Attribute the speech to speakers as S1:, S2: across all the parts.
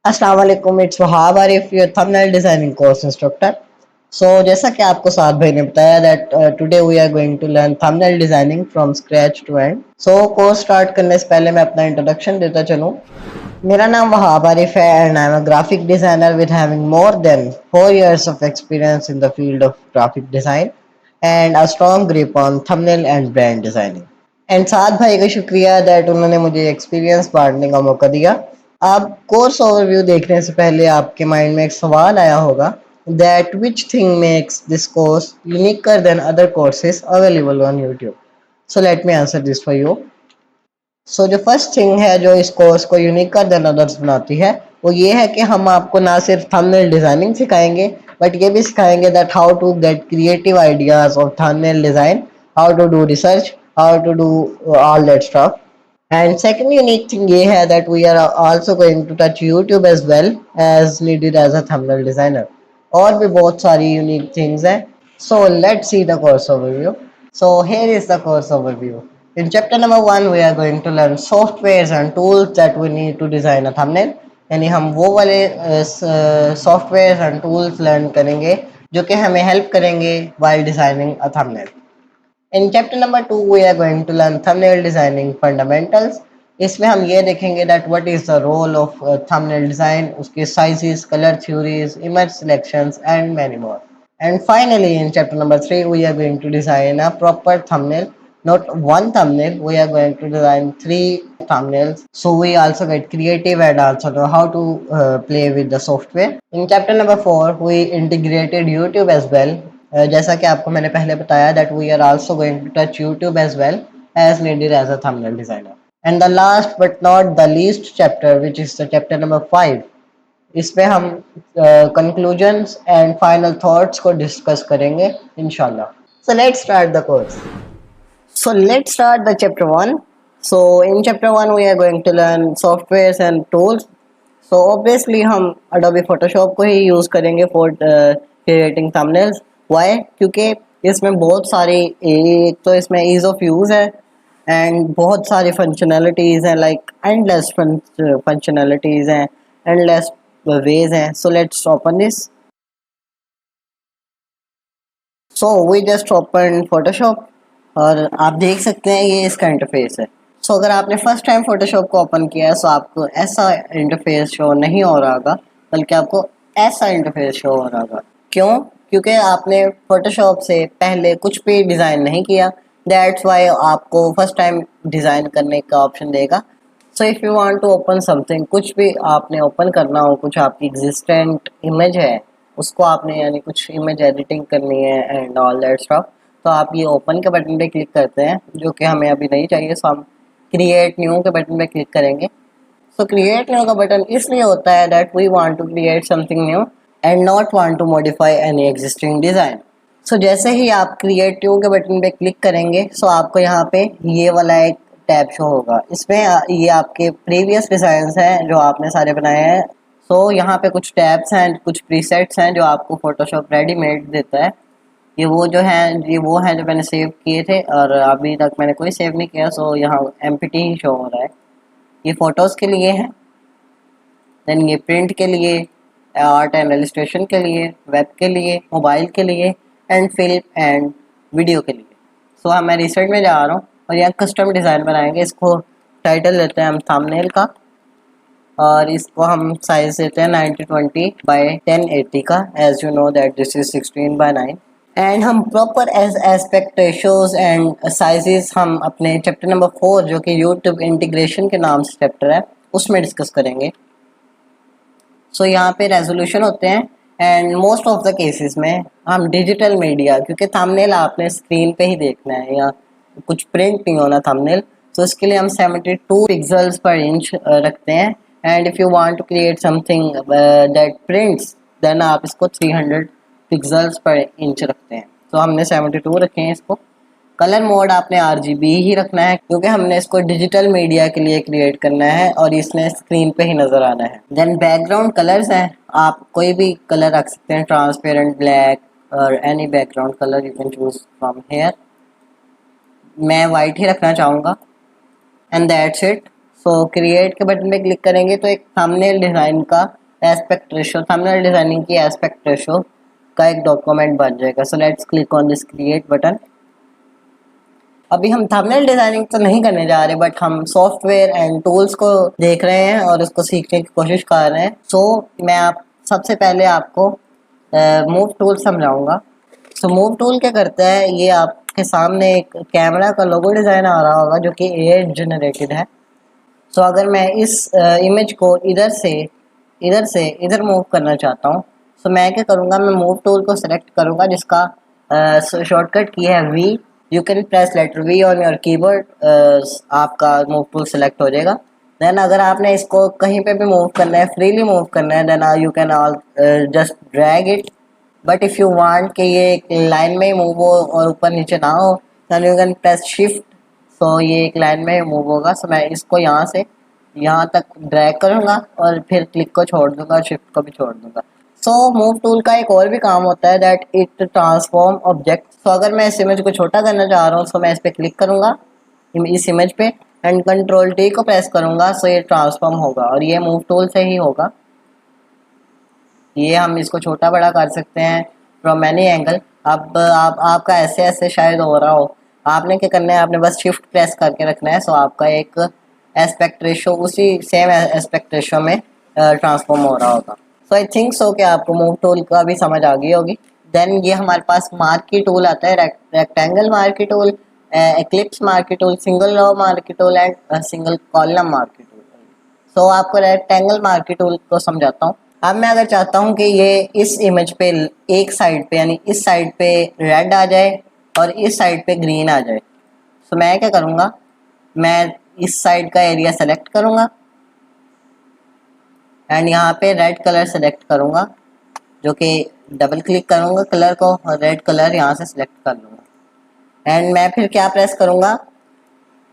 S1: अस्सलाम वालेकुम, it's Wahab Arif, your thumbnail designing course instructor. जैसा कि आपको साद भाई ने बताया that today we are going to learn thumbnail designing from scratch to end. Course start करने से पहले मैं अपना इंट्रोडक्शन देता चलूँ। मेरा नाम वहाब आरिफ है and I am a graphic designer with having more than 4 years of experience in the field of graphic design and a strong grip on thumbnail and brand designing. And साथ भाई का शुक्रिया दैट उन्होंने मुझे एक्सपीरियंस बांटने का मौका दिया। आप कोर्स ओवरव्यू देखने से पहले आपके माइंड में एक सवाल आया होगा that which thing makes this course unique than other courses available on YouTube. So let me answer this for you. जो फर्स्ट थिंग है जो इस कोर्स को यूनिकर देन अदर्स बनाती है वो ये है कि हम आपको ना सिर्फ थंबनेल डिजाइनिंग सिखाएंगे बट ये भी सिखाएंगे that how to get creative ideas of thumbnail design, how to do research, how to do all that stuff. And second unique thing ये है that we are also going to touch YouTube as well as needed as a thumbnail designer. और भी बहुत सारी unique things हैं. So let's see the course overview. So here is the course overview. In chapter number 1 we are going to learn softwares and tools that we need to design a thumbnail. यानी हम वो वाले software and tools learn करेंगे जो कि हमें help करेंगे while designing a thumbnail. In chapter number 2 we are going to learn thumbnail designing fundamentals. इसमें हम ये देखेंगे that what is the role of thumbnail design, उसके sizes, color theories, image selections and many more. And finally in chapter number 3 we are going to design a proper thumbnail. Not one thumbnail, we are going to design 3 thumbnails. So we also get creative and also know how to play with the software. In chapter number 4 we integrated YouTube as well. जैसा कि आपको मैंने पहले बताया that we are also going to touch YouTube as well as needed as a thumbnail designer. And the last but not the least chapter which is the chapter number 5, इसमें हम conclusions and final thoughts को discuss करेंगे इंशाल्लाह। So let's start the course. So let's start the chapter 1. So in chapter 1 we are going to learn softwares and tools. So obviously हम Adobe Photoshop को ही use करेंगे for creating thumbnails. Why? क्योंकि इसमें बहुत सारी, एक तो इसमें ease of use है and बहुत सारी functionalities हैं, like endless functionalities हैं, endless ways हैं. So let's open this. So we just open Photoshop और आप देख सकते हैं ये इसका इंटरफेस है। अगर आपने फर्स्ट टाइम फोटोशॉप को ओपन किया है आपको ऐसा इंटरफेस शो नहीं हो रहा होगा, बल्कि आपको ऐसा इंटरफेस शो हो रहा होगा। क्यों? क्योंकि आपने फोटोशॉप से पहले कुछ भी डिज़ाइन नहीं किया। दैट्स वाई आपको फर्स्ट टाइम डिज़ाइन करने का ऑप्शन देगा। If you want to open something, कुछ भी आपने ओपन करना हो, कुछ आपकी एग्जिस्टेंट इमेज है उसको आपने यानी कुछ इमेज एडिटिंग करनी है एंड ऑल दैट स्टफ, तो आप ये ओपन के बटन पे क्लिक करते हैं, जो कि हमें अभी नहीं चाहिए। हम क्रिएट न्यू के बटन पे क्लिक करेंगे। क्रिएट न्यू का बटन इसलिए होता है that we want to create something new and not want to modify any existing design. जैसे ही आप क्रिएट न्यू के बटन पे क्लिक करेंगे आपको यहाँ पे ये वाला एक टैब शो होगा। इसमें ये आपके प्रीवियस डिज़ाइंस हैं जो आपने सारे बनाए हैं। यहाँ पे कुछ टैब्स हैं, कुछ प्रीसेट्स हैं जो आपको फोटोशॉप रेडीमेड देता है। ये वो जो है जो मैंने सेव किए थे और अभी तक मैंने कोई सेव नहीं किया। यहाँ एम्प्टी ही शो हो रहा है। ये फ़ोटोज़ के लिए है, देन ये प्रिंट के लिए, आर्ट एंड इलस्ट्रेशन के लिए, वेब के लिए, मोबाइल के लिए एंड फिल्म एंड वीडियो के लिए। मैं रिसेंट में जा रहा हूँ और यहाँ कस्टम डिज़ाइन बनाएंगे। इसको टाइटल देते हैं हम थंबनेल का और इसको हम साइज देते हैं 9020 बाय 1080 का। As you know that this is 16:9 and हम proper aspect ratios and sizes हम अपने चैप्टर नंबर 4 जो कि यूट्यूब इंटीग्रेशन के नाम से चैप्टर है उसमें डिस्कस करेंगे। यहाँ पे रेजोल्यूशन होते हैं and most of the cases में हम डिजिटल मीडिया, क्योंकि थंबनेल आपने स्क्रीन पे ही देखना है या कुछ प्रिंट नहीं होना थंबनेल, इसके लिए हम 72 पिक्सल्स पर इंच रखते हैं। And if you want to create something that prints then आप इसको 300 पिक्सल्स पर इंच रखते हैं। हमने 72 रखे हैं इसको। कलर मोड आपने RGB ही रखना है क्योंकि हमने इसको डिजिटल मीडिया के लिए क्रिएट करना है और इसने स्क्रीन पे ही नज़र आना है। देन बैकग्राउंड कलर्स हैं, आप कोई भी कलर रख सकते हैं, ट्रांसपेरेंट, ब्लैक और any background colour you can choose from here. मैं वाइट ही रखना चाहूँगा and that's it. So create के बटन पे क्लिक करेंगे तो एक थंबनेल डिज़ाइन का एस्पेक्ट रेशो, थंबनेल डिज़ाइनिंग की एस्पेक्ट रेशो का एक डॉक्यूमेंट बन जाएगा। सो let's click on this create button. अभी हम थंबनेल डिज़ाइनिंग तो नहीं करने जा रहे, बट हम सॉफ्टवेयर एंड टूल्स को देख रहे हैं और उसको सीखने की कोशिश कर रहे हैं। सो मैं आप सबसे पहले आपको मूव टूल समझाऊंगा। सो मूव टूल क्या करता है, ये आपके सामने एक कैमरा का लोगो डिज़ाइन आ रहा होगा जो कि एआई जनरेटेड है। सो अगर मैं इस इमेज को इधर मूव करना चाहता हूँ, सो मैं क्या करूँगा, मैं मूव टूल को सेलेक्ट करूँगा जिसका शॉर्टकट की है V. You can press letter V on your keyboard, आपका मूव टूल सेलेक्ट हो जाएगा। देन अगर आपने इसको कहीं पे भी मूव करना है, फ्रीली मूव करना है, then you can all just drag it. But if you want कि ये एक लाइन में ही मूव हो और ऊपर नीचे ना हो, then you can press shift. So ये एक लाइन में मूव होगा। सो मैं इसको यहाँ से यहाँ तक ड्रैग करूँगा और फिर क्लिक को छोड़ दूँगा, शिफ्ट को भी छोड़ दूँगा। सो मूव टूल का एक और भी काम होता है दैट इट ट्रांसफॉर्म ऑब्जेक्ट। सो अगर मैं इस इमेज को छोटा करना चाह रहा हूँ, सो मैं इस पर क्लिक करूँगा इस इमेज पे एंड कंट्रोल टी को प्रेस करूँगा। सो ये ट्रांसफॉर्म होगा और ये मूव टूल से ही होगा। ये हम इसको छोटा बड़ा कर सकते हैं फ्रॉम एनी एंगल। अब आपका ऐसे ऐसे शायद हो रहा हो, आपने क्या करना है, आपने बस शिफ्ट प्रेस करके रखना है। सो आपका एक एस्पेक्ट रेशो उसी सेम एस्पेक्ट रेशो में ट्रांसफॉर्म हो रहा होगा। सो आई थिंक सो कि आपको मूव टूल का भी समझ आ गई होगी। देन ये हमारे पास मार्की टूल आता है, rectangle marquee tool, ellipse marquee tool, single row marquee tool and single column marquee tool. So आपको रेक्टेंगल मार्की टूल को समझाता हूँ। अब मैं अगर चाहता हूँ कि ये इस इमेज पे एक साइड पे यानी इस साइड पे रेड आ जाए और इस साइड पे ग्रीन आ जाए, तो मैं क्या करूँगा, मैं इस साइड का एरिया सेलेक्ट करूँगा एंड यहाँ पे रेड कलर सेलेक्ट करूँगा, जो कि डबल क्लिक करूँगा कलर को और रेड कलर यहाँ से सेलेक्ट कर लूँगा। एंड मैं फिर क्या प्रेस करूँगा,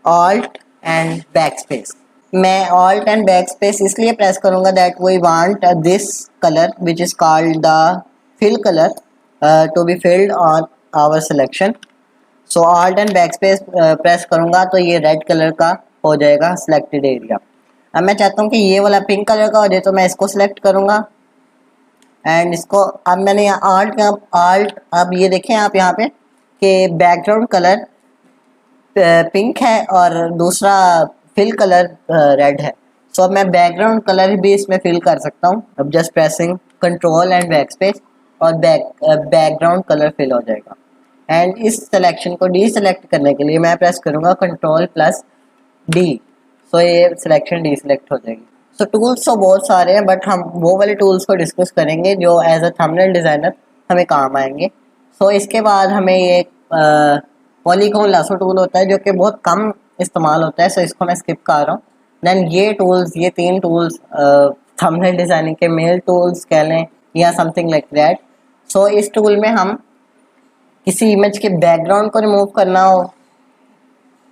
S1: ऑल्ट एंड बैक स्पेस। मैं ऑल्ट एंड बैक स्पेस इसलिए प्रेस करूँगा that we want this colour which is called the fill colour to be filled on our selection. So alt and backspace press करूँगा तो ये red colour का हो जाएगा selected area. अब मैं चाहता हूँ कि ये वाला पिंक कलर का हो जाए, तो मैं इसको सिलेक्ट करूँगा एंड इसको अब मैंने ऑल्ट अब ये देखें आप यहाँ पे कि बैकग्राउंड कलर पिंक है और दूसरा फिल कलर रेड है। सो अब मैं बैकग्राउंड कलर भी इसमें फिल कर सकता हूँ। अब just pressing control and back space और बैकग्राउंड कलर फिल हो जाएगा। एंड इस सिलेक्शन को डी सेलेक्ट करने के लिए मैं प्रेस करूँगा कंट्रोल प्लस डी। सो ये सिलेक्शन डी सेलेक्ट हो जाएगी। सो टूल्स तो बहुत सारे हैं, बट हम वो वाले टूल्स को डिस्कस करेंगे जो एज अ थंबनेल डिज़ाइनर हमें काम आएंगे। सो इसके बाद हमें ये पॉलीगॉन लासो टूल होता है जो कि बहुत कम इस्तेमाल होता है, सो इसको मैं स्किप कर रहा हूँ। देन ये तीन टूल्स थंबनेल डिज़ाइनिंग के मेल टूल्स कह लें या समथिंग लाइक दैट। सो इस टूल में हम किसी इमेज के बैकग्राउंड को रिमूव करना हो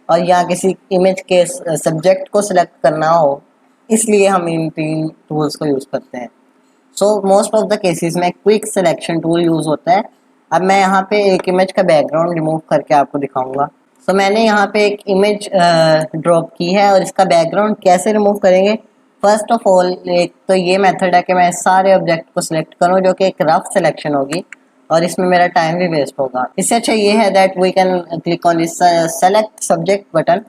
S1: और या किसी इमेज के सब्जेक्ट को सिलेक्ट करना हो, इसलिए हम इन तीन टूल्स को यूज़ करते हैं। So most of the cases में क्विक सिलेक्शन टूल यूज़ होता है। अब मैं यहाँ पे एक इमेज का बैकग्राउंड रिमूव करके आपको दिखाऊंगा। सो मैंने यहाँ पे एक इमेज ड्रॉप की है और इसका बैकग्राउंड कैसे रिमूव करेंगे। फर्स्ट ऑफ ऑल एक तो ये मेथड है कि मैं सारे ऑब्जेक्ट को सिलेक्ट करूँ, जो कि एक रफ सिलेक्शन होगी और इसमें मेरा टाइम भी वेस्ट होगा। इससे अच्छा ये है that we can click on this select subject button.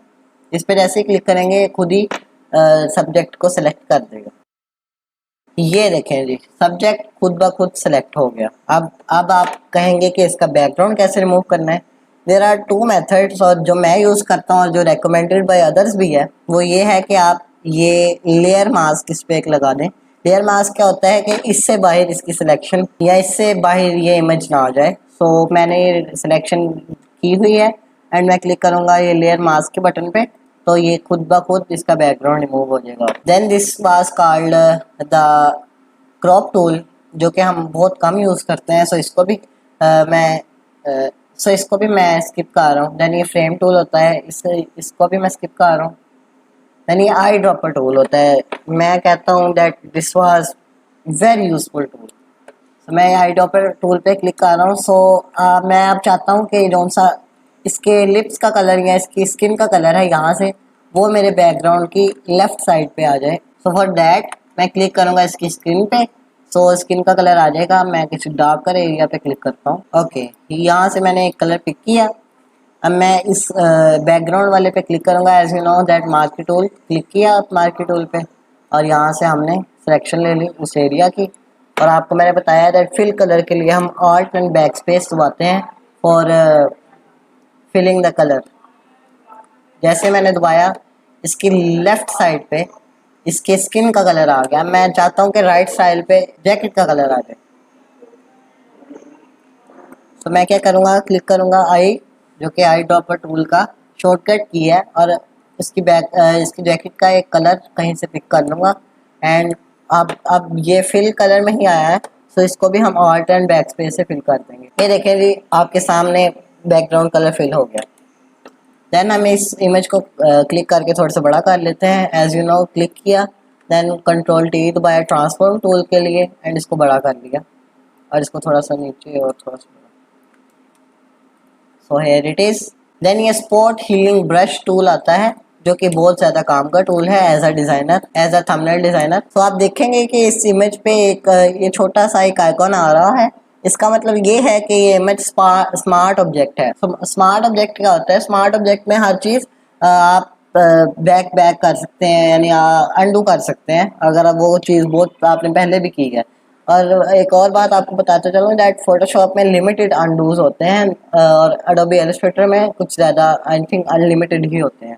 S1: इस पर जैसे ही क्लिक करेंगे खुद ही सब्जेक्ट को सिलेक्ट कर देगा। ये देखें जी, सब्जेक्ट खुद ब खुद सेलेक्ट हो गया। अब आप कहेंगे कि इसका बैकग्राउंड कैसे रिमूव करना है। देयर आर टू मेथड्स, और जो मैं यूज़ करता हूँ और जो रेकमेंडेड बाय अदर्स भी है वो ये है कि आप ये लेयर मास्क इस पर एक लगा दें। लेयर मास्क क्या होता है कि इससे बाहर इसकी सिलेक्शन या इससे बाहर ये इमेज ना आ जाए। सो मैंने ये सिलेक्शन की हुई है एंड मैं क्लिक करूँगा ये लेयर मास्क के बटन पे, तो ये खुद ब खुद इसका बैकग्राउंड रिमूव हो जाएगा। Then this was called the crop tool, जो कि हम बहुत कम यूज़ करते हैं। सो इसको भी मैं स्किप कर रहा हूँ। देन ये फ्रेम टूल होता है, इसको भी मैं स्किप कर रहा हूँ। देन ये आई ड्रॉपर टूल होता है। मैं कहता हूँ that this was very useful tool. तो मैं आई ड्रॉपर टूल पे क्लिक कर रहा हूँ। सो मैं अब चाहता हूँ कि जौन सा इसके लिप्स का कलर या इसकी स्किन का कलर है यहाँ से वो मेरे बैकग्राउंड की लेफ्ट साइड पे आ जाए। सो फॉर दैट मैं क्लिक करूंगा इसकी स्क्रीन पे। सो स्किन का कलर आ जाएगा। मैं किसी डार्कर एरिया पे क्लिक करता हूँ। ओके, यहाँ से मैंने एक कलर पिक किया। अब मैं इस बैकग्राउंड वाले पे क्लिक करूंगा। As you know that marquee tool, click किया मार्की टूल पे और यहाँ से हमने सिलेक्शन ले ली उस एरिया की। और आपको मैंने बताया दैट फिल कलर के लिए हम ऑल्ट एंड बैक स्पेस दबाते हैं फॉर फिलिंग द कलर। जैसे मैंने दबाया, इसकी लेफ्ट साइड पे इसके स्किन का कलर आ गया। मैं चाहता हूँ कि राइट साइड पे जैकेट का कलर आ जाए। तो मैं क्या करूँगा, क्लिक करूँगा आई, जो कि आई ड्रॉपर टूल का शॉर्टकट की है, और इसकी जैकेट का एक कलर कहीं से पिक कर लूँगा। एंड अब ये फिल कलर में ही आया है, तो इसको भी हम ऑल्ट एंड बैक स्पेस से फिल कर देंगे। ये देखें जी, आपके सामने बैकग्राउंड कलर फिल हो गया। देन हम इस इमेज को क्लिक करके थोड़ा सा बड़ा कर लेते हैं। एज यू नो, क्लिक किया, देन कंट्रोल टी दबाया ट्रांसफॉर्म टूल के लिए एंड इसको बड़ा कर लिया और इसको थोड़ा सा नीचे और थोड़ा सा। So here it is. Then ये स्पॉट हीलिंग ब्रश टूल आता है, जो कि बहुत ज़्यादा काम का टूल है as a designer, as a thumbnail designer. तो आप देखेंगे कि इस इमेज पे एक ये छोटा सा एक आइकॉन आ रहा है। इसका मतलब ये है कि ये इमेज स्मार्ट ऑब्जेक्ट है। तो स्मार्ट ऑब्जेक्ट क्या होता है? स्मार्ट ऑब्जेक्ट में हर चीज़ आप बैक बैक कर सकते हैं, यानी अंडू कर सकते हैं अगर अब वो चीज़ बहुत आपने पहले भी की है। और एक और बात आपको बताते चलूँ दैट फोटोशॉप में लिमिटेड अनडूज होते हैं और एडोबी इलस्ट्रेटर में कुछ ज़्यादा आई थिंक अनलिमिटेड ही होते हैं।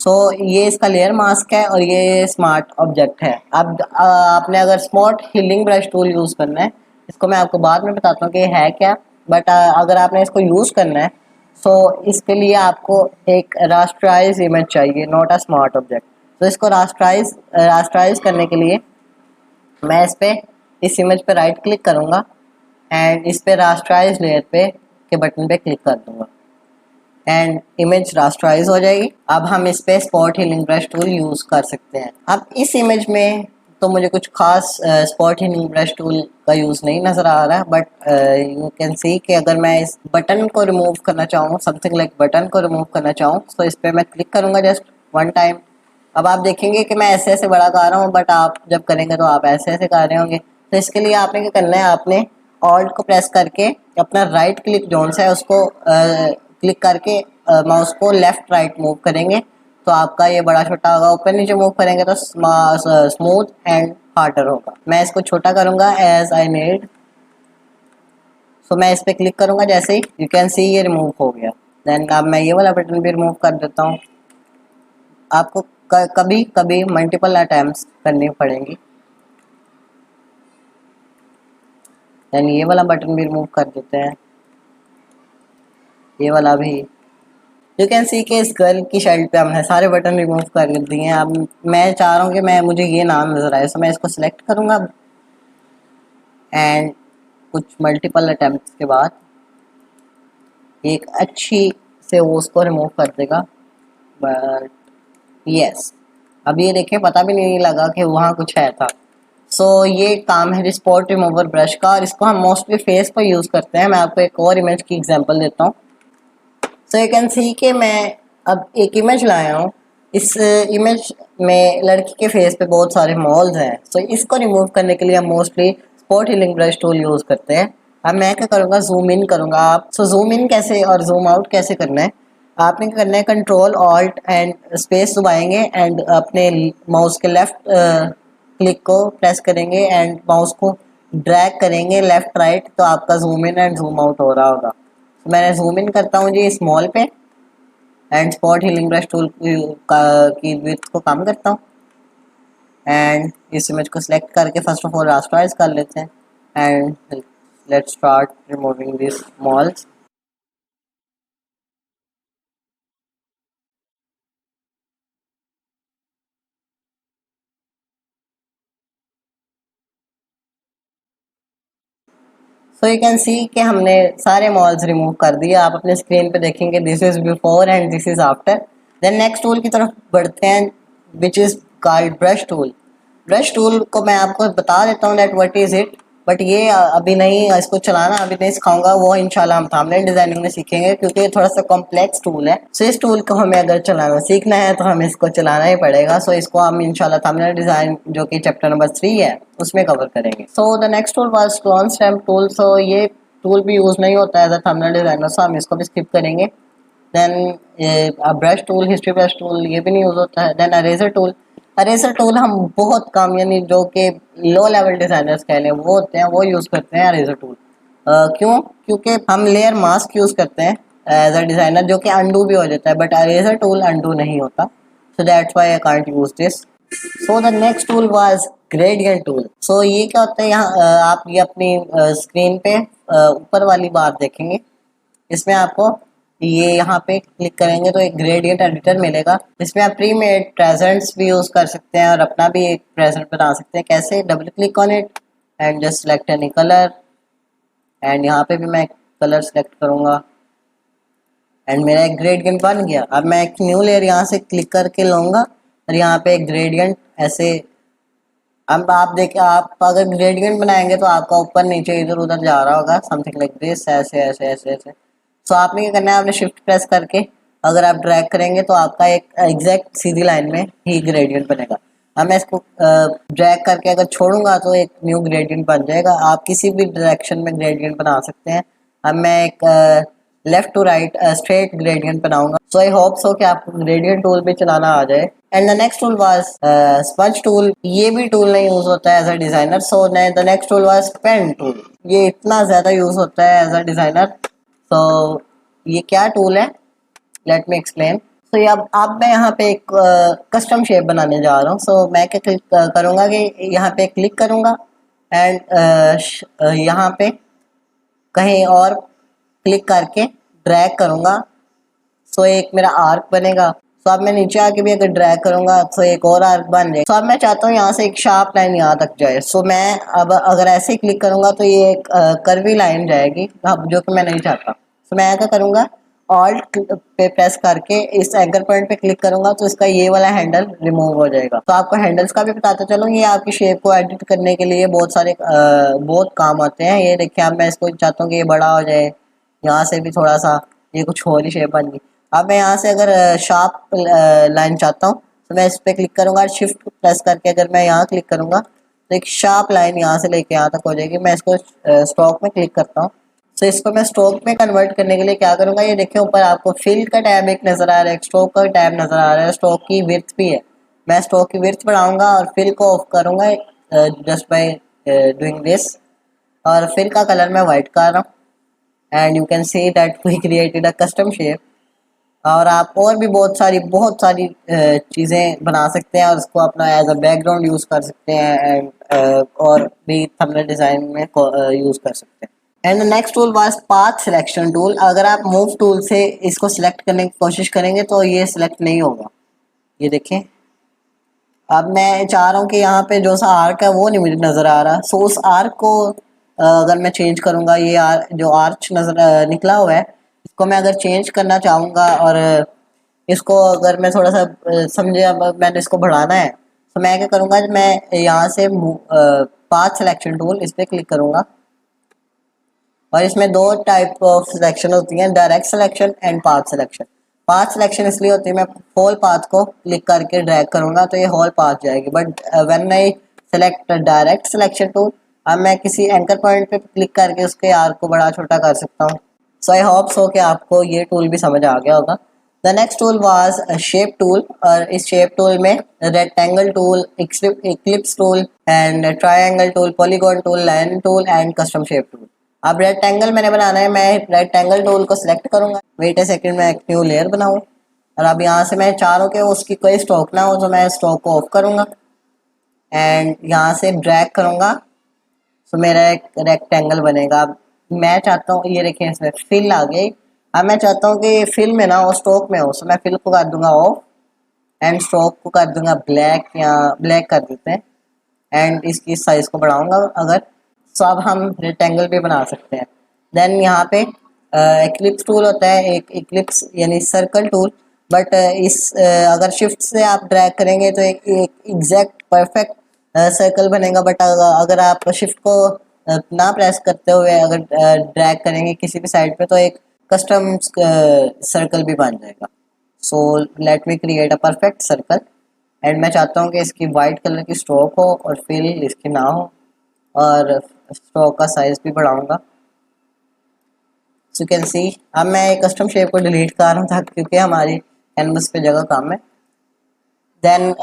S1: सो ये इसका लेयर मास्क है और ये स्मार्ट ऑब्जेक्ट है। अब आपने अगर spot healing brush tool use करना है, इसको मैं आपको बाद में बताता हूँ कि है क्या, बट अगर आपने इसको यूज़ करना है, सो इसके लिए आपको एक रास्टराइज इमेज चाहिए, नॉट अ स्मार्ट ऑब्जेक्ट। तो इसको रास्टराइज करने के लिए मैं इस इमेज पे राइट क्लिक करूँगा एंड इस पे रास्टराइज लेयर पे के बटन पे क्लिक कर दूँगा एंड इमेज रास्टराइज हो जाएगी। अब हम इस पे spot healing brush tool use कर सकते हैं। अब इस इमेज में तो मुझे कुछ खास स्पॉट हीलिंग ब्रश टूल का यूज़ नहीं नज़र आ रहा है, बट यू कैन सी कि अगर मैं इस बटन को रिमूव करना चाहूँ, समथिंग लाइक बटन को रिमूव करना चाहूँ, तो इस पर मैं क्लिक करूँगा जस्ट वन टाइम। अब आप देखेंगे कि मैं ऐसे ऐसे बड़ा कर रहा हूँ, बट आप जब करेंगे तो आप ऐसे ऐसे कर रहे होंगे। तो इसके लिए आपने क्या करना है, आपने ऑल्ट को प्रेस करके अपना राइट क्लिक जोन से है उसको क्लिक करके माउस को लेफ्ट राइट मूव करेंगे तो आपका ये बड़ा छोटा होगा। ऊपर नीचे मूव करेंगे तो स्मूथ एंड हार्डर होगा। मैं इसको छोटा करूँगा एज आई नीड। सो मैं इस पर क्लिक करूँगा, जैसे ही यू कैन सी ये रिमूव हो गया। देन अब मैं ये वाला बटन भी रिमूव कर देता हूँ। आपको कभी कभी मल्टीपल अटैम्प्ट्स करनी पड़ेंगी। देन ये वाला बटन भी रिमूव कर देते हैं, ये वाला भी। यू कैन सी के इस गर्ल की शर्ट पे हमने सारे बटन रिमूव कर दिए हैं। अब मैं चाह रहा हूँ कि मुझे ये नाम नज़र आए, सो मैं इसको सिलेक्ट करूँगा एंड कुछ मल्टीपल अटैम्प्ट्स के बाद एक अच्छी से वो उसको रिमूव कर देगा। बट यस, अब ये देखें, पता भी नहीं लगा कि वहाँ कुछ है था। सो ये काम है स्पॉट रिमूवर ब्रश का और इसको हम मोस्टली फेस पर यूज़ करते हैं। मैं आपको एक और इमेज की एग्जांपल देता हूँ। सो यू कैन सी कि मैं अब एक इमेज लाया हूँ। इस इमेज में लड़की के फेस पे बहुत सारे मॉल्स हैं। सो इसको रिमूव करने के लिए हम mostly spot healing brush tool use करते हैं। अब मैं क्या करूँगा, जूम इन करूँगा। आप जूम इन कैसे और जूम आउट कैसे करना है, आपने क्या करना है, कंट्रोल ऑल्ट एंड स्पेस दबाएंगे एंड अपने माउस के लेफ्ट क्लिक को प्रेस करेंगे एंड माउस को ड्रैग करेंगे लेफ्ट राइट, तो आपका zoom in and zoom out हो रहा होगा। तो मैंने जूम इन करता हूँ जी स्मॉल पे and spot healing brush tool की विड्थ को कम करता हूँ एंड इस इमेज को सिलेक्ट करके फर्स्ट ऑफ ऑल रास्टराइज कर लेते हैं and let's start removing this malls. So you can सी कि हमने सारे मॉल्स रिमूव कर दिए। आप अपने स्क्रीन पे देखेंगे this is before and this is after. Then next tool की तरफ बढ़ते हैं, which is called brush tool. Brush tool को मैं आपको बता देता हूँ that what is it. But ये अभी नहीं, इसको चलाना अभी नहीं सिखाऊंगा, वो इंशाल्लाह हम थंबनेल डिजाइनिंग में सीखेंगे, क्योंकि ये थोड़ा सा कॉम्प्लेक्स टूल है। सो इस टूल को हमें अगर चलाना सीखना है तो हमें इसको चलाना ही पड़ेगा। सो इसको हम इंशाल्लाह थंबनेल डिजाइन जो कि चैप्टर नंबर 3 है उसमें कवर करेंगे। So the next tool was clone stamp tool. So ये टूल भी यूज नहीं होता है as a thumbnail designer, so हम इसको भी स्किप करेंगे। Then brush tool, history brush tool, ये भी नहीं यूज होता है। Then eraser tool, eraser tool हम बहुत कम, यानी जो कि लो लेवल डिजाइनर्स कह लें वो होते हैं, वो यूज करते हैं अरेजर टूल। क्यों? क्योंकि हम लेयर मास्क यूज करते हैं एज अ डिजाइनर, जो कि अंडू भी हो जाता है, बट अरेजर टूल अंडू नहीं होता। So that's why I can't use this. So the next tool was gradient tool. So ये क्या होता है, यहाँ आप ये अपनी स्क्रीन पे ऊपर वाली बात देखेंगे, इसमें आपको ये यहाँ पे क्लिक करेंगे तो एक ग्रेडियंट एडिटर मिलेगा। इसमें आप प्री मेड प्रेजेंट्स भी यूज कर सकते हैं और अपना भी एक प्रेजेंट बना सकते हैं। कैसे? Double click on it and just select any colour, and यहाँ पे भी मैं कलर सेलेक्ट करूंगा एंड मेरा एक ग्रेडियंट बन गया। अब मैं एक न्यू लेयर यहाँ से क्लिक करके लूंगा और यहाँ पे एक ग्रेडियंट ऐसे, अब आप देखिए, आप अगर ग्रेडियंट बनाएंगे तो आपका ऊपर नीचे इधर उधर जा रहा होगा, समथिंग लाइक दिस, ऐसे ऐसे ऐसे ऐसे। सो आपने क्या करना है, आपने शिफ्ट प्रेस करके अगर आप ड्रैग करेंगे तो आपका एक एग्जैक्ट सीधी लाइन में ही ग्रेडियंट बनेगा। अब मैं इसको ड्रैग करके अगर छोड़ूंगा तो एक न्यू ग्रेडियंट बन जाएगा। आप किसी भी डायरेक्शन में ग्रेडियंट बना सकते हैं। अब मैं एक left to right straight gradient बनाऊंगा। सो आई होप सो कि आपको ग्रेडियंट टूल भी चलाना आ जाए। And the next tool was sponge tool. ये भी टूल नहीं यूज होता है as a designer. So the next tool was pen tool. ये इतना ज्यादा यूज होता है एज अ डिजाइनर। तो ये क्या टूल है, लेट मी एक्सप्लेन। तो ये अब मैं यहाँ पे एक कस्टम शेप बनाने जा रहा हूँ। सो मैं क्या क्लिक करूँगा कि यहाँ पे क्लिक करूँगा एंड यहाँ पे कहीं और क्लिक करके ड्रैग करूँगा। सो एक मेरा आर्क बनेगा। सो अब मैं नीचे आके भी अगर ड्रैग करूँगा तो एक और आर्क बन जाएगा। सो अब मैं चाहता हूँ यहाँ से एक शार्प लाइन यहाँ तक जाए। सो मैं अब अगर ऐसे ही क्लिक करूँगा तो ये एक कर्वी लाइन जाएगी, जो कि मैं नहीं चाहता। सो मैं क्या करूँगा, ऑल्ट पे प्रेस करके इस एंकर पॉइंट पे क्लिक करूँगा तो इसका ये वाला हैंडल रिमूव हो जाएगा। तो आपको हैंडल्स का भी बताता चलूँ, ये आपकी शेप को एडिट करने के लिए बहुत सारे बहुत काम आते हैं। ये देखिए, अब मैं इसको चाहता हूँ कि ये बड़ा हो जाए, यहाँ से भी थोड़ा सा ये कुछ और ही शेप बन गई। अब मैं यहाँ से अगर शार्प लाइन चाहता हूँ तो मैं इस पर क्लिक करूँगा, शिफ्ट प्रेस करके अगर मैं यहाँ क्लिक करूँगा तो एक शार्प लाइन यहाँ से लेके यहाँ तक हो जाएगी। मैं इसको स्ट्रोक में क्लिक करता हूँ। तो इसको मैं स्ट्रोक में कन्वर्ट करने के लिए क्या करूँगा, ये देखिए ऊपर आपको फिल का टैब एक नज़र आ रहा है, एक स्ट्रोक का टैब नज़र आ रहा है, स्ट्रोक की विड्थ भी है। मैं स्ट्रोक की विड्थ बढ़ाऊंगा और फिल को ऑफ करूँगा जस्ट बाय डूइंग दिस, और फिल का कलर मैं वाइट कर रहा हूँ and you can see that we created a custom shape. और आप और भी बहुत सारी चीज़ें बना सकते हैं और उसको अपना एज अ बैकग्राउंड यूज़ कर सकते हैं एंड और भी थंबनेल डिज़ाइन में यूज़ कर सकते हैं। And the next tool was path selection tool. अगर आप मूव टूल से इसको सिलेक्ट करने की कोशिश करेंगे तो ये सिलेक्ट नहीं होगा। ये देखें, अब मैं चाह रहा हूँ कि यहाँ पे जो सा आर्क है वो नहीं मुझे नज़र आ रहा। सो उस आर्क को अगर मैं चेंज करूँगा, ये जो आर्च नज़र निकला हुआ है, इसको मैं अगर चेंज करना चाहूँगा और इसको अगर मैं थोड़ा सा समझे, अब मैंने इसको बढ़ाना है तो मैं क्या करूँगा, मैं यहाँ से पाथ सिलेक्शन टूल इस पर क्लिक करूँगा और इसमें दो टाइप ऑफ सिलेक्शन होती हैं, direct selection and path selection. Path selection इसलिए होती है, मैं होल पाथ को क्लिक करके ड्रैग करूंगा तो ये होल पाथ जाएगी। But when I select direct selection tool, अब मैं किसी एंकर पॉइंट पे क्लिक करके उसके आर्क को बड़ा छोटा कर सकता हूँ। सो आई होप सो कि आपको ये टूल भी समझ आ गया होगा। The next tool was shape tool, और इस शेप टूल में rectangle tool, Eclipse tool and triangle tool, polygon tool, line tool and custom shape tool. अब रेक्टेंगल मैंने बनाना है, मैं रेक्टेंगल टूल को सिलेक्ट करूंगा, वेट ए सेकंड, मैं एक न्यू लेयर बनाऊं और अब यहाँ से मैं चाह रहा हूँ कि उसकी कोई स्ट्रोक ना हो, तो मैं स्ट्रोक को ऑफ करूंगा एंड यहाँ से ड्रैग करूंगा तो मेरा एक रेक्टेंगल बनेगा। अब मैं चाहता हूँ, ये देखें इसमें फिल आ गई। अब मैं चाहता हूँ कि फिल में ना हो, स्ट्रोक में हो, तो मैं फिल को कर दूंगा ऑफ एंड स्ट्रोक को कर दूंगा ब्लैक, या ब्लैक कर देते हैं एंड इसकी साइज को बढ़ाऊंगा अगर। सो अब हम रेक्टेंगल भी बना सकते हैं। देन यहाँ पे एक्लिप्स टूल होता है, एक एक्लिप्स यानी सर्कल टूल, बट अगर शिफ्ट से आप ड्रैग करेंगे तो एक एग्जैक्ट परफेक्ट सर्कल बनेगा। बट अगर आप शिफ्ट को ना प्रेस करते हुए अगर ड्रैग करेंगे किसी भी साइड पे तो एक कस्टम सर्कल भी बन जाएगा। सो let me create a perfect circle and मैं चाहता हूँ कि इसकी वाइट कलर की स्ट्रोक हो और फिल इसकी ना हो, और स्ट्रोक का साइज भी बढ़ाऊंगा। सो कैन सी अब मैं एक कस्टम शेप को डिलीट कर रहा था क्योंकि हमारी कैनवस पे जगह कम है। देन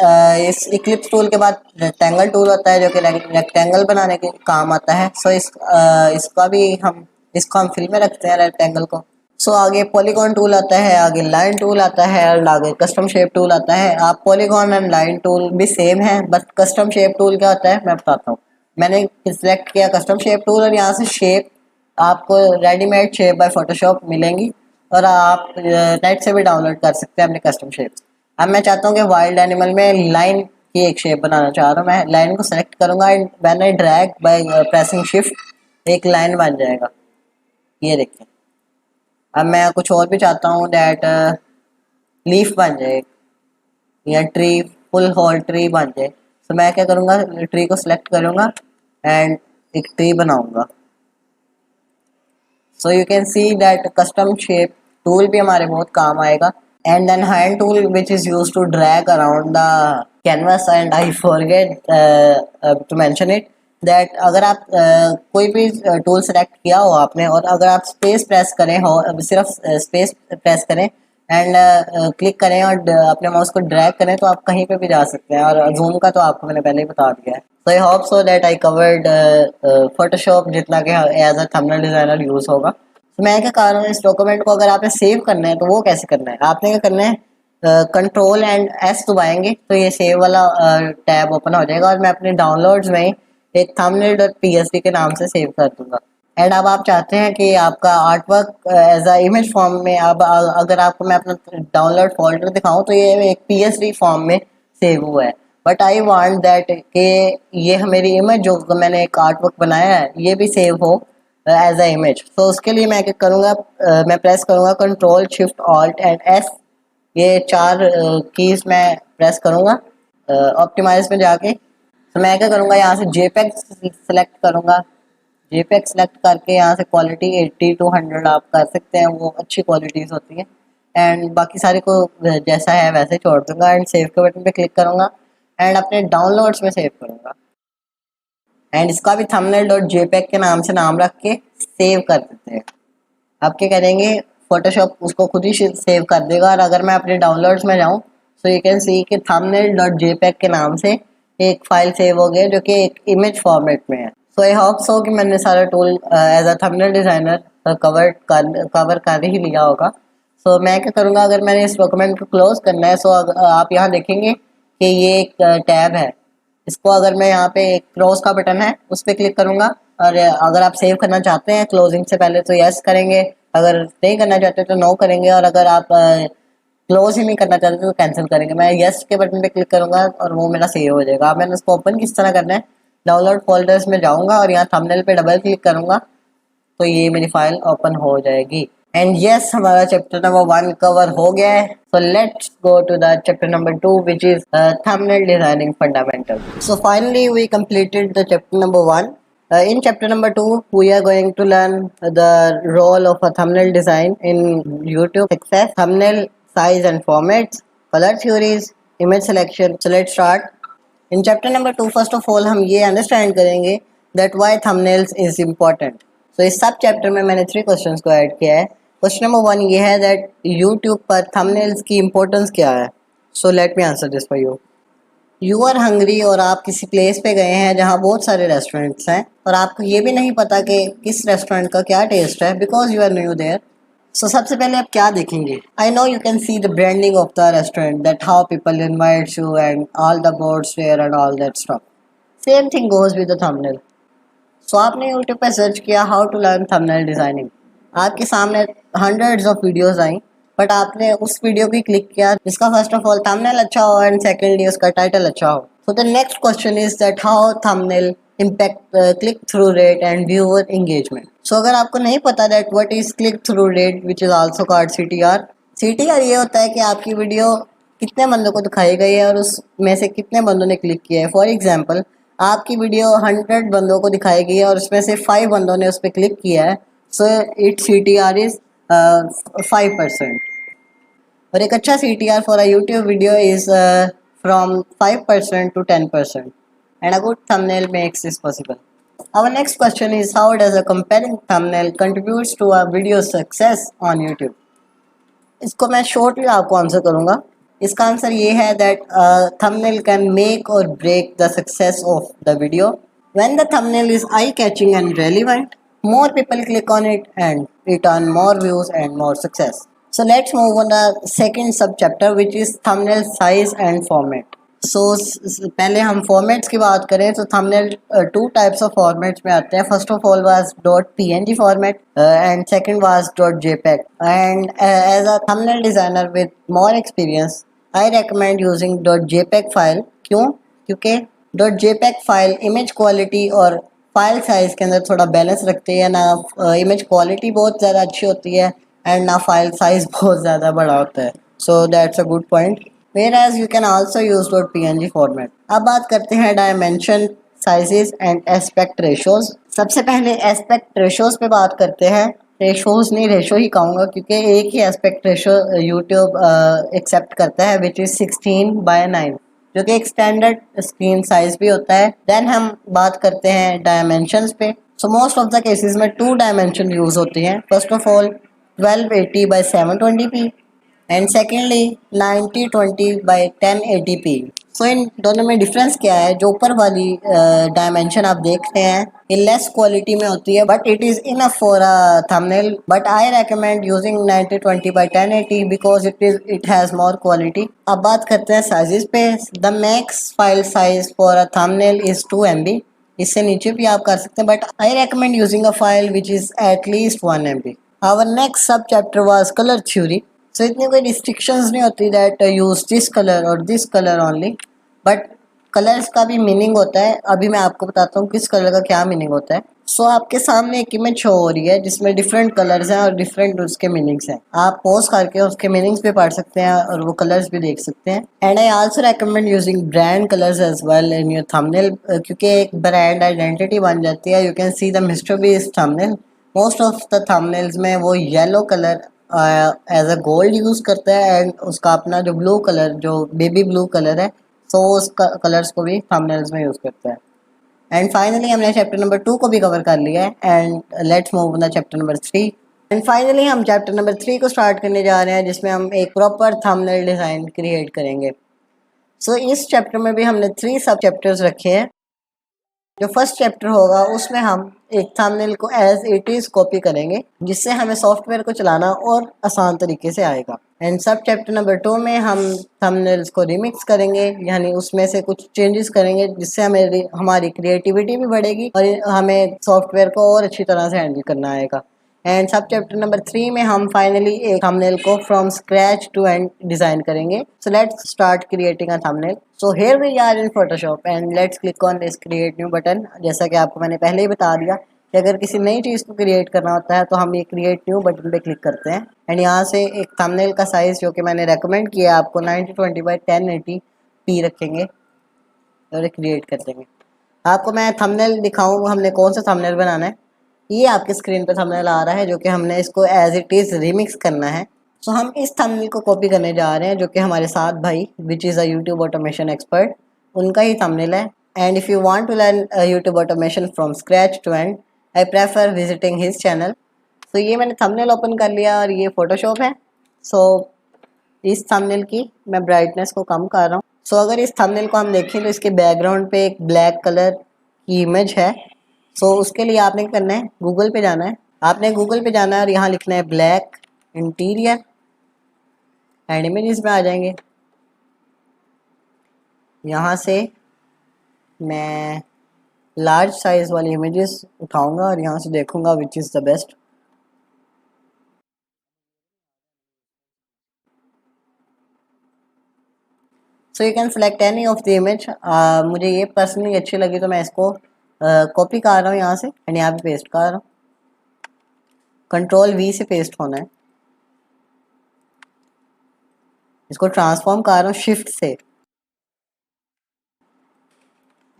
S1: इस इक्लिप्स टूल के बाद रेक्टेंगल टूल होता है जो कि रेक्टेंगल बनाने के काम आता है। सो इसको हम फिल में रखते हैं रेक्टेंगल को। सो आगे पॉलीगॉन टूल आता है, आगे लाइन टूल आता है और आगे कस्टम शेप टूल आता है। आप पॉलीगॉन एंड लाइन टूल भी सेम है, बस कस्टम शेप टूल क्या होता है मैं बताता हूँ। मैंने सिलेक्ट किया कस्टम शेप टूल और यहाँ से शेप आपको रेडीमेड शेप बाय फोटोशॉप मिलेंगी और आप नेट से भी डाउनलोड कर सकते हैं अपने कस्टम शेप। अब मैं चाहता हूँ कि वाइल्ड एनिमल में लाइन की एक शेप बनाना चाह रहा हूँ। मैं लाइन को सेलेक्ट करूंगा and when I drag by pressing shift एक लाइन बन जाएगा, ये देखिए। अब मैं कुछ और भी चाहता हूँ दैट लीफ बन जाए या ट्री, फुल होल ट्री बन जाए। तो मैं क्या करूँगा, ट्री को सिलेक्ट करूँगा एंड एक ट्री बनाऊंगा। So you can see that custom shape tool भी हमारे बहुत काम आएगा। And then hand tool which is use to drag around the canvas and I forget to mention it that अगर आप कोई भी टूल सेलेक्ट किया हो आपने और अगर आप स्पेस प्रेस करें हो, सिर्फ स्पेस प्रेस करें एंड क्लिक करें और अपने माउस को ड्रैग करें तो आप कहीं पे भी जा सकते हैं। और जूम का तो आपको मैंने पहले ही बता दिया है। So I hope so that I covered Photoshop जितना कि as a thumbnail designer use होगा। तो मैं क्या कह रहा हूँ, इस डॉक्यूमेंट को अगर आपने सेव करना है तो वो कैसे करना है, आपने क्या करना है कंट्रोल एंड एस दबाएंगे तो ये सेव वाला टैब ओपन हो जाएगा और मैं अपने डाउनलोड्स में एक thumbnail.psd के नाम से सेव कर दूंगा। एंड अब आप चाहते हैं कि आपका art work as a image form में, अब अगर आपको मैं अपना डाउनलोड फोल्डर दिखाऊं तो ये एक psd फॉर्म में सेव हुआ है। बट आई वांट दैट कि ये मेरी इमेज जो मैंने एक आर्ट वर्क बनाया है ये भी सेव हो एज अ इमेज। तो उसके लिए मैं क्या करूँगा, मैं प्रेस करूँगा control shift alt and S, ये चार कीज मैं प्रेस करूँगा ऑप्टिमाइज में जाके। तो मैं क्या करूँगा, यहाँ से JPEG सेलेक्ट करूँगा। JPEG सेलेक्ट करके यहाँ से क्वालिटी 80 to 100 आप कर सकते हैं, वो अच्छी क्वालिटीज़ होती है। एंड बाकी सारे को जैसा है वैसे छोड़ दूँगा एंड सेव के बटन पे क्लिक करूँगा एंड अपने डाउनलोड्स में सेव करूँगा। एंड इसका भी thumbnail.jpg के नाम से नाम रख के सेव कर देते हैं। अब क्या करेंगे, फोटोशॉप उसको खुद ही सेव कर देगा। और अगर मैं अपने डाउनलोड्स में जाऊँ तो यू कैन सी कि thumbnail.jpg के नाम से एक फाइल सेव हो गया जो कि एक इमेज फॉर्मेट में है। सो आई होप सो कि मैंने सारा tool as a thumbnail designer cover कर ही लिया होगा। सो मैं क्या करूँगा, अगर मैंने इस डॉक्यूमेंट को क्लोज करना है सो आप यहाँ देखेंगे कि ये एक टैब है। इसको अगर मैं यहाँ पे एक क्लोज का बटन है उस पर क्लिक करूँगा और अगर आप सेव करना चाहते हैं क्लोजिंग से पहले तो यस करेंगे, अगर नहीं करना चाहते तो नो करेंगे, और अगर आप क्लोज ही नहीं करना चाहते तो कैंसिल करेंगे। मैं यस के बटन पे क्लिक करूँगा और वो मेरा सेव हो जाएगा। अब मैंने उसको ओपन किस तरह करना है, डाउनलोड फोल्डर्स में जाऊँगा और यहाँ थंबनेल पे डबल क्लिक करूँगा तो ये मेरी फाइल ओपन हो जाएगी। एंड यस हमारा चैप्टर नंबर 1 कवर हो गया है। So let's go to the chapter number 2 which is thumbnail designing fundamental. So finally we completed the chapter number 1. In chapter number 2 we are going to learn the role of a thumbnail design in YouTube success, thumbnail size and formats, color theories, image selection. So let's start. In chapter number 2 first of all हम ये understand करेंगे that why thumbnails is important. So इस सब chapter में मैंने 3 questions को add किया है। क्वेश्चन नंबर 1 ये है that YouTube पर thumbnails की इम्पोर्टेंस क्या है। So let me answer this for you. You are hungry और आप किसी प्लेस पे गए हैं जहाँ बहुत सारे रेस्टोरेंट्स हैं और आपको ये भी नहीं पता कि किस रेस्टोरेंट का क्या टेस्ट है because you are new there. So सबसे पहले आप क्या देखेंगे, I know you can see the branding of the restaurant, that how people invite you and all the boards there and all that stuff. Same thing goes with the thumbnail. So आपने YouTube पे search किया how to learn thumbnail designing, आपके सामने hundreds of videos आई, but आपने उस video की click किया जिसका फर्स्ट ऑफ ऑल थंबनेल अच्छा हो एंड सेकेंडली उसका टाइटल अच्छा हो। So the next question is that how thumbnail impact click through rate and viewer engagement. So अगर आपको नहीं पता that what is click through rate which is also called CTR। CTR ये होता है कि आपकी वीडियो कितने बंदों को दिखाई गई है और उसमें से कितने बंदों ने क्लिक किया है। फॉर एग्जाम्पल आपकी वीडियो 100 बंदों को दिखाएगी और उसमें से 5 बंदों ने उस पर क्लिक किया है, सो इट CTR इज 5%। और एक अच्छा CTR for a YouTube video is from 5% to 10%, and a good thumbnail makes this possible. Our next question is, how does a compelling thumbnail contributes to a video success on YouTube? इसको मैं shortly आपको answer करूंगा। इसका answer ये है that thumbnail can make और break the success of the video. When the thumbnail is eye catching and relevant, more people click on it and it earn more views and more success. So let's move on the second sub chapter, which is thumbnail size and format. So पहले हम formats की बात करें तो thumbnail two types of formats में आते हैं। First of all was .png format and second was .jpeg, and as a thumbnail designer with more experience I recommend using .jpeg file. क्यों? क्योंकि .jpeg फाइल इमेज क्वालिटी और file size के अंदर थोड़ा balance रखती है ना। इमेज क्वालिटी बहुत ज़्यादा अच्छी होती है एंड ना फाइल साइज बहुत ज़्यादा बड़ा होता है। So that's a good point. whereas you can also use .png format. अब बात करते हैं dimension, sizes and aspect ratios. सबसे पहले एस्पेक्ट रेशोज पे बात करते हैं। रेशोज नहीं, रेशो ही कहूँगा क्योंकि एक ही एस्पेक्ट रेशो यूट्यूब एक्सेप्ट करता है, विच इज़ 16:9, जो कि एक स्टैंडर्ड स्क्रीन साइज भी होता है। देन हम बात करते हैं डायमेंशंस पे। So most of the cases में 2 डायमेंशन यूज होती हैं। First of all 1280x720p and secondly 9020x1080p। सो इन दोनों में डिफरेंस क्या है? जो ऊपर वाली डायमेंशन आप देखते हैं ये लेस क्वालिटी में होती है, but it is enough for a thumbnail, but I recommend using 9020x1080 because it has more quality. अब बात करते हैं साइजेस पे। The max file size for a thumbnail is 2 MB। इससे नीचे भी आप कर सकते हैं, but I recommend using a file which is at least 1 MB। Our next sub chapter was colour theory. सो इतनी कोई रिस्ट्रिक्शंस नहीं होती दैट यूज दिस कलर और this colour only, but colours का भी मीनिंग होता है। अभी मैं आपको बताता हूँ किस कलर का क्या मीनिंग होता है। सो आपके सामने एक इमेज शो हो रही है जिसमें डिफरेंट कलर्स हैं और डिफरेंट उसके मीनिंग्स हैं। आप पॉज करके उसके मीनिंग्स भी पढ़ सकते हैं और वो कलर्स भी देख सकते हैं। And I also recommend using brand colours as well in your thumbnail, क्योंकि एक ब्रांड आइडेंटिटी बन जाती है। You can see the Mister Beast thumbnail. Most of the thumbnails में वो yellow colour as a gold use करता है and उसका अपना जो ब्लू कलर, जो बेबी ब्लू कलर है, सो उस कलर्स को भी थंबनेल्स में यूज़ करता है। एंड फाइनली हमने चैप्टर नंबर 2 को भी कवर कर लिया है and let's move on the chapter number 3। And finally हम चैप्टर नंबर 3 को स्टार्ट करने जा रहे हैं जिसमें हम एक प्रॉपर थंबनेल डिज़ाइन क्रिएट करेंगे। सो इस चैप्टर में भी हमने 3 सब चैप्टर्स रखे हैं। जो फर्स्ट चैप्टर होगा उसमें हम एक थंबनेल को एज इट इज कॉपी करेंगे जिससे हमें सॉफ्टवेयर को चलाना और आसान तरीके से आएगा। एंड सब चैप्टर नंबर 2 में हम थंबनेल्स को रिमिक्स करेंगे, यानी उसमें से कुछ चेंजेस करेंगे जिससे हमारी क्रिएटिविटी भी बढ़ेगी और हमें सॉफ्टवेयर को और अच्छी तरह से हैंडल करना आएगा। एंड सब चैप्टर नंबर 3 में हम फाइनली एक थंबनेल को from scratch to end design करेंगे। So let's start creating a thumbnail. So here we are in Photoshop and let's click on this create new button. जैसा कि आपको मैंने पहले ही बता दिया कि अगर किसी नई चीज़ को क्रिएट करना होता है तो हम ये क्रिएट न्यू बटन पे क्लिक करते हैं एंड यहाँ से एक थंबनेल का साइज़ जो कि मैंने रेकमेंड किया आपको 9020x1080p रखेंगे और क्रिएट कर देंगे। आपको मैं थंबनेल दिखाऊँ हमने कौन सा थंबनेल बनाना है। ये आपके स्क्रीन पर थंबनेल आ रहा है जो कि हमने इसको एज इट इज़ रिमिक्स करना है। सो हम इस थंबनेल को कॉपी करने जा रहे हैं जो कि हमारे साथ भाई which is a YouTube automation expert, उनका ही थंबनेल है। And if you want to learn YouTube automation from scratch to end, I prefer visiting his channel. तो ये मैंने थंबनेल ओपन कर लिया और ये फोटोशॉप है। सो इस थंबनेल की मैं ब्राइटनेस को कम कर रहा हूँ। सो अगर इस थंबनेल को हम देखें तो इसके बैकग्राउंड पे एक ब्लैक कलर की इमेज है। सो उसके लिए आपने क्या करना है, गूगल पे जाना है। आपने गूगल पे जाना है और यहाँ लिखना है ब्लैक इंटीरियर एंड इमेजेस में आ जाएंगे। यहाँ से मैं लार्ज साइज वाली इमेजेस उठाऊंगा और यहाँ से देखूंगा which is the best. So you can select any of the image. मुझे ये पर्सनली अच्छी लगी तो मैं इसको कॉपी कर रहा हूँ यहाँ से एंड यहाँ पे पेस्ट कर रहा हूँ। Ctrl+V से पेस्ट होना है। इसको ट्रांसफॉर्म कर रहा हूँ शिफ्ट से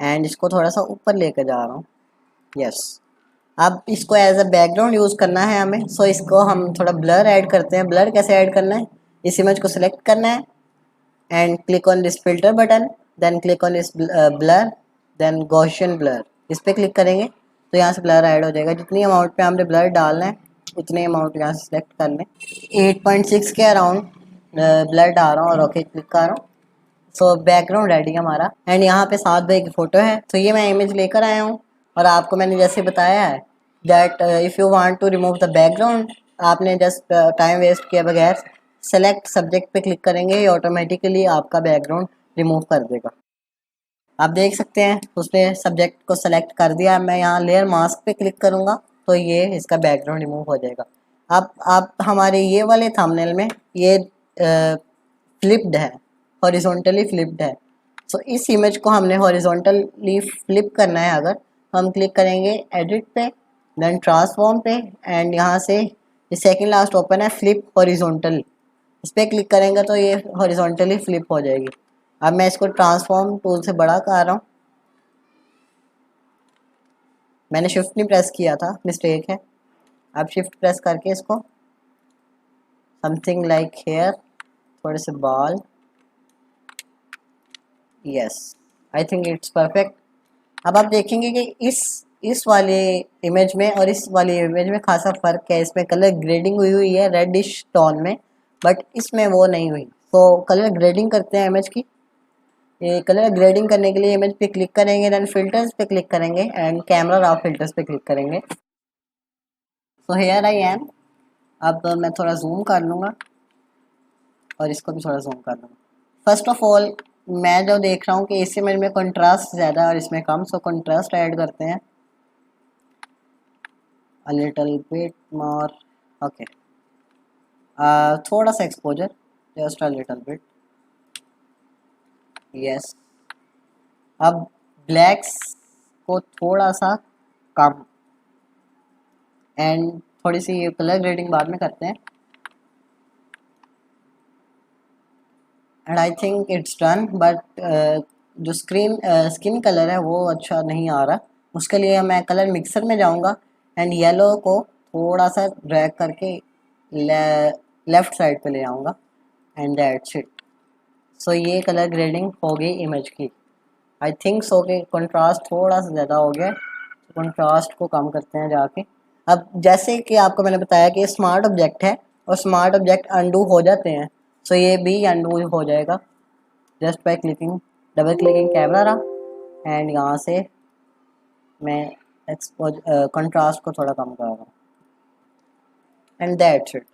S1: एंड इसको थोड़ा सा ऊपर लेकर जा रहा हूँ। यस, अब इसको एज अ बैकग्राउंड यूज़ करना है हमें। सो इसको हम थोड़ा ब्लर ऐड करते हैं। ब्लर कैसे ऐड करना है, इस इमेज को सिलेक्ट करना है and click on this filter button, then click on this blur, then Gaussian blur, इस पर क्लिक करेंगे तो यहाँ से ब्लर ऐड हो जाएगा। जितनी अमाउंट पे हमने ब्लर डालना है उतने अमाउंट यहाँ से सिलेक्ट कर लें। 8.6 के अराउंड ब्लर डाल रहा हूँ और ओके क्लिक कर रहा हूँ। सो बैकग्राउंड रेडी है हमारा। एंड यहाँ पे साथ भाई की फ़ोटो है, तो ये मैं इमेज लेकर आया हूँ और आपको मैंने जैसे बताया है that if you want to remove the background, आपने जस्ट टाइम वेस्ट किए बगैर सेलेक्ट सब्जेक्ट पे क्लिक करेंगे, ये ऑटोमेटिकली आपका बैकग्राउंड रिमूव कर देगा। आप देख सकते हैं उसने सब्जेक्ट को सेलेक्ट कर दिया। मैं यहाँ लेयर मास्क पे क्लिक करूँगा तो ये इसका बैकग्राउंड रिमूव हो जाएगा। अब आप हमारे ये वाले थंबनेल में ये फ्लिप्ड है, हॉरिजॉन्टली फ्लिप्ड है। सो इस इमेज को हमने हॉरिजॉन्टली फ्लिप करना है। अगर हम क्लिक करेंगे एडिट पे, देन ट्रांसफॉर्म पे, एंड यहाँ से ये सेकंड लास्ट ओपन है फ्लिप हॉरिजॉन्टल, इस पर क्लिक करेंगे तो ये हॉरिजॉन्टली फ्लिप हो जाएगी। अब मैं इसको ट्रांसफॉर्म टूल से बड़ा कर रहा हूँ। मैंने शिफ्ट नहीं प्रेस किया था, मिस्टेक है। अब शिफ्ट प्रेस करके इसको समथिंग लाइक हेयर, थोड़े से बाल, yes, I think it's perfect. अब आप देखेंगे कि इस वाले इमेज में और इस वाली इमेज में खासा फ़र्क है। इसमें कलर ग्रेडिंग हुई है रेडिश टोन में, बट इसमें वो नहीं हुई। तो कलर ग्रेडिंग करते हैं इमेज की। ये कलर ग्रेडिंग करने के लिए इमेज पे क्लिक करेंगे, देन फिल्टर्स पे क्लिक करेंगे एंड कैमरा रॉ फिल्टर्स पे क्लिक करेंगे। So here I am. अब मैं थोड़ा जूम कर लूँगा और इसको भी थोड़ा जूम कर लूँगा। फर्स्ट ऑफ ऑल मैं जो देख रहा हूँ कि इस इमेज में कंट्रास्ट ज़्यादा और इसमें कम, सो कंट्रास्ट ऐड करते हैं a little bit more, okay, थोड़ा सा exposure, just a little bit, yes. अब ब्लैक्स को थोड़ा सा कम एंड थोड़ी सी ये कलर ग्रेडिंग बाद में करते हैं। And I think it's done, but जो स्किन कलर है वो अच्छा नहीं आ रहा। उसके लिए मैं कलर मिक्सर में जाऊंगा एंड येलो को थोड़ा सा ड्रैग करके लेफ़्ट साइड पे ले आऊँगा एंड दैट्स इट। सो ये कलर ग्रेडिंग हो गई इमेज की। आई थिंक सो कि कंट्रास्ट थोड़ा सा ज़्यादा हो गया, तो कंट्रास्ट को कम करते हैं जाके। अब जैसे कि आपको मैंने बताया कि ये स्मार्ट ऑब्जेक्ट है और स्मार्ट ऑब्जेक्ट अनडू हो जाते हैं, सो ये भी अनडू हो जाएगा just by clicking, double clicking camera रहा एंड यहाँ से मैं एक्सपोज कंट्रास्ट को थोड़ा कम कर रहा हूँ एंड दैट्स इट।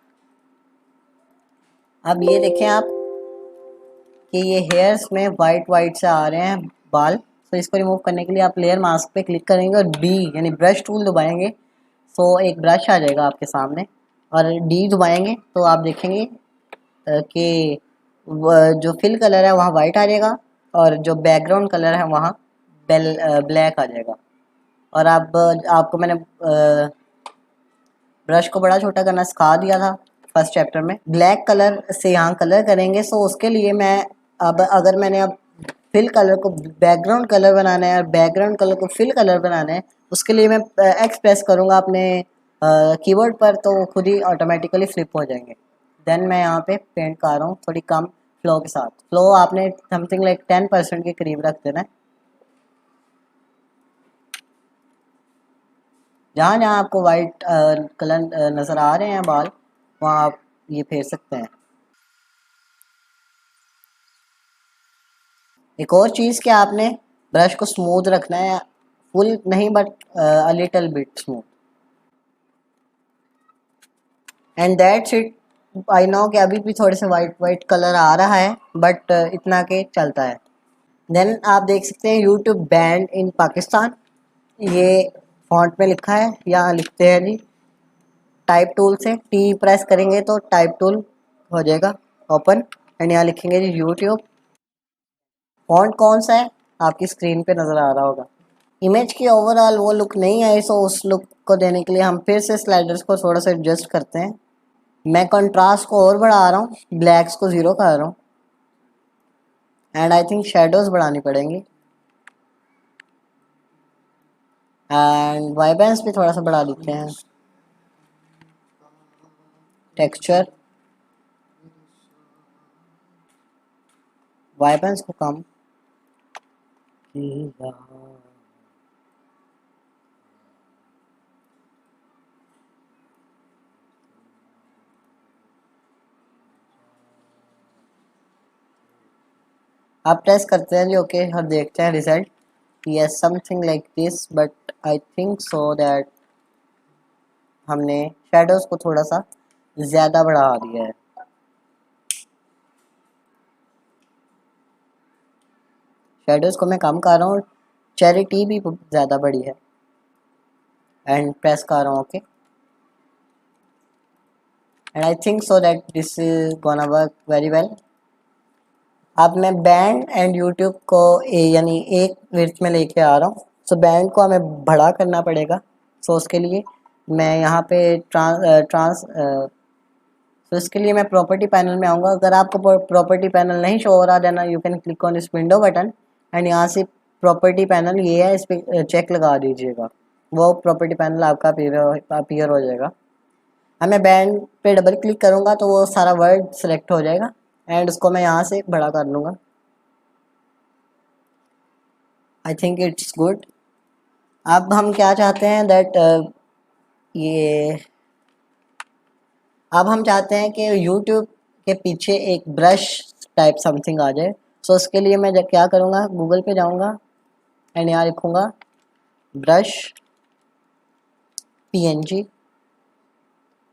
S1: अब ये देखें आप कि ये हेयर्स में वाइट वाइट से आ रहे हैं बाल। तो इसको रिमूव करने के लिए आप लेयर मास्क पे क्लिक करेंगे और बी यानी ब्रश टूल दबाएंगे, तो एक ब्रश आ जाएगा आपके सामने, और डी दबाएंगे तो आप देखेंगे कि जो फिल कलर है वहाँ वाइट आ जाएगा और जो बैकग्राउंड कलर है वहाँ ब्लैक आ जाएगा। और अब आपको मैंने ब्रश को बड़ा छोटा करना सिखा दिया था फर्स्ट चैप्टर में। ब्लैक कलर से यहाँ कलर करेंगे, सो उसके लिए मैं अब अगर मैंने अब फिल कलर को बैकग्राउंड कलर बनाना है और बैकग्राउंड कलर को फिल कलर बनाना है, उसके लिए मैं एक्स प्रेस करूँगा अपने कीबोर्ड पर, तो खुद ही ऑटोमेटिकली फ्लिप हो जाएंगे। देन मैं यहाँ पे पेंट कर रहा हूँ थोड़ी कम फ्लो के साथ। फ्लो आपने समथिंग लाइक 10% के करीब रख देना है। जहाँ जहाँ आपको वाइट कलर नज़र आ रहे हैं बाल, वहाँ आप ये फेर सकते हैं। एक और चीज़ कि आपने ब्रश को स्मूथ रखना है, फुल नहीं but a little bit smooth, and that's it. I know कि अभी भी थोड़े से वाइट वाइट कलर आ रहा है, बट इतना के चलता है। देन आप देख सकते हैं यूट्यूब बैंड इन पाकिस्तान, ये फॉन्ट में लिखा है। यहाँ लिखते हैं जी टाइप टूल से टी प्रेस करेंगे तो टाइप टूल हो जाएगा ओपन, एंड यहाँ लिखेंगे जी यूट्यूब। फॉन्ट कौन सा है आपकी स्क्रीन पे नज़र आ रहा होगा। इमेज की ओवरऑल वो लुक नहीं आई, सो उस लुक को देने के लिए हम फिर से स्लाइडर्स को थोड़ा सा एडजस्ट करते हैं। मैं कंट्रास्ट को और बढ़ा रहा हूँ, ब्लैक्स को ज़ीरो कर रहा हूँ एंड आई थिंक शेडोज़ बढ़ानी पड़ेंगी। एंड वाइब्रेंस भी थोड़ा सा बढ़ा देते हैं। टेक्सचर वाइब्रेंस को कम किया। आप प्रेस करते हैं जी ओके और देखते हैं result. Yes something like this, but I think so that हमने शेडोज को थोड़ा सा ज़्यादा बढ़ा दिया है। शेडोज को मैं कम कर रहा हूँ, चैरिटी भी ज़्यादा बड़ी है। एंड प्रेस कर रहा हूँ okay, and I think so that this is gonna work very well. अब मैं बैंड एंड यूट्यूब को यानी एक विड्थ में लेके आ रहा हूँ। सो बैंड को हमें बड़ा करना पड़ेगा। सो उसके लिए मैं यहाँ पे तो इसके लिए मैं प्रॉपर्टी पैनल में आऊँगा। अगर आपको प्रॉपर्टी पैनल नहीं शो हो रहा देना यू कैन क्लिक ऑन इस विंडो बटन एंड यहाँ से प्रॉपर्टी पैनल ये है, इस पर चेक लगा दीजिएगा, वो प्रॉपर्टी पैनल आपका अपीयर हो जाएगा। अब मैं बैंड पे डबल क्लिक करूँगा तो वो सारा वर्ड सेलेक्ट हो जाएगा एंड उसको मैं यहाँ से बड़ा कर लूँगा। I think it's good. अब हम क्या चाहते हैं दैट ये अब हम चाहते हैं कि YouTube के पीछे एक ब्रश टाइप समथिंग आ जाए। सो उसके लिए मैं क्या करूँगा, गूगल पे जाऊँगा एंड यहाँ लिखूँगा ब्रश PNG,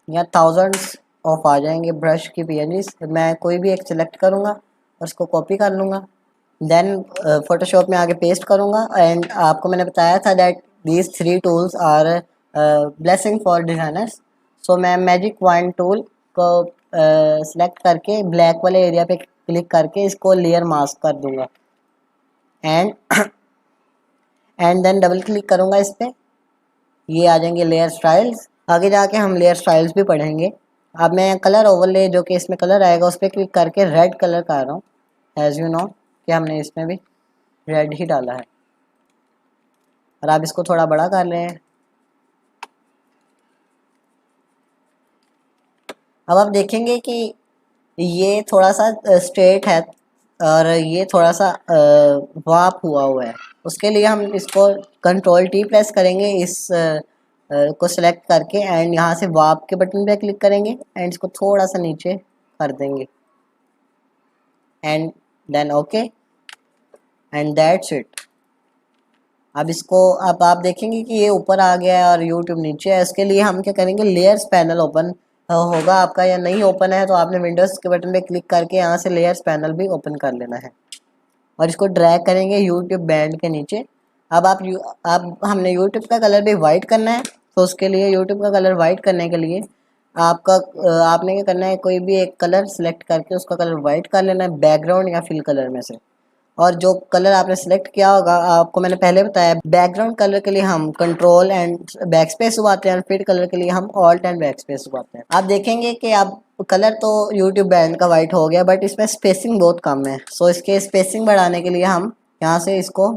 S1: या थाउजेंड्स ऑफ आ जाएंगे ब्रश की PNGs। मैं कोई भी एक सिलेक्ट करूँगा और उसको कॉपी कर लूँगा, देन फोटोशॉप में आगे पेस्ट करूँगा। एंड आपको मैंने बताया था that these 3 tools are blessing for designers. So मैं मैजिक वन टूल को सिलेक्ट करके ब्लैक वाले एरिया पे क्लिक करके इसको लेयर मास्क कर दूँगा and and then double click करूँगा इस पर, ये आ जाएंगे लेयर स्टाइल्स। आगे जाके हम लेयर स्टाइल्स भी पढ़ेंगे। अब मैं कलर ओवरले जो कि इसमें कलर आएगा उस पर क्लिक करके रेड कलर कर रहा हूँ। एज यू नो कि हमने इसमें भी रेड ही डाला है। और आप इसको थोड़ा बड़ा कर लें। अब आप देखेंगे कि ये थोड़ा सा स्ट्रेट है और ये थोड़ा सा वाप हुआ है। उसके लिए हम इसको Ctrl+T प्रेस करेंगे, इस को सिलेक्ट करके एंड यहाँ से वाप के बटन पे क्लिक करेंगे एंड इसको थोड़ा सा नीचे कर देंगे and then okay and that's it. अब इसको अब आप देखेंगे कि ये ऊपर आ गया है और YouTube नीचे है। इसके लिए हम क्या करेंगे, लेयर्स पैनल ओपन होगा आपका या नहीं ओपन है तो आपने विंडोज़ के बटन पे क्लिक करके यहाँ से लेयर्स पैनल भी ओपन कर लेना है और इसको ड्रैग करेंगे YouTube बैंड के नीचे। अब अब हमने YouTube का कलर भी वाइट करना है। तो उसके लिए YouTube का कलर वाइट करने के लिए आपने क्या करना है, कोई भी एक कलर सेलेक्ट करके उसका कलर वाइट कर लेना है बैकग्राउंड या फिल कलर में से। और जो कलर आपने सेलेक्ट किया होगा, आपको मैंने पहले बताया बैकग्राउंड कलर के लिए हम कंट्रोल एंड बैक स्पेस दबाते हैं और फिल कलर के लिए हम ऑल्ट एंड बैक स्पेस दबाते हैं। आप देखेंगे कि आप कलर तो YouTube बैंड का वाइट हो गया बट इसमें स्पेसिंग बहुत कम है। सो इसके स्पेसिंग बढ़ाने के लिए हम यहाँ से इसको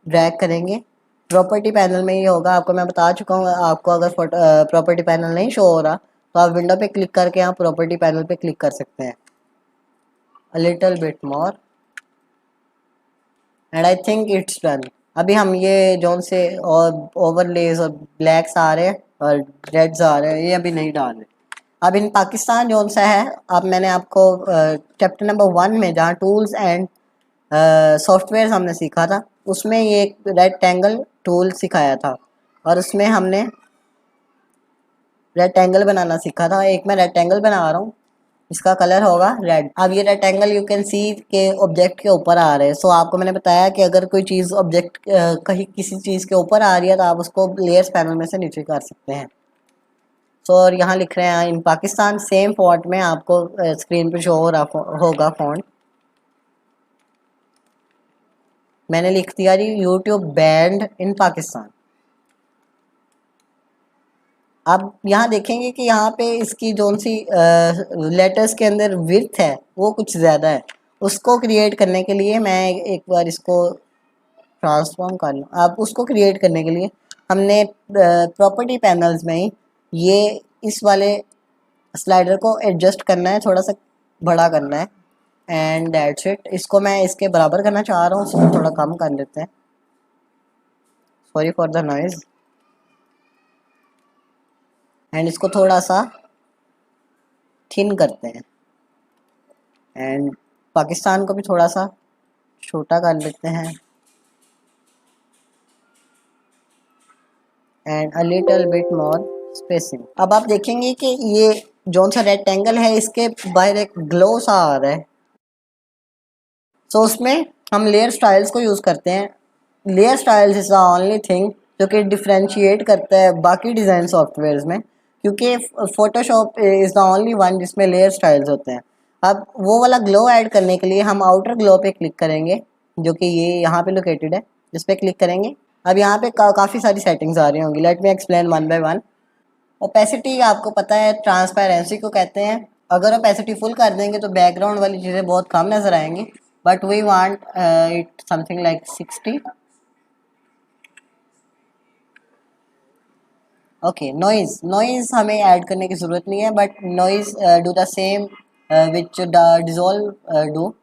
S1: ड्रैग करेंगे। प्रॉपर्टी पैनल में ये होगा, आपको मैं बता चुका हूँ। आपको अगर प्रॉपर्टी पैनल नहीं शो हो रहा तो आप विंडो पे क्लिक करके यहाँ प्रॉपर्टी पैनल पे क्लिक कर सकते हैं। अ little bit more and I think it's done. अभी हम ये जोन से और ओवरलेज और ब्लैक्स आ रहे हैं और रेड्स आ रहे हैं, ये अभी नहीं डाल रहे। अब इन पाकिस्तान जोन सा है। अब मैंने आपको चैप्टर नंबर 1 में जहाँ टूल्स एंड सॉफ्टवेयर हमने सीखा था उसमें ये एक रेक्टेंगल टूल सिखाया था और उसमें हमने रेक्टेंगल बनाना सीखा था। एक मैं रेक्टेंगल बना रहा हूँ, इसका कलर होगा रेड। अब ये रेक्टेंगल यू कैन सी के ऑब्जेक्ट के ऊपर आ रहे हैं। सो आपको मैंने बताया कि अगर कोई चीज़ ऑब्जेक्ट कहीं किसी चीज़ के ऊपर आ रही है तो आप उसको लेयर्स पैनल में से नीचे कर सकते हैं। सो और यहाँ लिख रहे हैं इन पाकिस्तान, सेम फॉन्ट में आपको स्क्रीन पे शो हो रहा होगा फॉन्ट। मैंने लिख दिया जी YouTube बैंड इन पाकिस्तान। आप यहाँ देखेंगे कि यहाँ पे इसकी जोन सी लेटर्स के अंदर विड्थ है वो कुछ ज़्यादा है। उसको क्रिएट करने के लिए मैं एक बार इसको ट्रांसफॉर्म कर लूँ। आप उसको क्रिएट करने के लिए हमने प्रॉपर्टी पैनल्स में ही ये इस वाले स्लाइडर को एडजस्ट करना है, थोड़ा सा बड़ा करना है एंड दैट्स इट। इसको मैं इसके बराबर करना चाह रहा हूँ, इसको थोड़ा कम कर लेते हैं, sorry for the noise. And इसको थोड़ा सा थिन करते हैं एंड पाकिस्तान को भी थोड़ा सा छोटा कर लेते हैं and a little bit more spacing. अब आप देखेंगे कि ये जोन सा रेक्टेंगल है इसके बाहर एक ग्लो सा आ रहा है। सो उसमें हम लेयर स्टाइल्स को यूज़ करते हैं। Layer styles is the only thing जो कि डिफ्रेंशिएट करता है बाकी डिज़ाइन सॉफ्टवेयर्स में, क्योंकि Photoshop is the only one जिसमें लेयर स्टाइल्स होते हैं। अब वो वाला ग्लो ऐड करने के लिए हम आउटर ग्लो पे क्लिक करेंगे, जो कि ये यहाँ पे लोकेटेड है, इस पर क्लिक करेंगे। अब यहाँ पे काफ़ी सारी सेटिंग्स आ रही होंगी, let me explain one by one. Opacity आपको पता है ट्रांसपेरेंसी को कहते हैं। अगर ओपेसिटी फुल कर देंगे तो बैकग्राउंड वाली चीज़ें बहुत कम नज़र आएंगी, but we want it something like 60। Okay, noise हमें ऐड करने की ज़रूरत नहीं है, but noise do the same which the dissolve do.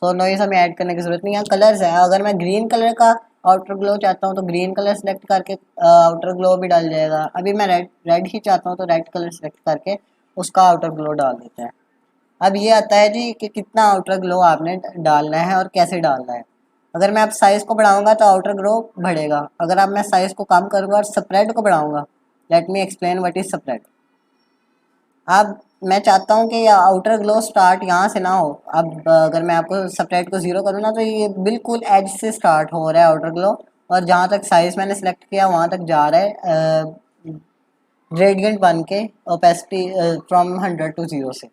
S1: So noise हमें ऐड करने की ज़रूरत नहीं है। कलर्स है, अगर मैं ग्रीन कलर का आउटर ग्लो चाहता हूँ तो ग्रीन कलर सेलेक्ट करके आउटर ग्लो भी डाल जाएगा। अभी मैं रेड ही चाहता हूँ तो रेड कलर सेलेक्ट करके उसका आउटर ग्लो डाल देते हैं। अब ये आता है जी कि कितना आउटर ग्लो आपने डालना है और कैसे डालना है। अगर मैं अब साइज़ को बढ़ाऊंगा तो आउटर ग्लो बढ़ेगा, अगर अब मैं साइज़ को कम करूँगा और स्प्रेड को बढ़ाऊंगा, let me explain what is spread. अब मैं चाहता हूँ कि आउटर ग्लो स्टार्ट यहाँ से ना हो। अब अगर मैं आपको स्प्रेड को 0 करूँ ना तो ये बिल्कुल एज से स्टार्ट हो रहा है आउटर ग्लो, और जहाँ तक साइज़ मैंने सेलेक्ट किया वहाँ तक जा रहा है ग्रेडियंट बन के ओपेसिटी फ्रॉम 100 to 0 से।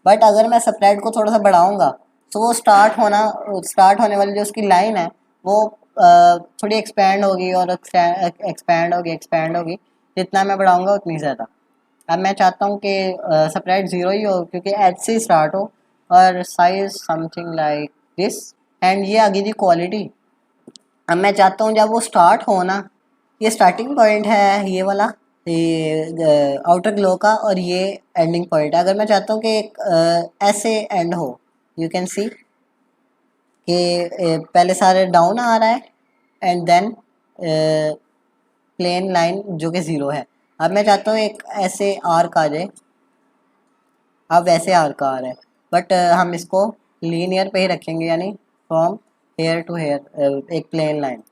S1: बट अगर मैं स्प्रेड को थोड़ा सा बढ़ाऊंगा तो वो स्टार्ट होने वाली जो उसकी लाइन है वो थोड़ी एक्सपेंड होगी और एक्सपेंड होगी। जितना मैं बढ़ाऊंगा उतनी ज़्यादा। अब मैं चाहता हूँ कि स्प्रेड 0 ही हो, क्योंकि एच से स्टार्ट हो, और size something like this. And ये आगे जी क्वालिटी। अब मैं चाहता हूँ जब वो स्टार्ट हो ना, ये स्टार्टिंग पॉइंट है ये वाला, ये आउटर ग्लो का, और ये एंडिंग पॉइंट है। अगर मैं चाहता हूँ कि एक ऐसे एंड हो, यू कैन सी कि पहले सारे डाउन आ रहा है एंड देन प्लेन लाइन जो कि 0 है। अब मैं चाहता हूँ एक ऐसे आर्क आ जाए, अब वैसे आर्क आ रहा है, बट हम इसको लीनियर पे ही रखेंगे, यानी फ्रॉम हेयर टू हेयर एक प्लेन लाइन।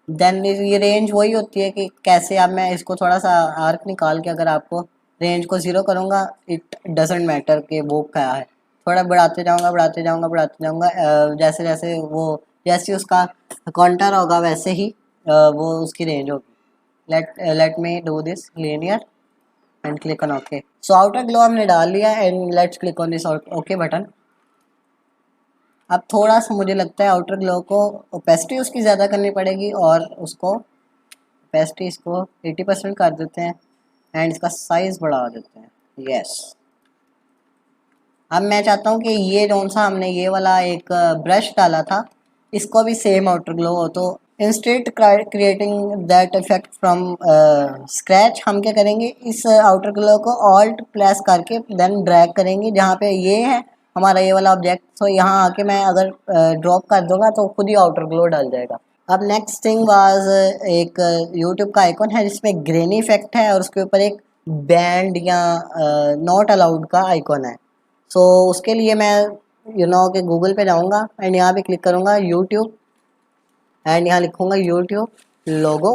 S1: देन ये रेंज वही होती है कि कैसे। अब मैं इसको थोड़ा सा आर्क निकाल के अगर आपको रेंज को 0 करूँगा, इट डजेंट मैटर कि वो क्या है, थोड़ा बढ़ाते जाऊँगा बढ़ाते जाऊँगा बढ़ाते जाऊँगा, जैसे जैसे वो जैसे उसका कॉन्टर होगा वैसे ही वो उसकी रेंज होगी। Let me do this linear and click on okay. So outer glow हमने डाल लिया and let's click on this okay button. अब थोड़ा सा मुझे लगता है आउटर ग्लो को ओपेसिटी उसकी ज़्यादा करनी पड़ेगी, और उसको ओपेसिटी इसको 80% कर देते हैं एंड इसका साइज़ बढ़ा देते हैं। यस। अब मैं चाहता हूँ कि ये कौन सा हमने ये वाला एक ब्रश डाला था, इसको भी सेम आउटर ग्लो हो, तो instead creating that effect from scratch हम क्या करेंगे, इस आउटर ग्लो को ऑल्ट प्रेस करके देन ड्रैग करेंगे जहाँ पे ये है हमारा ये वाला ऑब्जेक्ट। तो यहाँ आके मैं अगर ड्रॉप कर दूंगा तो खुद ही आउटर ग्लो डल जाएगा। अब नेक्स्ट थिंग वाज एक यूट्यूब का आइकॉन है जिसमें ग्रेनी इफेक्ट है और उसके ऊपर एक बैंड या नॉट अलाउड का आइकॉन है। सो उसके लिए मैं कि गूगल पे जाऊँगा एंड यहाँ पे क्लिक करूँगा यूट्यूब एंड यहाँ लिखूँगा यूट्यूब लोगो,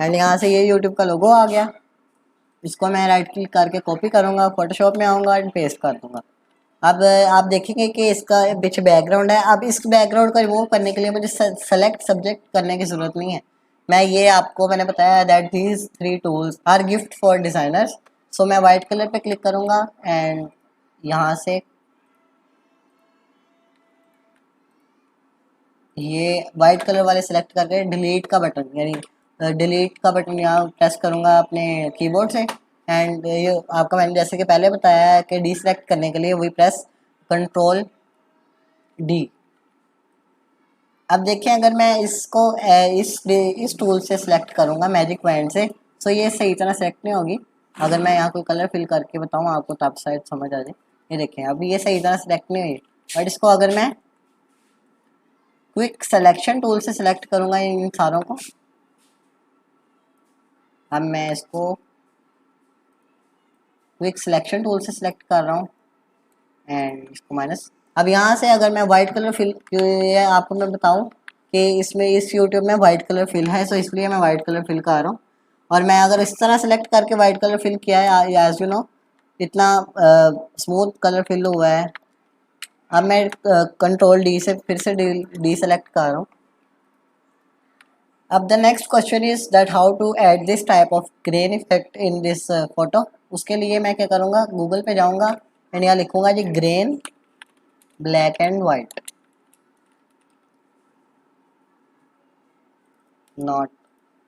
S1: एंड यहाँ से ये यूट्यूब का लोगो आ गया। इसको मैं राइट क्लिक करके कॉपी करूँगा, फोटोशॉप में आऊँगा एंड पेस्ट कर दूँगा। अब आप देखेंगे कि इसका पीछे बैकग्राउंड है। अब इस बैकग्राउंड को रिमूव करने के लिए मुझे सेलेक्ट सब्जेक्ट करने की ज़रूरत नहीं है। मैंने बताया that these 3 tools are gift for designers. So मैं वाइट कलर पे क्लिक करूँगा एंड यहाँ से ये वाइट कलर वाले सेलेक्ट करके डिलीट का बटन, यानी डिलीट का बटन यहाँ प्रेस करूँगा अपने कीबोर्ड से। एंड ये आपका मैंने जैसे कि पहले बताया है कि डीसेलेक्ट करने के लिए वही प्रेस कंट्रोल डी। अब देखिए अगर मैं इसको इस टूल से सिलेक्ट करूंगा मैजिक पॉइंट से, तो ये सही तरह सेलेक्ट नहीं होगी। अगर मैं यहाँ कोई कलर फिल करके बताऊँ आपको तो आप शायद समझ आ जाए। ये देखें अभी ये सही तरह सेलेक्ट नहीं हुई, बट इसको अगर मैं क्विक सिलेक्शन टूल से सिलेक्ट करूंगा इन सारों को, अब मैं इसको क्विक सिलेक्शन टूल से सिलेक्ट कर रहा हूँ एंड इसको माइनस। अब यहाँ से अगर मैं वाइट कलर फिल, ये आपको मैं बताऊँ कि इसमें इस यूट्यूब में वाइट कलर फिल है, तो इसलिए मैं वाइट कलर फिल कर रहा हूँ। और मैं अगर इस तरह सेलेक्ट करके वाइट कलर फिल किया है, एज यू नो इतना स्मूथ कलर फिल हुआ है। अब मैं कंट्रोल डी से फिर से डी सेलेक्ट कर रहा हूँ। अब the next question is that how to add this type of grain effect in this photo. उसके लिए मैं क्या करूँगा, गूगल पे जाऊँगा एंड यहाँ लिखूँगा जी grain black and white, not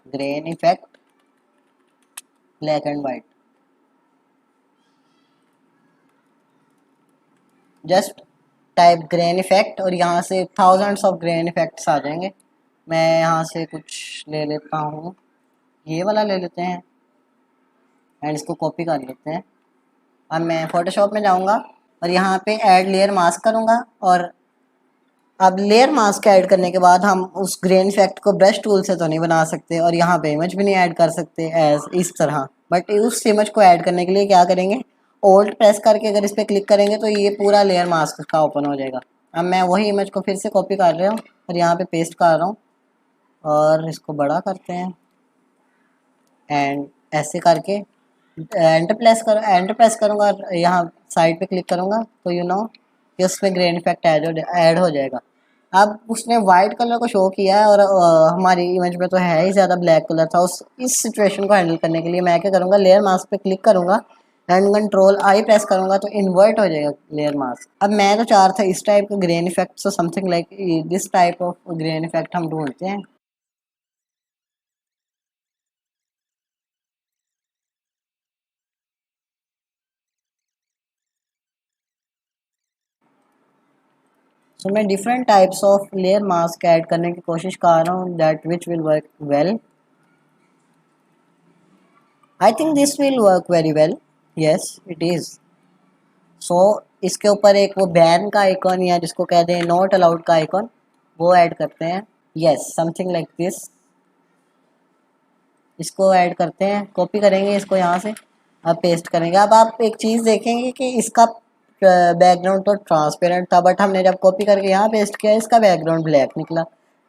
S1: grain effect black and white, just type grain effect और यहाँ से थाउजेंड्स ऑफ ग्रेन इफेक्ट्स आ जाएंगे। मैं यहाँ से कुछ ले लेता हूँ, ये वाला ले लेते हैं एंड इसको कॉपी कर लेते हैं। अब मैं फोटोशॉप में जाऊँगा और यहाँ पे ऐड लेयर मास्क करूँगा। और अब लेयर मास्क ऐड करने के बाद हम उस ग्रेन इफेक्ट को ब्रश टूल से तो नहीं बना सकते और यहाँ पे इमेज भी नहीं ऐड कर सकते एज इस तरह, बट उस इमेज को ऐड करने के लिए क्या करेंगे, ओल्ड प्रेस करके अगर इस पर क्लिक करेंगे तो ये पूरा लेयर मास्क का ओपन हो जाएगा। अब मैं वही इमेज को फिर से कॉपी कर रहा हूँ और यहाँ पे पेस्ट कर रहा हूँ और इसको बड़ा करते हैं एंड ऐसे करके एंटर प्रेस करूँगा और यहाँ साइड पे क्लिक करूँगा तो यू नो कि उसमें ग्रेन इफेक्ट ऐड हो जाएगा। अब उसने वाइट कलर को शो किया है और हमारी इमेज में तो है ही ज़्यादा ब्लैक कलर था। उस इस सिचुएशन को हैंडल करने के लिए मैं क्या करूँगा, लेयर मास्क पे क्लिक करूँगा एंड कंट्रोल आई प्रेस करूँगा तो इन्वर्ट हो जाएगा लेयर मास्क। अब मैं तो चाह रहा था इस टाइप का grain effect, so something like this type of grain effect हम ढूंढते हैं। सो मैं different types of layer mask add करने की कोशिश कर रहा हूँ that which will work well. I think this will work very well, yes it is. So इसके ऊपर एक वो बैन का आइकॉन या जिसको कहते हैं नॉट अलाउड का आइकॉन, वो ऐड करते हैं। यस समथिंग लाइक दिस, इसको ऐड करते हैं, कॉपी करेंगे इसको यहाँ से, अब पेस्ट करेंगे। अब आप एक चीज़ देखेंगे कि इसका बैकग्राउंड तो ट्रांसपेरेंट था, बट हमने जब कॉपी करके यहाँ पेस्ट किया इसका बैकग्राउंड ब्लैक निकला।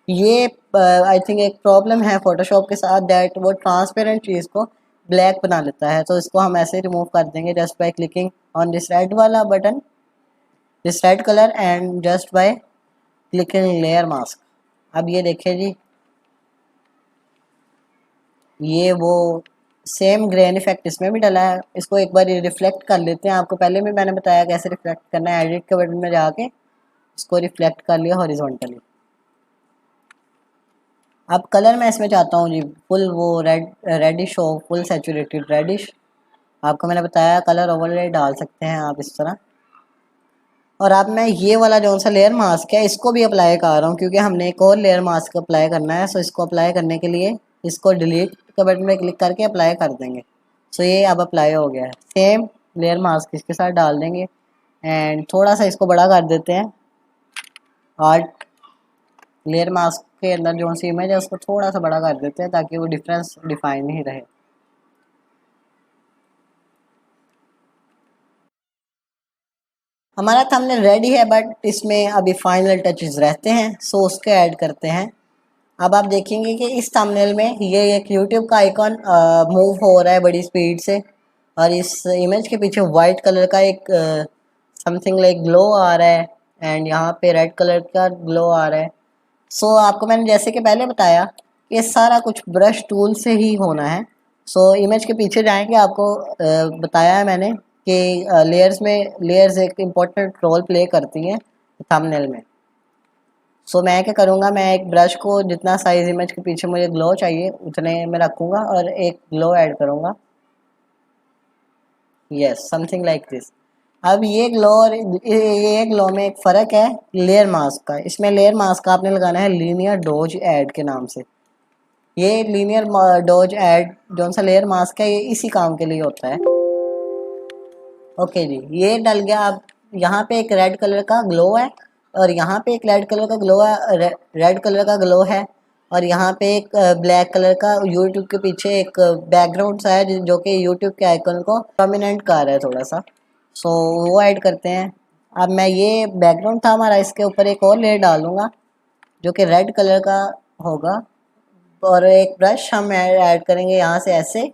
S1: ये आई थिंक एक प्रॉब्लम है फोटोशॉप के साथ, दैट वो ट्रांसपेरेंट चीज़ को ब्लैक बना लेता है। तो इसको हम ऐसे रिमूव कर देंगे just by clicking on this red वाला button, this red colour, and just by clicking layer mask. अब ये देखिए जी, ये वो सेम ग्रेन इफेक्ट इसमें भी डला है। इसको एक बार रिफ्लेक्ट कर लेते हैं, आपको पहले भी मैंने बताया कैसे रिफ्लेक्ट करना है। एडिट के बटन में जाके इसको रिफ्लेक्ट कर लिया हॉरिजॉन्टली। अब कलर मैं इसमें चाहता हूँ जी फुल वो रेडिश हो, फुल सैचुरेटेड रेडिश। आपको मैंने बताया कलर ओवरले डाल सकते हैं आप इस तरह। और अब मैं ये वाला जो सा लेयर मास्क है इसको भी अप्लाई कर रहा हूँ क्योंकि हमने एक और लेयर मास्क अप्लाई करना है। सो इसको अप्लाई करने के लिए इसको डिलीट के बटन में क्लिक करके अप्लाई कर देंगे। सो ये अब अप्लाई हो गया है। सेम लेयर मास्क इसके साथ डाल देंगे एंड थोड़ा सा इसको बड़ा कर देते हैं। और लेयर मास्क के अंदर जो सी इमेज है उसको थोड़ा सा बड़ा कर देते हैं ताकि वो डिफरेंस डिफाइन ही रहे। हमारा थंबनेल रेडी है बट इसमें अभी फाइनल टचेस रहते हैं, सो उसके ऐड करते हैं। अब आप देखेंगे कि इस थंबनेल में ये एक यूट्यूब का आइकॉन मूव हो रहा है बड़ी स्पीड से और इस इमेज के पीछे वाइट कलर का एक समथिंग लाइक ग्लो आ रहा है एंड यहाँ पे रेड कलर का ग्लो आ रहा है। सो आपको मैंने जैसे कि पहले बताया कि ये सारा कुछ ब्रश टूल से ही होना है। सो इमेज के पीछे जाएंगे, आपको बताया है मैंने कि लेयर्स में लेयर्स एक इम्पोर्टेंट रोल प्ले करती हैं थंबनेल में। सो मैं क्या करूँगा, मैं एक ब्रश को जितना साइज इमेज के पीछे मुझे ग्लो चाहिए उतने में रखूँगा और एक ग्लो ऐड करूँगा। Yes something like this. अब ये ग्लो और ये ग्लो में एक फ़र्क है लेयर मास्क का। इसमें लेयर मास्क का आपने लगाना है लीनियर डॉज ऐड के नाम से। ये लीनियर डॉज ऐड जो सा लेयर मास्क है ये इसी काम के लिए होता है। ओके जी, ये डल गया। अब यहाँ पे एक रेड कलर का ग्लो है और यहाँ पे एक रेड कलर का ग्लो है, रेड कलर का ग्लो है। और यहाँ पे एक ब्लैक कलर का यूट्यूब के पीछे एक बैकग्राउंड सा है जो कि यूट्यूब के आइकन को प्रोमिनेंट कर रहा है थोड़ा सा। सो वो ऐड करते हैं। अब मैं ये बैकग्राउंड था हमारा, इसके ऊपर एक और लेयर डालूंगा जो कि रेड कलर का होगा। और एक ब्रश हम ऐड करेंगे यहाँ से ऐसे,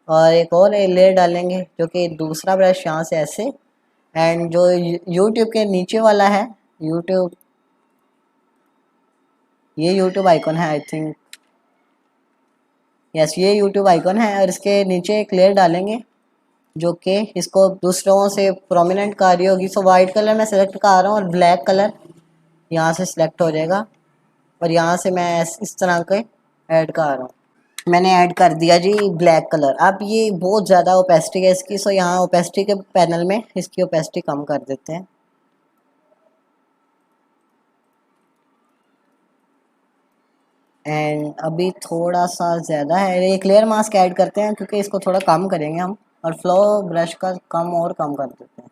S1: और एक और लेयर डालेंगे जो कि दूसरा ब्रश यहाँ से ऐसे। एंड जो यूट्यूब के नीचे वाला है, यूट्यूब, ये यूट्यूब आइकन है आई थिंक, यस ये यूट्यूब आइकन है। और इसके नीचे एक लेयर डालेंगे जो कि इसको दूसरों से प्रोमिनेंट कर रही होगी। सो वाइट कलर मैं सेलेक्ट कर रहा हूँ और ब्लैक कलर यहाँ से सिलेक्ट हो जाएगा। और यहाँ से मैं इस तरह के ऐड कर रहा हूँ। मैंने ऐड कर दिया जी ब्लैक कलर। अब ये बहुत ज़्यादा ओपेसिटी है इसकी, सो यहाँ ओपेसिटी के पैनल में इसकी ओपेसिटी कम कर देते हैं। एंड अभी थोड़ा सा ज़्यादा है, एक लेयर मास्क ऐड करते हैं क्योंकि इसको थोड़ा कम करेंगे हम। और फ्लो ब्रश का कम और कम कर देते हैं।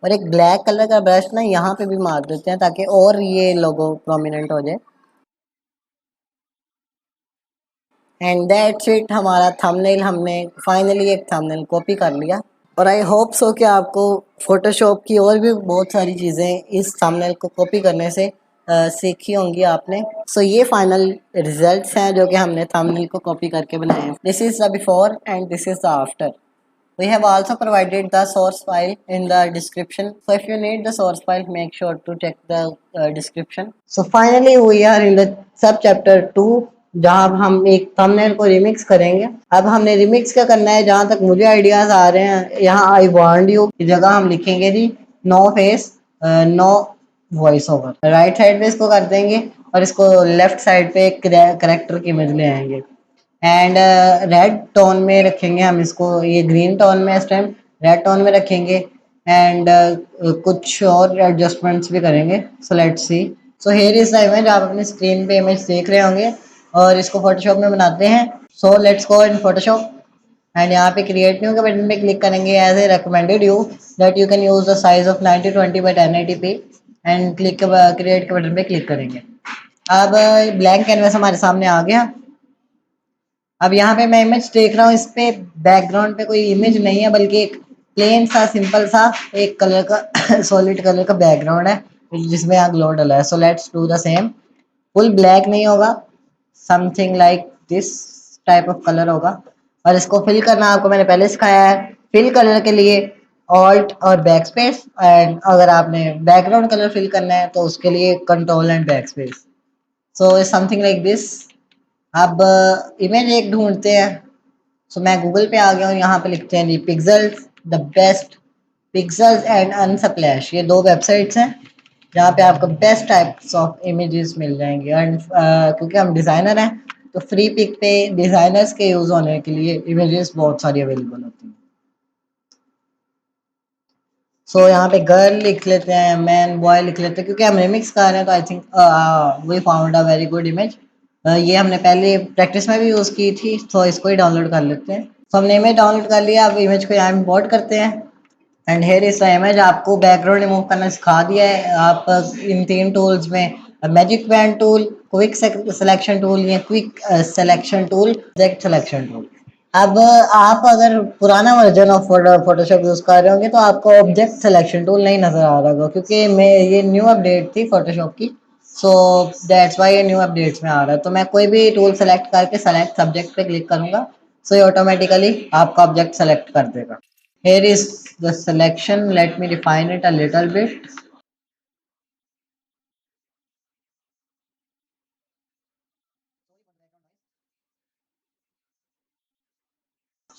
S1: और एक ब्लैक कलर का ब्रश ना यहाँ पे भी मार देते हैं ताकि और ये लोगो प्रोमिनेंट हो जाए। एंड दैट्स इट, हमारा थंबनेल, हमने फाइनली एक थंबनेल कॉपी कर लिया। और आई होप सो कि आपको फोटोशॉप की और भी बहुत सारी चीज़ें इस थंबनेल को कॉपी करने से सीखी होंगी आपने। सो ये फाइनल रिजल्ट्स हैं जो कि हमने थंबनेल को कॉपी करके बनाए हैं। This is the before and this is the after. We have also provided the source file in the description. So if you need the source file, make sure to check the description. So finally we are in the sub chapter 2 जहाँ हम एक thumbnail को remix करेंगे। अब हमने remix क्या करना है, जहाँ तक मुझे आइडियाज आ रहे हैं, यहाँ आई वांट यू की जगह हम लिखेंगे जी no face no voice over. Right side पे इसको कर देंगे और इसको लेफ्ट साइड पे एक करेक्टर की इमेज ले आएंगे। एंड रेड टोन में रखेंगे हम इसको, ये ग्रीन टोन में इस टाइम रेड टोन में रखेंगे। एंड कुछ और एडजस्टमेंट्स भी करेंगे। So let's see. So here is the image, आप अपनी स्क्रीन पे इमेज देख रहे होंगे और इसको फोटोशॉप में बनाते हैं। So let's go in Photoshop and यहाँ पे क्रिएट न्यू के बटन पे क्लिक करेंगे। As a recommended you that you can use the size of 1920 by 1080p and click create के बटन पे क्लिक करेंगे। अब ब्लैंक कैनवस हमारे सामने आ गया। अब यहाँ पे मैं इमेज देख रहा हूँ, इस पे बैकग्राउंड पे कोई इमेज नहीं है बल्कि एक प्लेन सा सिंपल सा एक कलर का सॉलिड कलर का बैकग्राउंड है जिसमें यहाँ ग्लो डला है। So let's do the same. Full black नहीं होगा, something like this type of colour होगा। और इसको फिल करना आपको मैंने पहले सिखाया है। फिल कलर के लिए ऑल्ट और बैक स्पेस, एंड अगर आपने बैकग्राउंड कलर फिल करना है तो उसके लिए control and back space. So something like this. अब इमेज एक ढूंढते हैं। सो मैं गूगल पे आ गया हूँ, यहाँ पे लिखते हैं जी Pexels the best, Pexels and Unsplash, ये दो वेबसाइट्स हैं जहाँ पे आपको बेस्ट टाइप्स ऑफ इमेजेस मिल जाएंगे। एंड क्योंकि हम डिज़ाइनर हैं तो फ्री पिक पे डिज़ाइनर्स के यूज़ होने के लिए इमेजेस बहुत सारी अवेलेबल होती हैं। सो यहाँ पे गर्ल लिख लेते हैं, मैन बॉय लिख लेते हैं क्योंकि हम रिमिक्स कर रहे हैं। तो I think we found a very good image. ये हमने पहले प्रैक्टिस में भी यूज़ की थी, तो इसको ही डाउनलोड कर लेते हैं। तो हमने इमेज डाउनलोड कर लिया। अब इमेज को यहाँ इम्पोर्ट करते हैं। And here is the image. आपको बैकग्राउंड रिमूव करना सिखा दिया है। आप इन तीन टूल्स में magic wand tool, quick selection tool या quick selection tool, object selection tool. अब आप अगर पुराना वर्जन ऑफ फोटोशॉप यूज़ कर रहे होंगे तो आपको ऑब्जेक्ट सिलेक्शन टूल नहीं नज़र आ रहा होगा क्योंकि मैं ये न्यू अपडेट थी फोटोशॉप की। सो दैट्स वाई ये न्यू अपडेट्स में आ रहा है। तो मैं कोई भी टूल सेलेक्ट करके सेलेक्ट सब्जेक्ट पे क्लिक करूंगा, सो ये ऑटोमेटिकली आपका ऑब्जेक्ट सेलेक्ट कर देगा। Here is the selection. Let me refine it a little bit.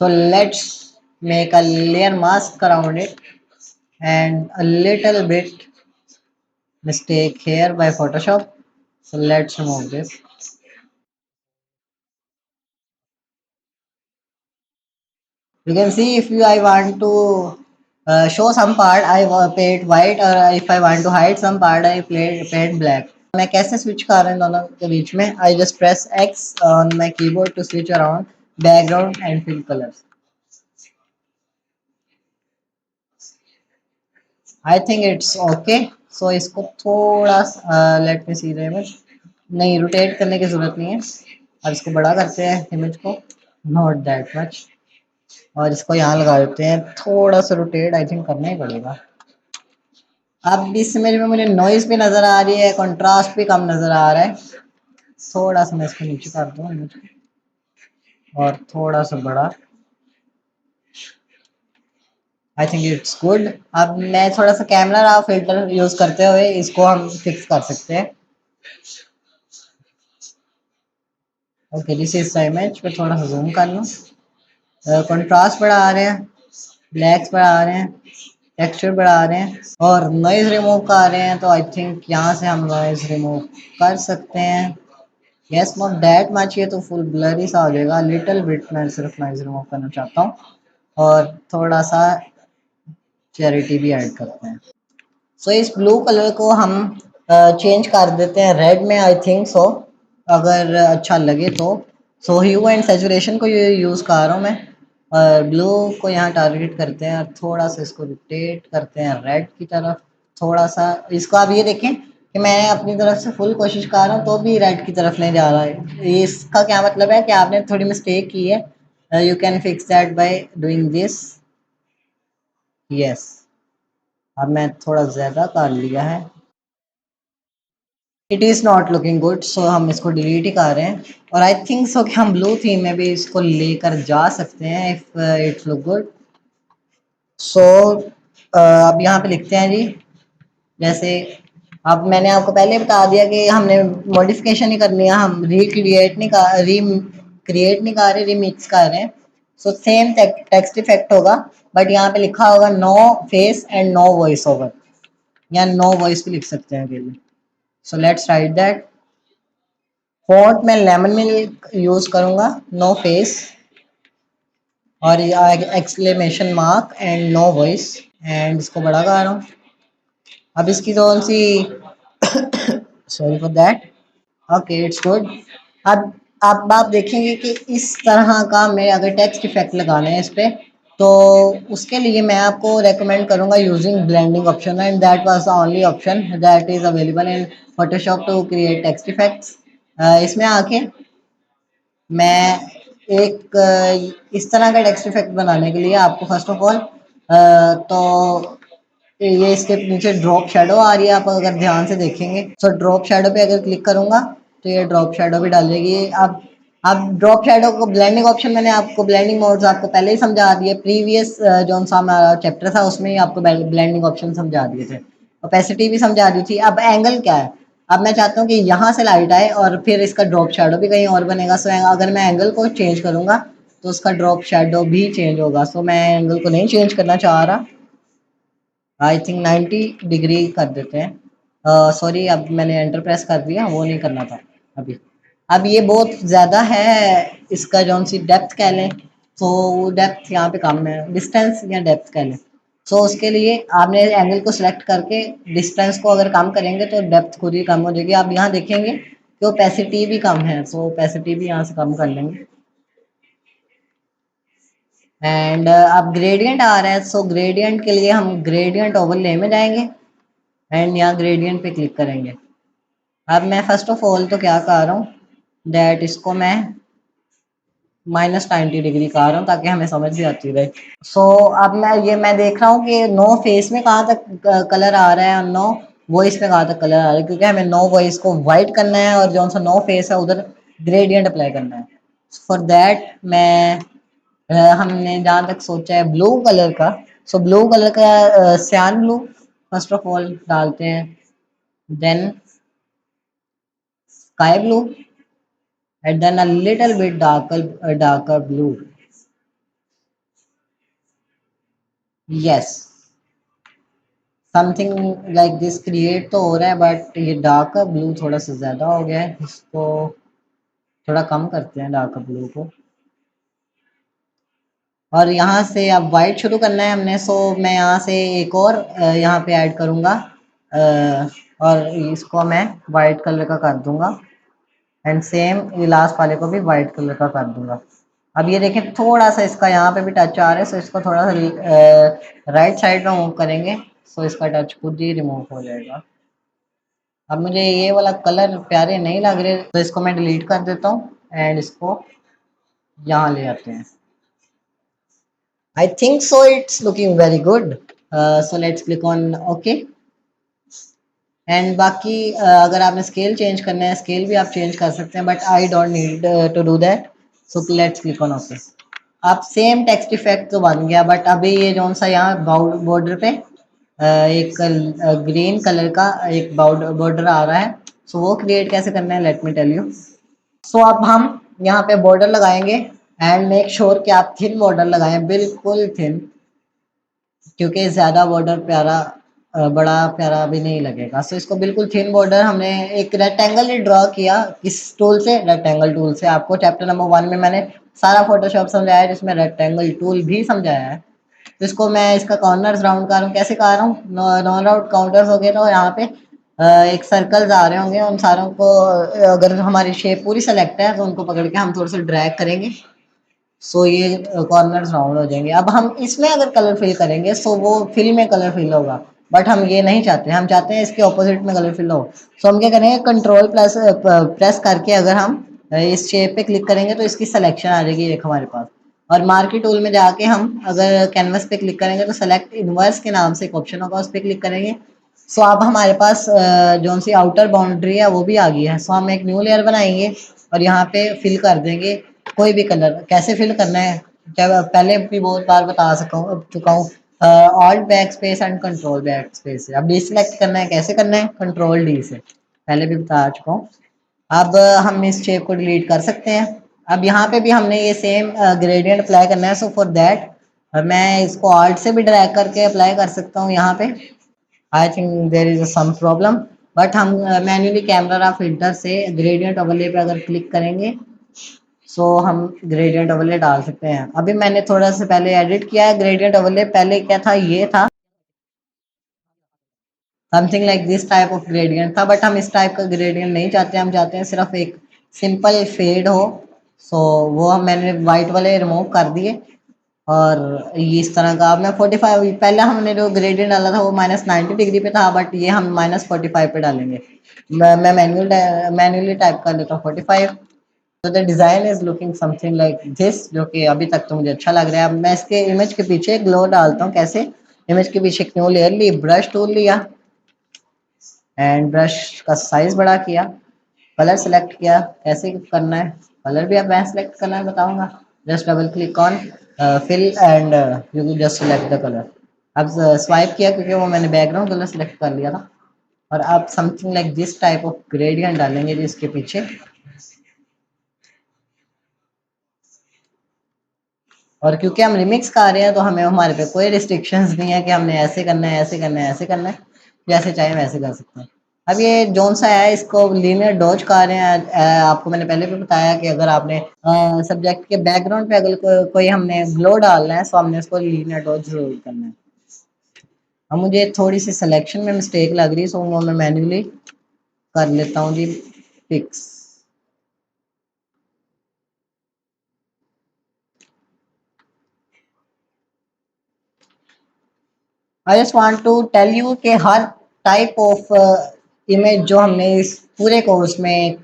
S1: So let's make a layer mask around it and a little bit mistake here by Photoshop. So let's remove this. You can see if you I want to show some part I paint white or if I want to hide some part I paint black. मैं कैसे switch कर रहा हूँ दोनों के बीच में? I just press X on my keyboard to switch around background and fill colors. I think it's okay. So इसको थोड़ा let me see the image. नहीं रोटेट करने की जरूरत नहीं है. अब इसको बड़ा करते हैं इमेज को. Not that much. और इसको यहाँ लगा देते हैं थोड़ा सा रोटेट आई थिंक करना ही पड़ेगा. अब इस इमेज में मुझे नॉइज भी नजर आ रही है कंट्रास्ट भी कम नजर आ रहा है. थोड़ा सा मैं इसको नीचे कर दूँ इमेज को और थोड़ा सा बड़ा. I think it's good. अब मैं थोड़ा सा कैमरा फिल्टर यूज करते हुए इसको हम फिक्स कर सकते हैं. Okay this is the image. मैं थोड़ा सा जूम कर लूँ. कंट्रास्ट बढ़ा रहे हैं, ब्लैक्स बढ़ा रहे हैं, टेक्सचर बढ़ा रहे हैं और नॉइज रिमूव कर रहे हैं. तो आई थिंक यहाँ से हम नॉइज रिमूव कर सकते हैं. Yes not that much. ये तो फुल ब्लरी सा हो जाएगा. लिटिल बिट मैं सिर्फ नॉइज रिमूव करना चाहता हूँ और थोड़ा सा चैरिटी भी ऐड करते हैं. सो इस ब्लू कलर को हम चेंज कर देते हैं रेड में आई थिंक सो अगर अच्छा लगे तो. सो ह्यू एंड सैचुरेशन को यूज़ कर रहा हूँ मैं और ब्लू को यहाँ टारगेट करते हैं और थोड़ा सा इसको रोटेट करते हैं रेड की तरफ. थोड़ा सा इसको आप ये देखें कि मैं अपनी तरफ से फुल कोशिश कर रहा हूँ तो भी रेड की तरफ नहीं जा रहा है. इसका क्या मतलब है कि आपने थोड़ी मिस्टेक की है. You can fix that bye doing this. Yes अब मैं थोड़ा ज़्यादा कर लिया है. It is not looking good सो हम इसको डिलीट ही कर रहे हैं. और आई थिंक सो कि हम ब्लू थीम में भी इसको लेकर जा सकते हैं इफ इट्स लुक गुड. सो अब यहाँ पे लिखते हैं जी जैसे अब मैंने आपको पहले बता दिया कि हमने मॉडिफिकेशन नहीं करनी है. हम क्रिएट नहीं कर रहे रीमिक्स कर रहे हैं. सो सेम टेक्स्ट इफेक्ट होगा बट यहाँ पे लिखा होगा no face and no voice over या नो वॉइस भी लिख सकते हैं अकेले. So let's write that. Font में लेमन मिल्क यूज करूंगा नो फेस और exclamation mark and no voice and इसको बड़ा कर रहा हूँ. अब इसकी कौन सी sorry for that. Okay it's good. अब आप देखेंगे कि इस तरह का मैं अगर टेक्स्ट इफेक्ट लगाना है इस पे तो उसके लिए मैं आपको रेकमेंड करूंगा using blending option and that was the only option that is available in Photoshop to create text effects. इसमें आके मैं एक इस तरह का टेक्स्ट इफेक्ट बनाने के लिए आपको फर्स्ट ऑफ ऑल तो ये इसके नीचे ड्रॉप शेडो आ रही है. आप अगर ध्यान से देखेंगे तो ड्रॉप शेडो पे अगर क्लिक करूंगा तो ये ड्रॉप शेडो भी डालेगी. अब ड्रॉप शेडो को ब्लेंडिंग ऑप्शन मैंने आपको ब्लेंडिंग मोड्स आपको पहले ही समझा दिए. प्रीवियस जो सा हमारा चैप्टर था उसमें ही आपको ब्लेंडिंग ऑप्शन समझा दिए थे. ओपेसिटी भी समझा दी थी. अब एंगल क्या है. अब मैं चाहता हूँ कि यहाँ से लाइट आए और फिर इसका ड्रॉप शेडो भी कहीं और बनेगा. सो अगर मैं एंगल को चेंज करूंगा तो उसका ड्रॉप शेडो भी चेंज होगा. सो मैं एंगल को नहीं चेंज करना चाह रहा. आई थिंक 90 डिग्री कर देते हैं. सॉरी अब मैंने एंटर प्रेस कर दिया वो नहीं करना था अभी. अब ये बहुत ज़्यादा है इसका जो सी डेप्थ कह लें तो डेप्थ यहाँ पे कम है. डिस्टेंस या डेप्थ कह लें. सो उसके लिए आपने एंगल को सिलेक्ट करके डिस्टेंस को अगर कम करेंगे तो डेप्थ खुद ही कम हो जाएगी. आप यहाँ देखेंगे कि ओपेसिटी भी कम है. सो ओपेसिटी भी यहाँ से कम कर लेंगे एंड अब ग्रेडियंट आ रहा है. सो ग्रेडियंट के लिए हम ग्रेडियंट ओवरले में जाएंगे एंड यहाँ ग्रेडियंट पे क्लिक करेंगे. अब मैं फर्स्ट ऑफ ऑल तो क्या कर रहा हूँ दैट इसको मैं -90 डिग्री कर रहा हूँ ताकि हमें समझ भी आती रहे. सो अब मैं देख रहा हूँ कि नो फेस में कहाँ तक कलर आ रहा है और नो वॉइस में कहाँ तक कलर आ रहा है क्योंकि हमें नो वॉइस को वाइट करना है और जो सा नो फेस है उधर ग्रेडियंट अप्लाई करना है. फॉर दैट मैं हमने जहाँ तक सोचा है ब्लू कलर का. सो ब्लू कलर का सियान ब्लू फर्स्ट ऑफ ऑल डालते हैं. Then sky blue and then a little bit darker blue. Yes. Something like this create तो हो रहा है, बट ये डार्क ब्लू थोड़ा सा ज़्यादा हो गया है, इसको थोड़ा कम करते हैं डार्क ब्लू को। और यहाँ से अब वाइट शुरू करना है हमने, सो मैं यहाँ से एक और यहाँ पे ऐड करूँगा, और इसको मैं वाइट कलर का कर दूँगा, एंड सेम ये लास्ट वाले को भी वाइट कलर का कर दूँगा। अब ये देखें थोड़ा सा इसका यहाँ पे भी टच आ रहा है, सो इसको थोड़ा सा राइट साइड में मूव करेंगे, सो इसका टच खुद ही रिमूव हो जाएगा। अब मुझे ये वाला कलर प्यारे नहीं लग रहे, तो इसको मैं डिलीट कर देता हूँ एंड इसको यहाँ ले आते हैं। I think so it's looking very good. So let's click on OK. And बाकी अगर आपने स्केल चेंज करना है, स्केल भी आप चेंज कर सकते हैं, but I don't need to do that, so let's click on okay. अब सेम टेक्स्ट इफेक्ट तो बन गया, बट अभी ये जौन सा यहाँ बॉर्डर पे एक ग्रीन कलर का एक बॉर्डर आ रहा है, सो वो क्रिएट कैसे करना है, लेट मी टेल यू। सो अब हम यहाँ पे बॉर्डर लगाएंगे एंड मेक श्योर कि आप थिन बॉर्डर लगाएं, बिल्कुल थिन, क्योंकि ज़्यादा बॉर्डर प्यारा बड़ा प्यारा भी नहीं लगेगा। सो इसको बिल्कुल थिन बॉर्डर, हमने एक रेक्टेंगल ही ड्रॉ किया, किस टूल से, रेक्टेंगल टूल से। आपको चैप्टर नंबर 1 में मैंने सारा फोटोशॉप समझाया है, जिसमें रेक्टेंगल टूल भी समझाया है। तो इसको मैं इसका कॉर्नर्स राउंड कर रहा हूँ, कैसे कर रहा हूँ, नॉन राउंड काउंटर्स हो गए, तो यहाँ पे एक सर्कल्स आ रहे होंगे, उन सारों को अगर हमारी शेप पूरी सेलेक्ट है तो उनको पकड़ के हम थोड़ा सा ड्रैग करेंगे, सो ये कॉर्नर्स राउंड हो जाएंगे। अब हम इसमें अगर कलर फिल करेंगे, सो वो फिल में कलर फिल होगा, बट हम ये नहीं चाहते, हम चाहते हैं इसके ऑपोजिट में कलर फिल हो। सो हम क्या करेंगे, कंट्रोल प्लस प्रेस करके अगर हम इस शेप पे क्लिक करेंगे तो इसकी सिलेक्शन आ जाएगी एक हमारे पास। और मार्केट टूल में जाके हम अगर कैनवस पे क्लिक करेंगे तो सेलेक्ट इनवर्स के नाम से एक ऑप्शन होगा, उस पर क्लिक करेंगे। सो अब हमारे पास जो सी आउटर बाउंड्री है वो भी आ गई है। सो हम एक न्यू लेयर बनाएंगे और यहाँ पे फिल कर देंगे कोई भी कलर। कैसे फिल करना है, जब पहले भी बहुत बार बता चुका हूँ, alt back space and control back space से। अब डी सिलेक्ट करना है, कैसे करना है, कंट्रोल डी से, पहले भी बता चुका हूँ। अब हम इस शेप को डिलीट कर सकते हैं। अब यहाँ पे भी हमने ये सेम ग्रेडियंट अप्लाई करना है, सो फॉर दैट मैं इसको ऑल्ट से भी ड्रैग करके अप्लाई कर सकता हूँ यहाँ पे। I think there is some problem, but हम मैन्युअली कैमरा फिल्टर से ग्रेडियंट ओवरले पे अगर क्लिक करेंगे, सो हम ग्रेडियंट ओवरले डाल सकते हैं। अभी मैंने थोड़ा सा पहले एडिट किया है ग्रेडियंट ओवरले, पहले क्या था, ये था something like this type of gradient था, बट हम इस टाइप का ग्रेडियंट नहीं चाहते, हम चाहते हैं सिर्फ एक सिंपल फेड हो। सो वो हम मैंने वाइट वाले रिमूव कर दिए, और ये इस तरह का। अब मैं 45, पहले हमने जो ग्रेडियंट डाला था वो -90 डिग्री पे था, बट ये हम -45 पे डालेंगे। मैं मैन्युअली टाइप कर लेता हूँ 45। तो the design is looking something like this, जो कि अभी तक तो मुझे अच्छा लग रहा है। अब मैं इसके इमेज के पीछे ग्लो डालता हूँ, कैसे, इमेज के पीछे न्यू लेयर ली, ब्रश टूल लिया एंड ब्रश का साइज बड़ा किया, कलर सेलेक्ट किया। कैसे करना है, कलर भी अब मैं सेलेक्ट करना है बताऊंगा। Just double click on fill and you just select the colour. अब स्वाइप किया क्योंकि वो मैंने बैकग्राउंड कलर सेलेक्ट कर लिया था। और अब something like this type of gradient डालेंगे जिसके पीछे, और क्योंकि हम रिमिक्स कर रहे हैं तो हमें, हमारे पे कोई रिस्ट्रिक्शंस नहीं है कि हमने ऐसे करना है, ऐसे करना है, ऐसे करना है, जैसे चाहे वैसे कर सकते हैं। अब ये जोन सा है, इसको लीनियर डॉज कर रहे हैं। आपको मैंने पहले भी बताया कि अगर आपने सब्जेक्ट के बैकग्राउंड पे अगर कोई हमने ग्लो डालना है, तो हमने इसको लीनियर डॉज जरूर करना है। अब मुझे थोड़ी सी सिलेक्शन में मिस्टेक लग रही है, सो वो मैं मैन्युअली कर लेता हूँ जी, fix. I just want to tell you कि हर टाइप ऑफ इमेज जो हमने इस पूरे कोर्स में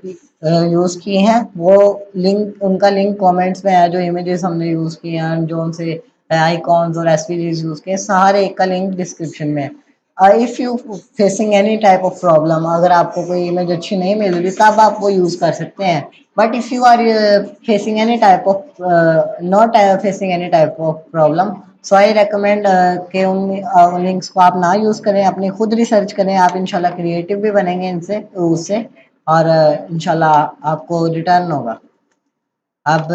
S1: यूज़ की हैं, वो लिंक, उनका लिंक कमेंट्स में है। जो इमेजेस हमने यूज़ की हैं, जो उनसे आइकॉन्स और एसवीजीज यूज़ किए, सारे एक का लिंक डिस्क्रिप्शन में है। If you facing any type of problem, अगर आपको कोई इमेज अच्छी नहीं मिल रही तब आप वो यूज़ कर सकते हैं। But if you are facing any type of not facing any type of problem, so I recommend कि उन लिंक्स को आप ना यूज़ करें, अपनी खुद रिसर्च करें। आप इंशाल्लाह क्रिएटिव भी बनेंगे इनसे, उससे, और इंशाल्लाह आपको रिटर्न होगा। अब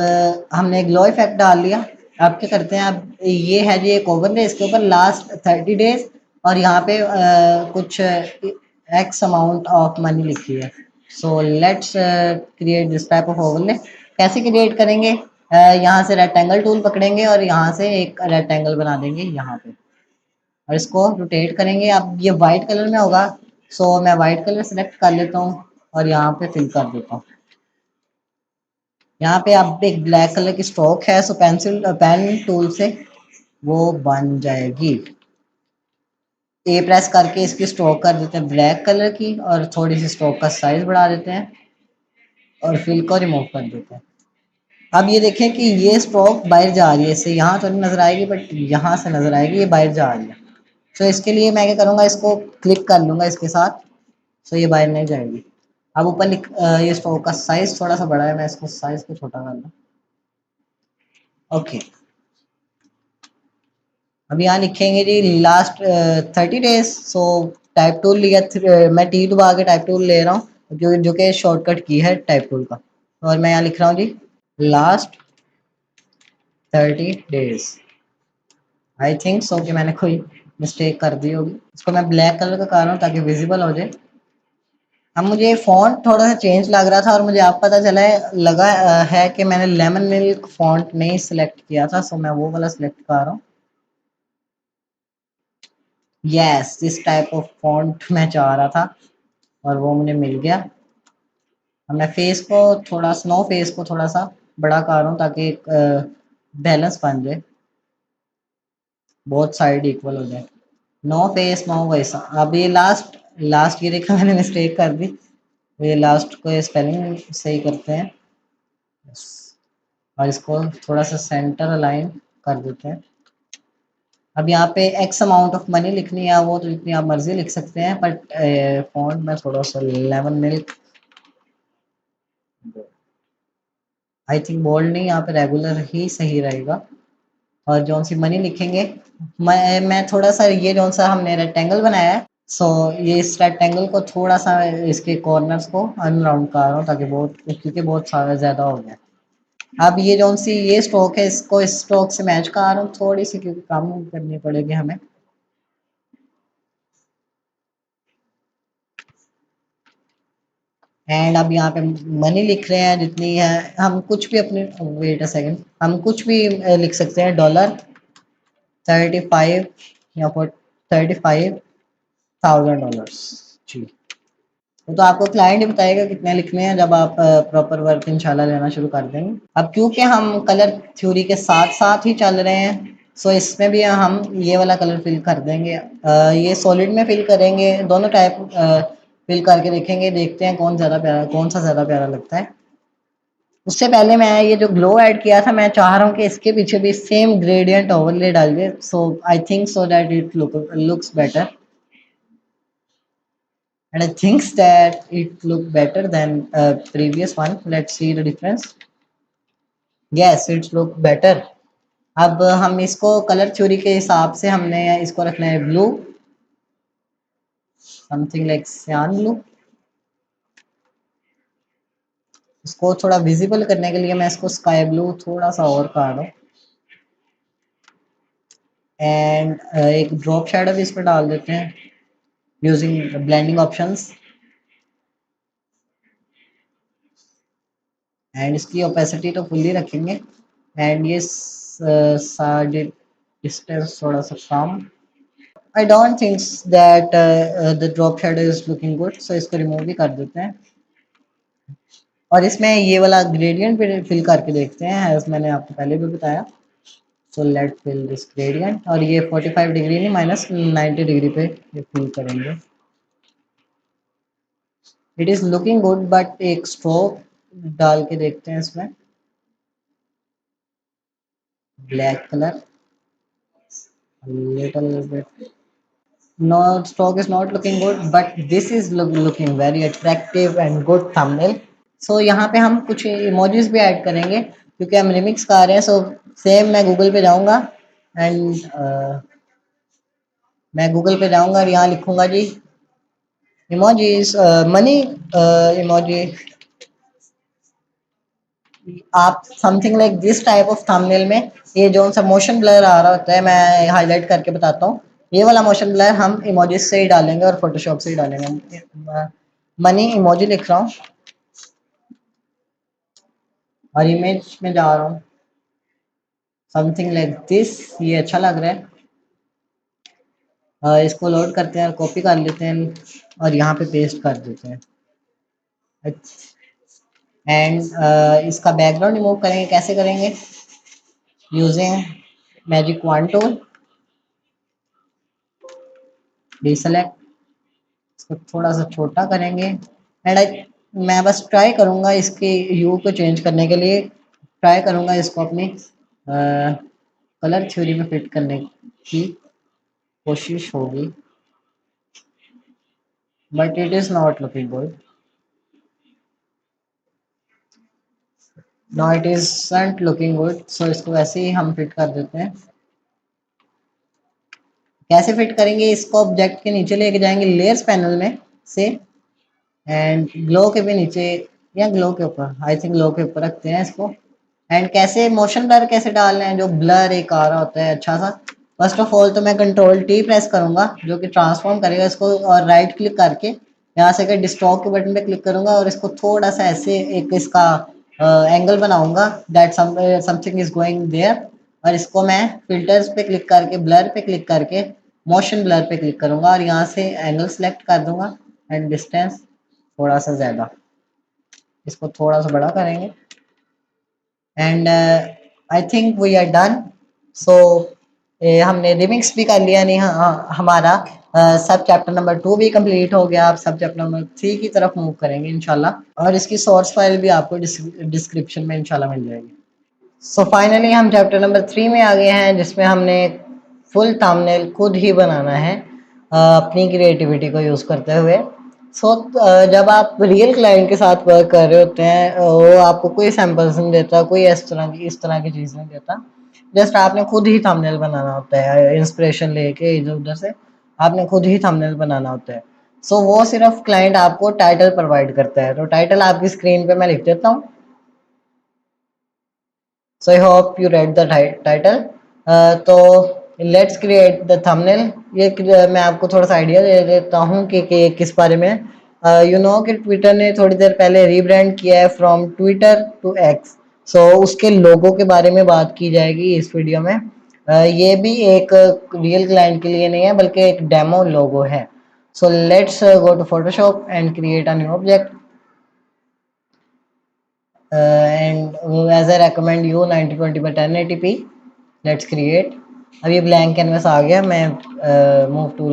S1: हमने ग्लो इफेक्ट डाल लिया। अब क्या करते हैं, अब ये है जी एक ओवन है, इसके ऊपर लास्ट 30 डेज और यहाँ पे कुछ एक्स अमाउंट ऑफ मनी लिखी है। So let's create this type of overlay. कैसे क्रिएट करेंगे? यहाँ से रेक्टेंगल टूल पकड़ेंगे और यहाँ से एक रेक्टेंगल बना देंगे यहाँ पे, और इसको रोटेट करेंगे। अब ये वाइट कलर में होगा, सो मैं वाइट कलर सेलेक्ट कर लेता हूँ और यहाँ पे फिल कर देता हूँ। यहाँ पे अब एक ब्लैक कलर की स्ट्रोक है, सो पेन टूल से वो बन जाएगी। ए प्रेस करके इसकी स्ट्रोक कर देते हैं ब्लैक कलर की, और थोड़ी सी स्ट्रोक का साइज बढ़ा देते हैं और फिल को रिमूव कर देते हैं। अब ये देखें कि ये स्ट्रोक बाहर जा रही है, इससे यहाँ तो नहीं नजर आएगी बट यहाँ से नजर आएगी, ये बाहर जा रही है। तो इसके लिए मैं क्या करूँगा, इसको क्लिक कर लूँगा इसके साथ, सो ये बाहर नहीं जाएगी। अब ऊपर ये स्ट्रोक का साइज थोड़ा सा बड़ा है, मैं इसको साइज को छोटा कर लूँ। ओके, अब यहाँ लिखेंगे जी last 30 days। So type tool लिया, मैं टी दबा के टाइप टूल ले रहा हूँ, जो कि शॉर्टकट की है टाइप टूल का। और मैं यहाँ लिख रहा हूँ जी last 30 days। I think so कि मैंने कोई मिस्टेक कर दी होगी। इसको मैं ब्लैक कलर का कर रहा हूँ ताकि विजिबल हो जाए। अब मुझे फॉन्ट थोड़ा सा चेंज लग रहा था, और मुझे आप पता चला है कि मैंने लेमन मिल्क फॉन्ट नहीं सिलेक्ट किया था, सो मैं वो वाला सिलेक्ट कर रहा हूँ। Yes, this type of font मैं चाह रहा था और वो मुझे मिल गया। अब मैं फेस को थोड़ा स्नो फेस को थोड़ा सा बड़ा कर रहा हूँ ताकि एक बैलेंस बन जाए, बहुत साइड इक्वल हो जाए। नो फेस नो वैसा। अब ये लास्ट लास्ट ये देखा मैंने मिस्टेक कर दी, ये लास्ट को स्पेलिंग सही करते हैं। Yes. और इसको थोड़ा सा सेंटर अलाइन कर देते हैं। अब यहाँ पे एक्स अमाउंट ऑफ मनी लिखनी है, वो तो जितनी आप मर्जी लिख सकते हैं, बट फॉन्ट में थोड़ा सा Lemon Milk, I think bold नहीं, यहाँ पे रेगुलर ही सही रहेगा। और जो सी मनी लिखेंगे, मैं थोड़ा सा ये जो सा हमने रेक्टेंगल बनाया है, सो ये इस रेक्टेंगल को थोड़ा सा इसके कॉर्नर्स को अनराउंड कर रहा हूँ ताकि बहुत, क्योंकि बहुत सारा ज़्यादा हो गया। अब ये जो सी ये स्ट्रोक है, इसको इस स्ट्रोक से मैच कर रहा हूँ थोड़ी सी, क्योंकि कम करनी पड़ेगी हमें। एंड अब यहाँ पे मनी लिख रहे हैं जितनी है, हम कुछ भी अपने, वेट अ सेकंड, हम कुछ भी लिख सकते हैं, $35 या फिर $35,000 जी। वो तो आपको क्लाइंट ही बताएगा कितने लिखने हैं जब आप प्रॉपर वर्क इंशाल्लाह लेना शुरू कर देंगे। अब क्योंकि हम कलर थ्योरी के साथ साथ ही चल रहे हैं, सो इसमें भी हम ये वाला कलर फिल कर देंगे। ये सॉलिड में फिल करेंगे, दोनों टाइप फिल करके देखेंगे, देखते हैं कौन ज़्यादा प्यारा, कौन सा ज़्यादा प्यारा लगता है। उससे पहले मैं ये जो ग्लो ऐड किया था, मैं चाह रहा हूँ कि इसके पीछे भी सेम ग्रेडियंट ओवरले डालिए, so I think so that it looks better, and I think that it look better than previous one. Let's see the difference. Yes, it look better. अब हम इसको कलर थ्योरी के हिसाब से हमने इसको रखना है ब्लू, समथिंग लाइक सियान ब्लू। इसको थोड़ा विजिबल करने के लिए मैं इसको स्काई ब्लू थोड़ा सा और कर रहा हूँ, एंड एक ड्रॉप शेडो भी इस पर डाल देते हैं यूजिंग ब्लेंडिंग ऑप्शंस। एंड इसकी ओपेसिटी तो फुल्ली रखेंगे, एंड ये साइड डिस्टेंस थोड़ा सा कम। I don't think that the drop shadow is looking good, so इसको रिमूव भी कर देते हैं। और इसमें ये वाला ग्रेडियंट भी फिल करके देखते हैं, एज मैंने आपको पहले भी बताया। So let fill this gradient, और ये 45 डिग्री नहीं, -90 डिग्री पे ये फिल करेंगे। It is looking good, but एक स्ट्रोक डाल के देखते हैं इसमें, black colour little bit. No, stroke is not looking good, but this is looking very attractive and good thumbnail. So यहाँ पे हम कुछ इमोजीज भी ऐड करेंगे क्योंकि हम रिमिक्स कर रहे हैं। सो सेम मैं गूगल पे जाऊँगा, एंड मैं गूगल पे जाऊँगा और यहाँ लिखूँगा जी इमोजीज, मनी इमोजी। आप something like this type of thumbnail में ये जो सा मोशन ब्लर आ रहा होता है, मैं हाईलाइट करके बताता हूँ। ये वाला मोशन ब्लर हम इमोजीज से ही डालेंगे और फोटोशॉप से ही डालेंगे। मनी इमोजी लिख रहा हूँ और इमेज में जा रहा हूँ समथिंग लाइक दिस। ये अच्छा लग रहा है। इसको लोड करते हैं और कॉपी कर लेते हैं और यहाँ पे पेस्ट कर देते हैं। एंड इसका बैकग्राउंड रिमूव करेंगे, कैसे करेंगे? Using magic wand tool, deselect, इसको थोड़ा सा छोटा करेंगे एंड मैं बस ट्राई करूँगा इसके यू को चेंज करने के लिए, ट्राई करूँगा इसको अपनी कलर थ्योरी में फिट करने की कोशिश होगी, but it is not looking good. No it is looking good, so इसको वैसे ही हम फिट कर देते हैं। कैसे फिट करेंगे? इसको ऑब्जेक्ट के नीचे लेके जाएंगे लेयर्स पैनल में से एंड ग्लो के भी नीचे या ग्लो के ऊपर, आई थिंक ग्लो के ऊपर रखते हैं इसको। एंड कैसे मोशन ब्लर कैसे डालना है, जो ब्लर एक आ रहा होता है अच्छा सा। फर्स्ट ऑफ ऑल तो मैं कंट्रोल टी प्रेस करूंगा जो कि ट्रांसफॉर्म करेगा इसको, और राइट क्लिक करके यहाँ से अगर डिस्टॉक के बटन पे क्लिक करूंगा और इसको थोड़ा सा ऐसे एक इसका एंगल बनाऊंगा that something is going there, और इसको मैं फिल्टर्स पे क्लिक करके ब्लर पे क्लिक करके मोशन ब्लर पे क्लिक करूंगा और यहाँ से एंगल सेलेक्ट कर दूंगा एंड डिस्टेंस थोड़ा सा ज़्यादा, इसको थोड़ा सा बड़ा करेंगे and I think we are done. So हमने रिमिक्स भी कर लिया, नहीं हाँ, हमारा सब चैप्टर नंबर 2 भी कंप्लीट हो गया। आप सब चैप्टर नंबर 3 की तरफ मूव करेंगे इंशाल्लाह, और इसकी सोर्स फाइल भी आपको डिस्क्रिप्शन में इंशाल्लाह मिल जाएगी। सो फाइनली हम चैप्टर नंबर 3 में आ गए हैं, जिसमें हमने फुल थंबनेल खुद ही बनाना है अपनी क्रिएटिविटी को यूज़ करते हुए। सो जब आप रियल क्लाइंट के साथ वर्क कर रहे होते हैं, वो आपको कोई सैम्पल्स नहीं देता, कोई इस तरह की चीज़ नहीं देता, जस्ट आपने खुद ही थंबनेल बनाना होता है इंस्पिरेशन लेके इधर उधर से, आपने खुद ही थंबनेल बनाना होता है। सो वो सिर्फ क्लाइंट आपको टाइटल प्रोवाइड करता है, तो टाइटल आपकी स्क्रीन पे मैं लिख देता हूँ। So I hope you read the title. तो let's create the thumbnail। ये मैं आपको थोड़ा सा आइडिया दे देता हूँ कि किस बारे में। यू नो कि ट्विटर ने थोड़ी देर पहले रीब्रांड किया है फ्रॉम ट्विटर टू एक्स, सो उसके लोगों के बारे में बात की जाएगी इस वीडियो में। ये भी एक रियल क्लाइंट के लिए नहीं है बल्कि एक डेमो लोगो है। So let's go to Photoshop and create a new object and as I recommend you 1920 by 1080p। Let's create. अब ये ब्लैंक कैनवस आ गया, मैं मूव टूल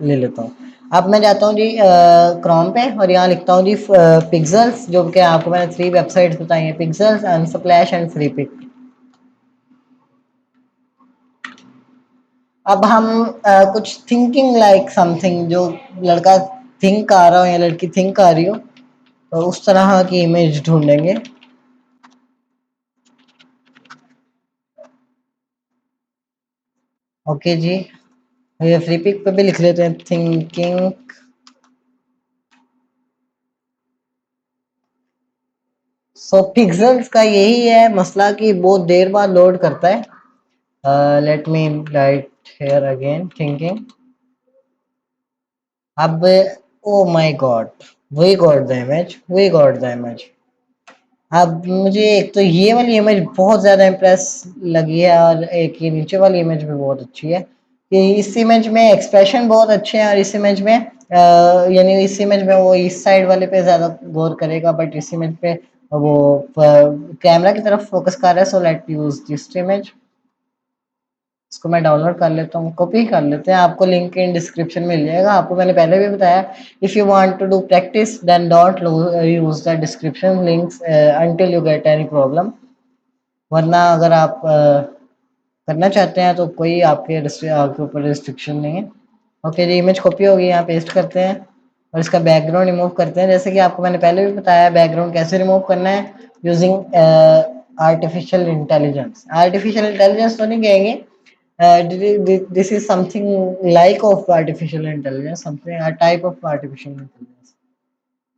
S1: ले लेता हूँ। अब मैं जाता हूँ जी क्रोम पे और यहाँ लिखता हूँ जी पिक्सेल्स, जो कि आपको मैंने 3 वेबसाइट्स बताई हैं, Pexels, Unsplash and Freepik. अब हम कुछ थिंकिंग लाइक समथिंग, जो लड़का थिंक कर रहा हो या लड़की थिंक कर रही हो, तो उस तरह की इमेज ढूंढेंगे। ओके जी, ये फ्री पिक पे भी लिख लेते हैं थिंकिंग। सो पिक्सेल्स का यही है मसला कि बहुत देर बाद लोड करता है। Let me write here again thinking. अब oh my God, we got the image, we got the image. अब मुझे एक तो ये वाली इमेज बहुत ज़्यादा इम्प्रेस लगी है और एक ये नीचे वाली इमेज भी बहुत अच्छी है। कि इस इमेज में एक्सप्रेशन बहुत अच्छे हैं और इस इमेज में यानी इस इमेज में वो इस साइड वाले पे ज़्यादा गौर करेगा, बट इस इमेज पे वो कैमरा की तरफ फोकस कर रहा है। So let use this image. इसको मैं डाउनलोड कर लेता हूँ, कॉपी कर लेते हैं, आपको लिंक इन डिस्क्रिप्शन मिल जाएगा। आपको मैंने पहले भी बताया, if you want to do practice then don't use the description links until you get any problem. वरना अगर आप करना चाहते हैं तो कोई आपके ऊपर रिस्ट्रिक्शन नहीं है। ओके जी, इमेज कॉपी होगी, यहाँ पेस्ट करते हैं और इसका बैकग्राउंड रिमूव करते हैं। जैसे कि आपको मैंने पहले भी बताया बैकग्राउंड कैसे रिमूव करना है, using artificial intelligence. Artificial intelligence तो नहीं कहेंगे, this is something like of artificial intelligence, something a type of artificial intelligence।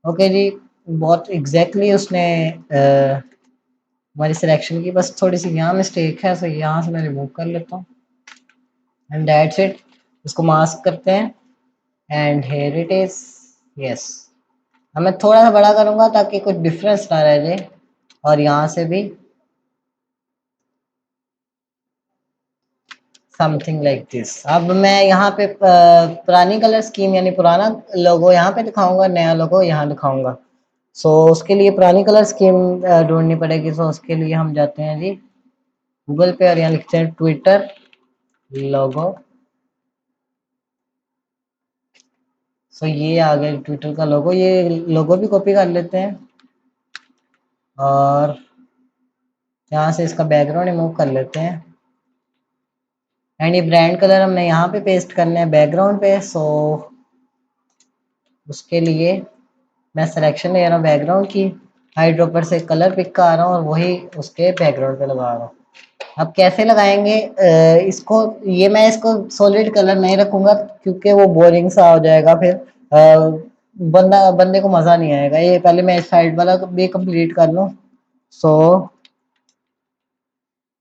S1: Okay जी, बहुत एग्जैक्टली उसने हमारी सिलेक्शन की, बस थोड़ी सी यहाँ मिस्टेक है, सो यहाँ से मैं रिमूव कर लेता हूँ एंड दैट्स इट। इसको मास्क करते हैं and here it is. Yes, अब मैं थोड़ा सा बड़ा करूंगा ताकि कुछ डिफरेंस ना रह जाए। और यहाँ से भी समथिंग लाइक दिस। अब मैं यहाँ पे पुरानी कलर स्कीम यानी पुराना लोगो यहाँ पे दिखाऊंगा, नया लोगो यहाँ दिखाऊंगा। सो उसके लिए पुरानी कलर स्कीम ढूंढनी पड़ेगी। सो उसके लिए हम जाते हैं जी गूगल पे और यहाँ लिखते हैं ट्विटर लोगो। सो ये आ गया ट्विटर का लोगो। ये लोगो भी कॉपी कर लेते हैं और यहाँ से इसका बैकग्राउंड रिमूव कर लेते हैं। एंड ये ब्रांड कलर हमने यहाँ पे पेस्ट करने हैं बैकग्राउंड पे। सो उसके लिए मैं सिलेक्शन ले रहा हूँ बैकग्राउंड की, हाइड ड्रॉपर से कलर पिक कर रहा हूँ और वही उसके बैकग्राउंड पे लगा रहा हूँ। अब कैसे लगाएंगे इसको, ये मैं इसको सॉलिड कलर नहीं रखूंगा क्योंकि वो बोरिंग सा हो जाएगा फिर। बंदे को मजा नहीं आएगा। ये पहले मैं इस साइड वाला भी कंप्लीट कर लूँ। सो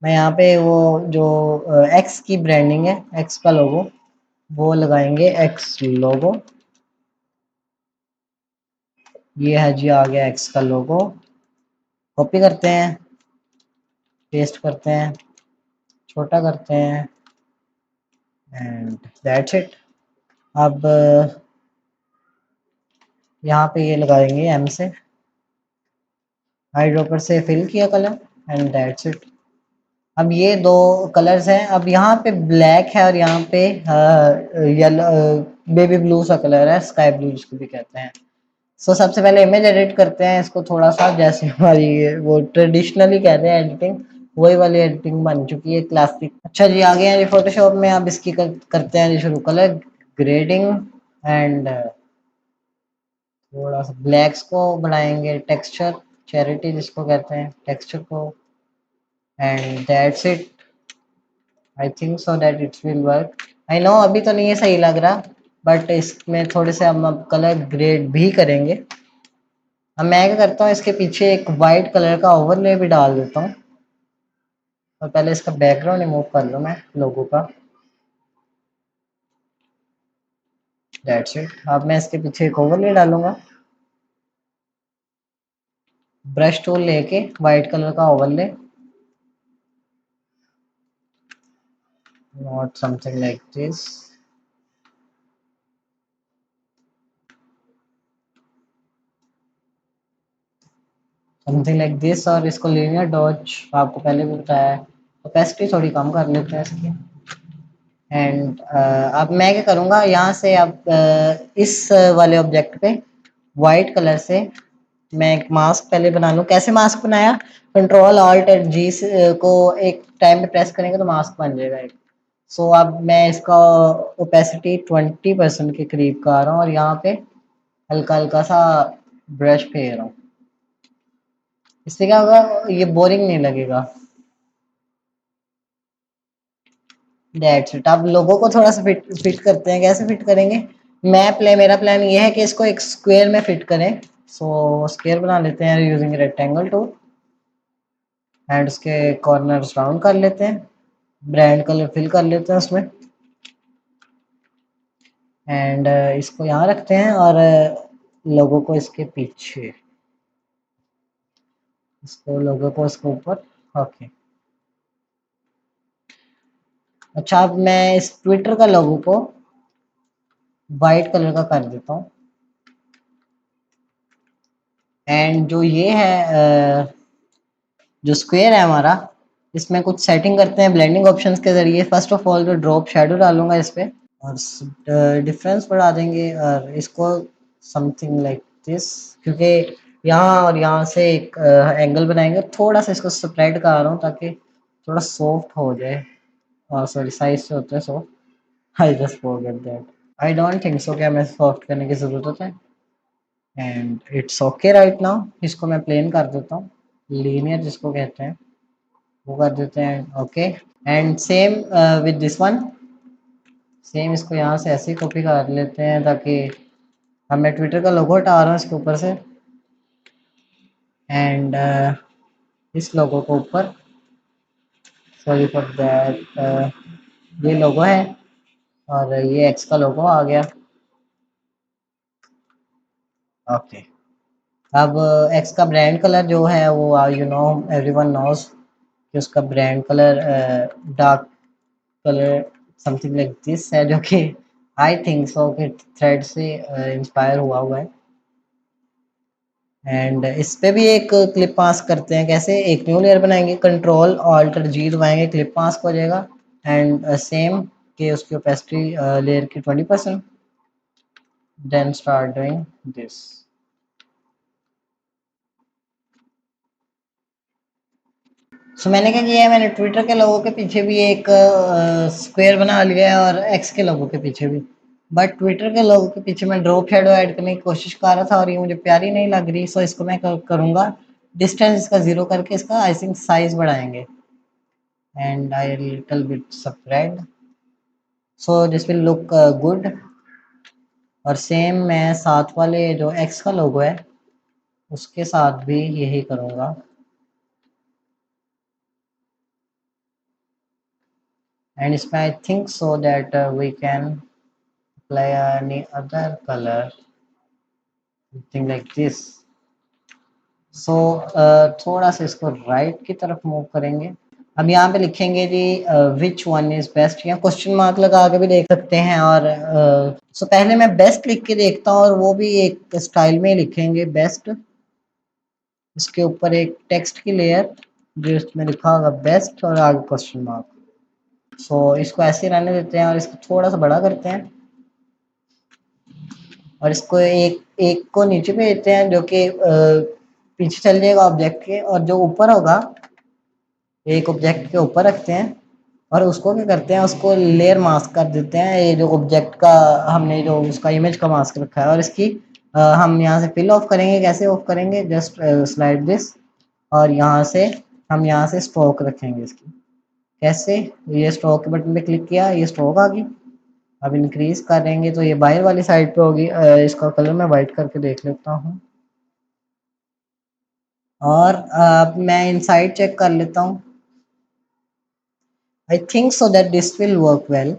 S1: मैं यहाँ पे वो जो एक्स की ब्रांडिंग है, एक्स का लोगो, वो लगाएंगे एक्स लोगो। ये है जी, आ गया एक्स का लोगो। कॉपी करते हैं, पेस्ट करते हैं, छोटा करते हैं एंड दैट्स इट। अब यहाँ पे ये लगाएंगे एम से, आई ड्रॉपर से फिल किया कलर एंड दैट्स इट। अब ये दो कलर्स हैं। अब यहाँ पे ब्लैक है और यहाँ पे येलो बेबी ब्लू सा कलर है, स्काई ब्लू जिसको भी कहते हैं। सो सबसे पहले इमेज एडिट करते हैं इसको थोड़ा सा, जैसे हमारी वो ट्रेडिशनली कहते हैं एडिटिंग, वही वाली एडिटिंग बन चुकी है क्लासिक। अच्छा जी, आ गए हैं जी फोटोशॉप में। अब इसकी करते हैं जी शुरू, कलर ग्रेडिंग एंड थोड़ा सा ब्लैक्स को बनाएंगे टेक्सचर, चैरिटी जिसको कहते हैं टेक्सचर को and that's it. I think so that it will work. I know अभी तो नहीं है सही लग रहा, बट इसमें थोड़े से हम अब कलर ग्रेड भी करेंगे। अब मैं क्या करता हूँ, इसके पीछे एक वाइट कलर का ओवरले भी डाल देता हूँ और पहले इसका बैकग्राउंड रिमूव कर लूँ मैं लोगों का। That's it. अब मैं इसके पीछे एक ओवरले डालूंगा, ब्रश टूल लेके वाइट कलर का overlay, not something like this. Something like this. और इसको लीनियर डॉज आपको पहले भी बताया है, ओपेसिटी थोड़ी कम कर लेते हैं इसकी। एंड अब मैं क्या करूँगा, यहाँ से अब इस वाले ऑब्जेक्ट पे वाइट कलर से मैं एक मास्क पहले बना लूँ। कैसे मास्क बनाया, कंट्रोल ऑल्ट एंड जी को एक टाइम पे प्रेस करेंगे तो मास्क बन जाएगा एक। सो अब मैं इसका ओपेसिटी 20% के करीब का आ रहा हूँ और यहाँ पे हल्का हल्का सा ब्रश फेर रहा हूँ। इससे क्या होगा, ये बोरिंग नहीं लगेगा। That's it. अब लोगों को थोड़ा सा फिट करते हैं। कैसे फिट करेंगे, मेरा प्लान ये है कि इसको एक स्क्वायर में फिट करें। सो स्क्वायर बना लेते हैं यूजिंग रेक्टेंगल टूल एंड उसके कॉर्नर्स राउंड कर लेते हैं, ब्रांड कलर फिल कर लेते हैं उसमें एंड इसको यहाँ रखते हैं और लोगों को इसके पीछे, इसको लोगों को इसके ऊपर। ओके। अच्छा, अब मैं इस ट्विटर का लोगो को वाइट कलर का कर देता हूँ एंड जो ये है जो स्क्वायर है हमारा, इसमें कुछ सेटिंग करते हैं ब्लेंडिंग ऑप्शंस के जरिए। फर्स्ट ऑफ ऑल जो ड्रॉप शेडो डालूंगा इस पे और डिफरेंस बढ़ा देंगे और इसको समथिंग लाइक दिस, क्योंकि यहाँ और यहाँ से एक एंगल बनाएंगे। थोड़ा सा इसको स्प्रेड कर रहा हूँ ताकि थोड़ा सॉफ्ट हो जाए। सॉरी, साइज से होता है soft. I just forget that. I don't think so कि हमें सॉफ्ट करने की ज़रूरत है and it's okay right now. इसको मैं प्लेन कर देता हूँ, लीनियर जिसको कहते हैं वो कर देते हैं। Okay and same with this one, same इसको यहाँ से ऐसे ही कॉपी कर लेते हैं ताकि अब मैं ट्विटर का लोगो हटा रहा हूँ इसके ऊपर से एंड इस लोगो को ऊपर, सॉरी फॉर दैट, ये लोगो है और ये एक्स का लोगो आ गया। ओके, अब एक्स का ब्रांड कलर जो है वो यू नो एवरीवन नोज कि उसका brand colour dark colour something like this है, जो कि आई थिंक सो कि थ्रेड से इंस्पायर हुआ है। एंड इस पे भी एक क्लिप पास करते हैं। कैसे? एक न्यू लेयर बनाएंगे, कंट्रोल ऑल्टर जी दबाएंगे, क्लिप पास हो जाएगा। एंड सेम कि उसकी ओपेसिटी लेयर की 20%, देन स्टार्ट डूइंग दिस। सो मैंने क्या किया है, मैंने ट्विटर के लोगों के पीछे भी एक स्क्वायर बना लिया है और एक्स के लोगों के पीछे भी। बट ट्विटर के लोगों के पीछे मैं ड्रॉप शेडो ऐड करने की कोशिश कर रहा था और ये मुझे प्यारी नहीं लग रही। सो इसको मैं करूँगा डिस्टेंस इसका 0 करके इसका आई थिंक साइज बढ़ाएंगे। And I little bit spread so this will look good. और सेम मैं साथ वाले जो एक्स का लोगो है उसके साथ भी यही करूँगा। एंड इसमें I think so that we can apply any other color, something like this. So थोड़ा सा इसको राइट की तरफ मूव करेंगे। अब यहाँ पे लिखेंगे जी विच वन इज बेस्ट, या क्वेश्चन मार्क लगा के भी देख सकते हैं। और सो पहले मैं बेस्ट लिख के देखता हूँ, और वो भी एक स्टाइल में लिखेंगे बेस्ट। इसके ऊपर एक टेक्स्ट की लेयर जो इसमें लिखा होगा बेस्ट और आगे क्वेश्चन मार्क। सो इसको ऐसे रहने देते हैं और इसको थोड़ा सा बड़ा करते हैं और इसको एक एक को नीचे पे देते हैं जो कि पीछे चल जाएगा ऑब्जेक्ट के, और जो ऊपर होगा एक ऑब्जेक्ट के ऊपर रखते हैं और उसको क्या करते हैं, उसको लेयर मास्क कर देते हैं। ये जो ऑब्जेक्ट का हमने जो उसका इमेज का मास्क रखा है, और इसकी हम यहाँ से फिल ऑफ करेंगे। कैसे ऑफ करेंगे? जस्ट स्लाइड दिस, और यहाँ से हम यहाँ से स्ट्रोक रखेंगे इसकी। कैसे? ये स्ट्रोक के बटन पे क्लिक किया, ये स्ट्रोक आ गई। अब इंक्रीज करेंगे तो ये बाहर वाली साइड पे होगी। इसका कलर मैं वाइट करके देख लेता हूँ, और अब मैं इनसाइड चेक कर लेता हूँ। आई think so that this will work well,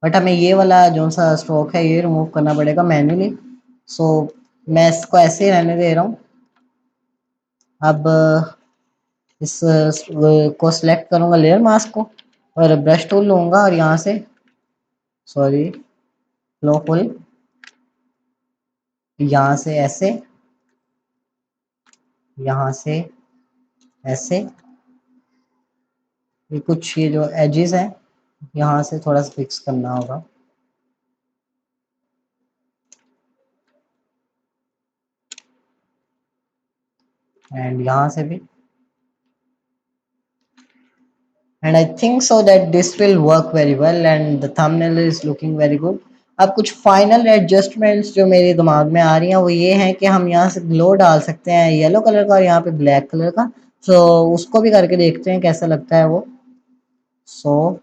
S1: but हमें ये वाला जो सा स्ट्रोक है ये रिमूव करना पड़ेगा मैन्युअली। सो मैं इसको ऐसे ही रहने दे रहा हूँ। अब इस को सिलेक्ट करूँगा लेयर मास्क को, और ब्रश टूल लूँगा और यहाँ से सॉरी फ्लो फुल, यहाँ से ऐसे, यहाँ से ऐसे, ये कुछ ये जो एजेस हैं यहाँ से थोड़ा सा फिक्स करना होगा। एंड यहाँ से भी। And I think so that this will work very well and the thumbnail is looking very good. अब कुछ फाइनल एडजस्टमेंट्स जो मेरे दिमाग में आ रही हैं वो ये हैं कि हम यहाँ से ग्लो डाल सकते हैं येलो कलर का और यहाँ पे ब्लैक कलर का। सो उसको भी करके देखते हैं कैसा लगता है वो। सो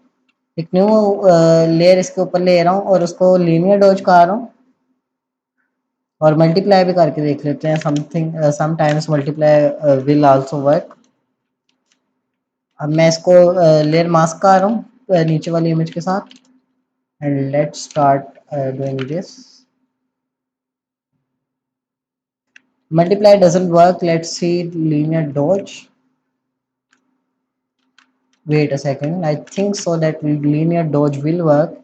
S1: एक न्यू लेयर इसके ऊपर ले रहा हूँ और उसको लीनियर डॉज कर रहा हूँ, और मल्टीप्लाई भी करके देख लेते हैं। Something sometimes multiply will also work. अब मैं इसको लेयर मास्क कर रहा हूँ नीचे वाली इमेज के साथ, and let's start doing this. Multiply doesn't work. Let's see linear dodge. Wait a second. I think so that linear dodge will work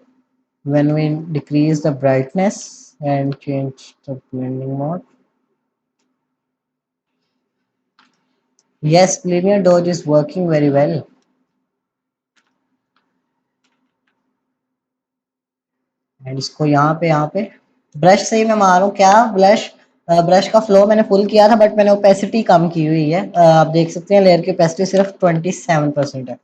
S1: when we decrease the brightness and change the blending mode. Yes, linear dodge is working very well. And इसको यहाँ पे brush से ही मैं मारूं क्या? Brush का flow मैंने full किया था, बट मैंने ओपेसिटी कम की हुई है। आप देख सकते हैं लेयर की ओपेसिटी सिर्फ 27% है।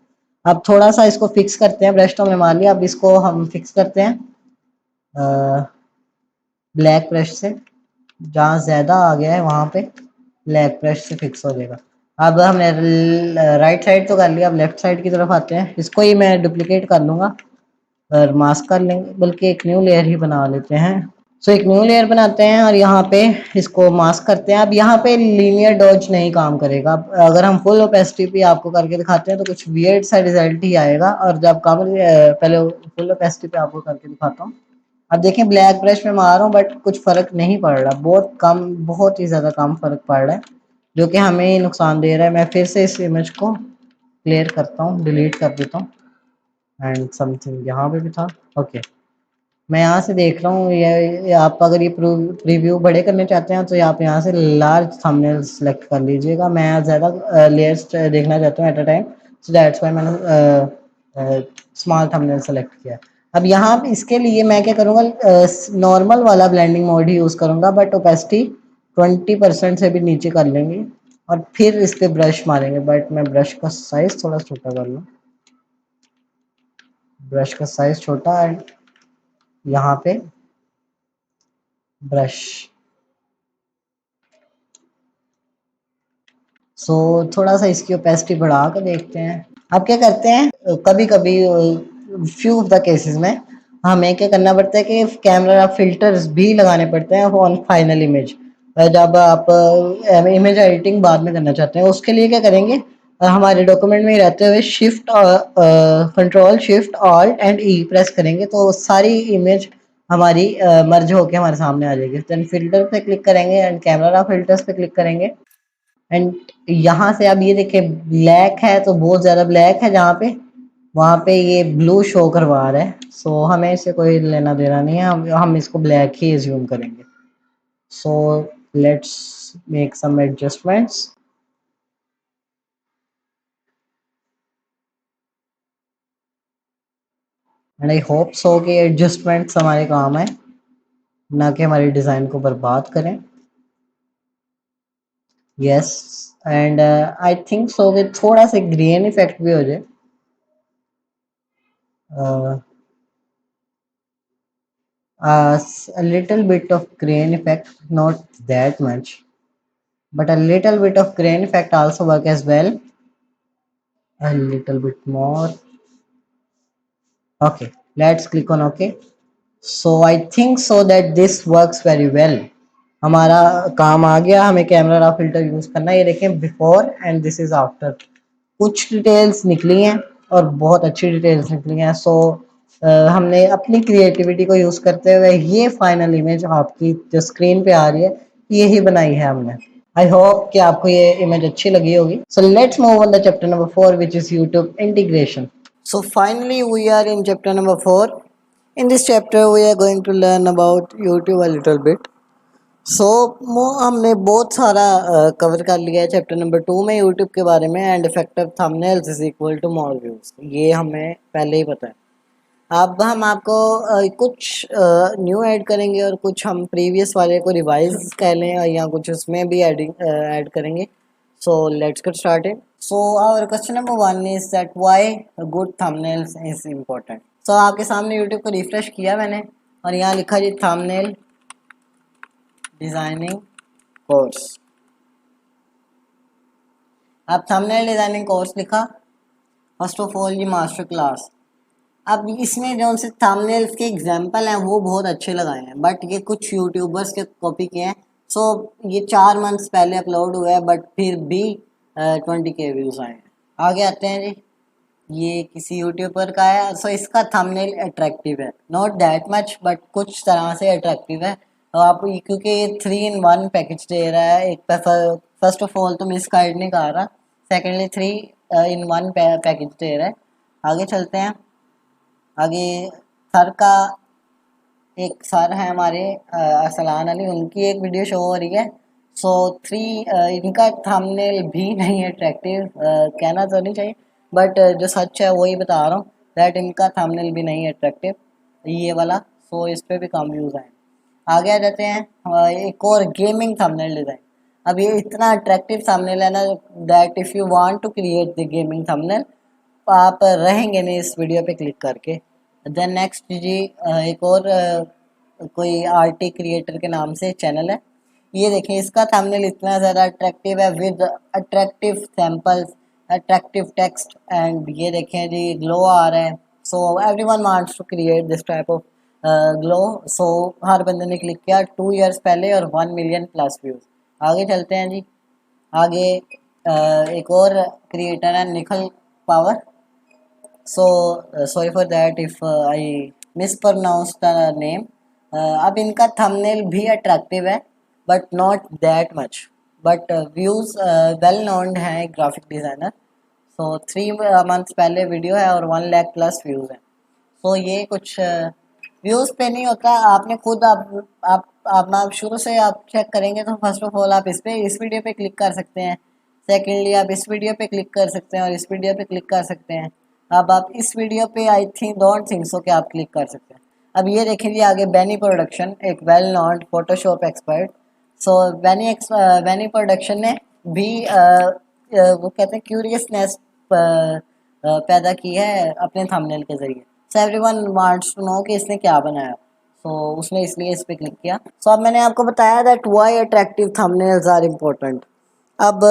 S1: अब थोड़ा सा इसको फिक्स करते हैं। ब्रश तो हमने मार लिया, अब इसको हम फिक्स करते हैं ब्लैक ब्रश से। जहाँ ज्यादा आ गया है वहां पे ब्लैक ब्रश से फिक्स हो जाएगा। अब हमने राइट साइड तो कर लिया, अब लेफ्ट साइड की तरफ आते हैं। इसको ही मैं डुप्लीकेट कर लूंगा और मास्क कर लेंगे, बल्कि एक न्यू लेयर ही बना लेते हैं। सो एक न्यू लेयर बनाते हैं और यहाँ पे इसको मास्क करते हैं। अब यहाँ पे लीनियर डॉज नहीं काम करेगा। अगर हम फुल ओपेसिटी पे आपको करके दिखाते हैं तो कुछ वियर्ड सा रिजल्ट ही आएगा, और जब कम पहले फुल ओपेसिटी पे आपको करके दिखाता हूँ। अब देखें ब्लैक ब्रश में मार रहा हूँ बट कुछ फर्क नहीं पड़ रहा, बहुत कम, बहुत ही ज्यादा कम फर्क पड़ रहा है, जो कि हमें ही नुकसान दे रहा है। मैं फिर से इस इमेज को क्लियर करता हूँ, डिलीट कर देता हूँ। एंड समथिंग यहाँ पे भी था। ओके, मैं यहाँ से देख रहा हूँ, ये आप अगर ये प्रीव्यू बड़े करने चाहते हैं तो आप यहाँ से लार्ज थंबनेल सेलेक्ट कर लीजिएगा। मैं ज़्यादा लेयर्स देखना चाहता हूँ at a time, so that's why मैंने स्मॉल थंबनेल सेलेक्ट किया। अब यहाँ इसके लिए मैं क्या करूँगा, नॉर्मल वाला ब्लेंडिंग मोड ही यूज़ करूँगा, बट ओपेसिटी 20% से भी नीचे कर लेंगे और फिर इस पर ब्रश मारेंगे। बट मैं ब्रश का साइज थोड़ा छोटा कर लूँ, ब्रश का साइज छोटा, एंड यहाँ पे ब्रश। सो थोड़ा सा इसकी ओपेसिटी बढ़ा कर देखते हैं। अब क्या करते हैं, कभी कभी फ्यू ऑफ द केसेस में हमें क्या करना पड़ता है कि कैमरा फिल्टर्स भी लगाने पड़ते हैं ऑन फाइनल इमेज। जब आप इमेज एडिटिंग बाद में करना चाहते हैं, उसके लिए क्या करेंगे, हमारे डॉक्यूमेंट में ही रहते हुए shift control shift alt and E press करेंगे तो सारी इमेज हमारी मर्ज होके हमारे सामने आ जाएगी। देन फिल्टर पे क्लिक करेंगे एंड कैमरा फिल्टर्स पे क्लिक करेंगे। एंड यहाँ से आप ये देखिए ब्लैक है तो बहुत ज़्यादा ब्लैक है, जहाँ पे वहाँ पे ये ब्लू शो करवा रहा है। सो हमें इससे कोई लेना देना नहीं है, हम इसको ब्लैक ही एज्यूम करेंगे। So let's make some adjustments and I hope so कि एडजस्टमेंट्स हमारे काम है, ना कि हमारी डिज़ाइन को बर्बाद करें। Yes, and I think so कि थोड़ा सा ग्रीन इफेक्ट भी हो जाए। A little bit of grain effect, not that much, but a little bit of grain effect also work as well. A little bit more. Okay, let's click on OK. So I think so that this works very well. हमारा काम आ गया, हमें camera रा filter use करना है। ये देखें before and this is after, कुछ डिटेल्स निकली हैं और बहुत अच्छी डिटेल्स निकली हैं। सो हमने अपनी क्रिएटिविटी को यूज करते हुए ये फाइनल इमेज आपकी जो स्क्रीन पे आ रही है, यही बनाई है हमने। आई होप कि आपको ये इमेज अच्छी लगी होगी। सो let's move on the chapter number 4 which is YouTube integration. So finally we are in chapter number 4. In this chapter we are going to learn about YouTube a little bit. सो हमने बहुत सारा cover कर लिया है chapter number 2 में YouTube के बारे में। And effective thumbnails is equal to more views, ये हमें पहले ही पता है। अब हम आपको कुछ न्यू ऐड करेंगे और कुछ हम प्रीवियस वाले को रिवाइज कर लें या कुछ उसमें भी ऐड करेंगे। So let's get started. So our question number 1 is that why good thumbnails is important. So आपके सामने यूट्यूब को रिफ्रेश किया मैंने और यहाँ लिखा जी थंबनेल डिजाइनिंग कोर्स। अब थंबनेल डिजाइनिंग कोर्स लिखा, फर्स्ट ऑफ ऑल ये मास्टर क्लास। अब इसमें जो से थंबनेल्स के एग्जांपल हैं वो बहुत अच्छे लगाए हैं, बट ये कुछ यूट्यूबर्स के कॉपी किए हैं। सो ये 4 मंथ्स पहले अपलोड हुआ है बट फिर भी 20K व्यूज़ आए हैं। आगे आते हैं जी, ये किसी यूट्यूबर का है। सो इसका थंबनेल अट्रैक्टिव है, नॉट दैट मच बट कुछ तरह से अट्रैक्टिव है। तो आप क्योंकि ये 3 in 1 पैकेज दे रहा है, एक फर्स्ट ऑफ ऑल तो मिस गाइड नहीं कर रहा, सेकेंडली 3 in 1 पैकेज दे रहा है। आगे चलते हैं। आगे सर का एक सर है हमारे अरसलान अली, उनकी एक वीडियो शो हो रही है। सो इनका थंबनेल भी नहीं अट्रैक्टिव, कहना तो नहीं चाहिए बट जो सच है वही बता रहा हूँ, दैट इनका थंबनेल भी नहीं अट्रैक्टिव ये वाला। सो इस पर भी कम व्यूज़ आए। आगे आ जाते हैं एक और गेमिंग थंबनेल डिज़ाइन। अब ये इतना अट्रैक्टिव थंबनेल है ना, that if you want to create the gaming thumbnail आप रहेंगे नहीं इस वीडियो पे क्लिक करके। देन नेक्स्ट जी एक और कोई आरटी क्रिएटर के नाम से चैनल है। ये देखें इसका थंबनेल इतना ज़्यादा अट्रैक्टिव है with attractive samples, attractive text, and ये देखें जी ग्लो आ रहा है। So everyone wants to create this type of glow. So हर बंदे ने क्लिक किया 2 years पहले और 1 million+ व्यूज। आगे चलते हैं जी। आगे एक और क्रिएटर है Nikhil Pawar. So sorry for that if I mispronounce the name. अब इनका थंबनेल भी अट्रैक्टिव है but not that much, but views well known है, ग्राफिक डिज़ाइनर। सो 3 months पहले वीडियो है और 1 lakh+ व्यूज़ हैं। सो ये कुछ व्यूज़ पे नहीं होता, आपने खुद आप शुरू से आप चेक करेंगे तो फर्स्ट ऑफ ऑल आप इस वीडियो पे क्लिक कर सकते हैं। सेकेंडली आप इस वीडियो पे क्लिक कर सकते हैं और इस वीडियो पे क्लिक कर सकते हैं। अब आप इस वीडियो पे I think don't think so कि आप क्लिक कर सकते हैं। अब ये देखें जी आगे बैनी प्रोडक्शन, एक वेल नोन फोटोशॉप एक्सपर्ट। सो बैनी प्रोडक्शन ने भी वो कहते हैं क्यूरियसनेस पैदा की है अपने थंबनेल के ज़रिए। So everyone wants to know कि इसने क्या बनाया। सो उसने इसलिए इस पे क्लिक किया। सो अब मैंने आपको बताया that why attractive thumbnails are important. अब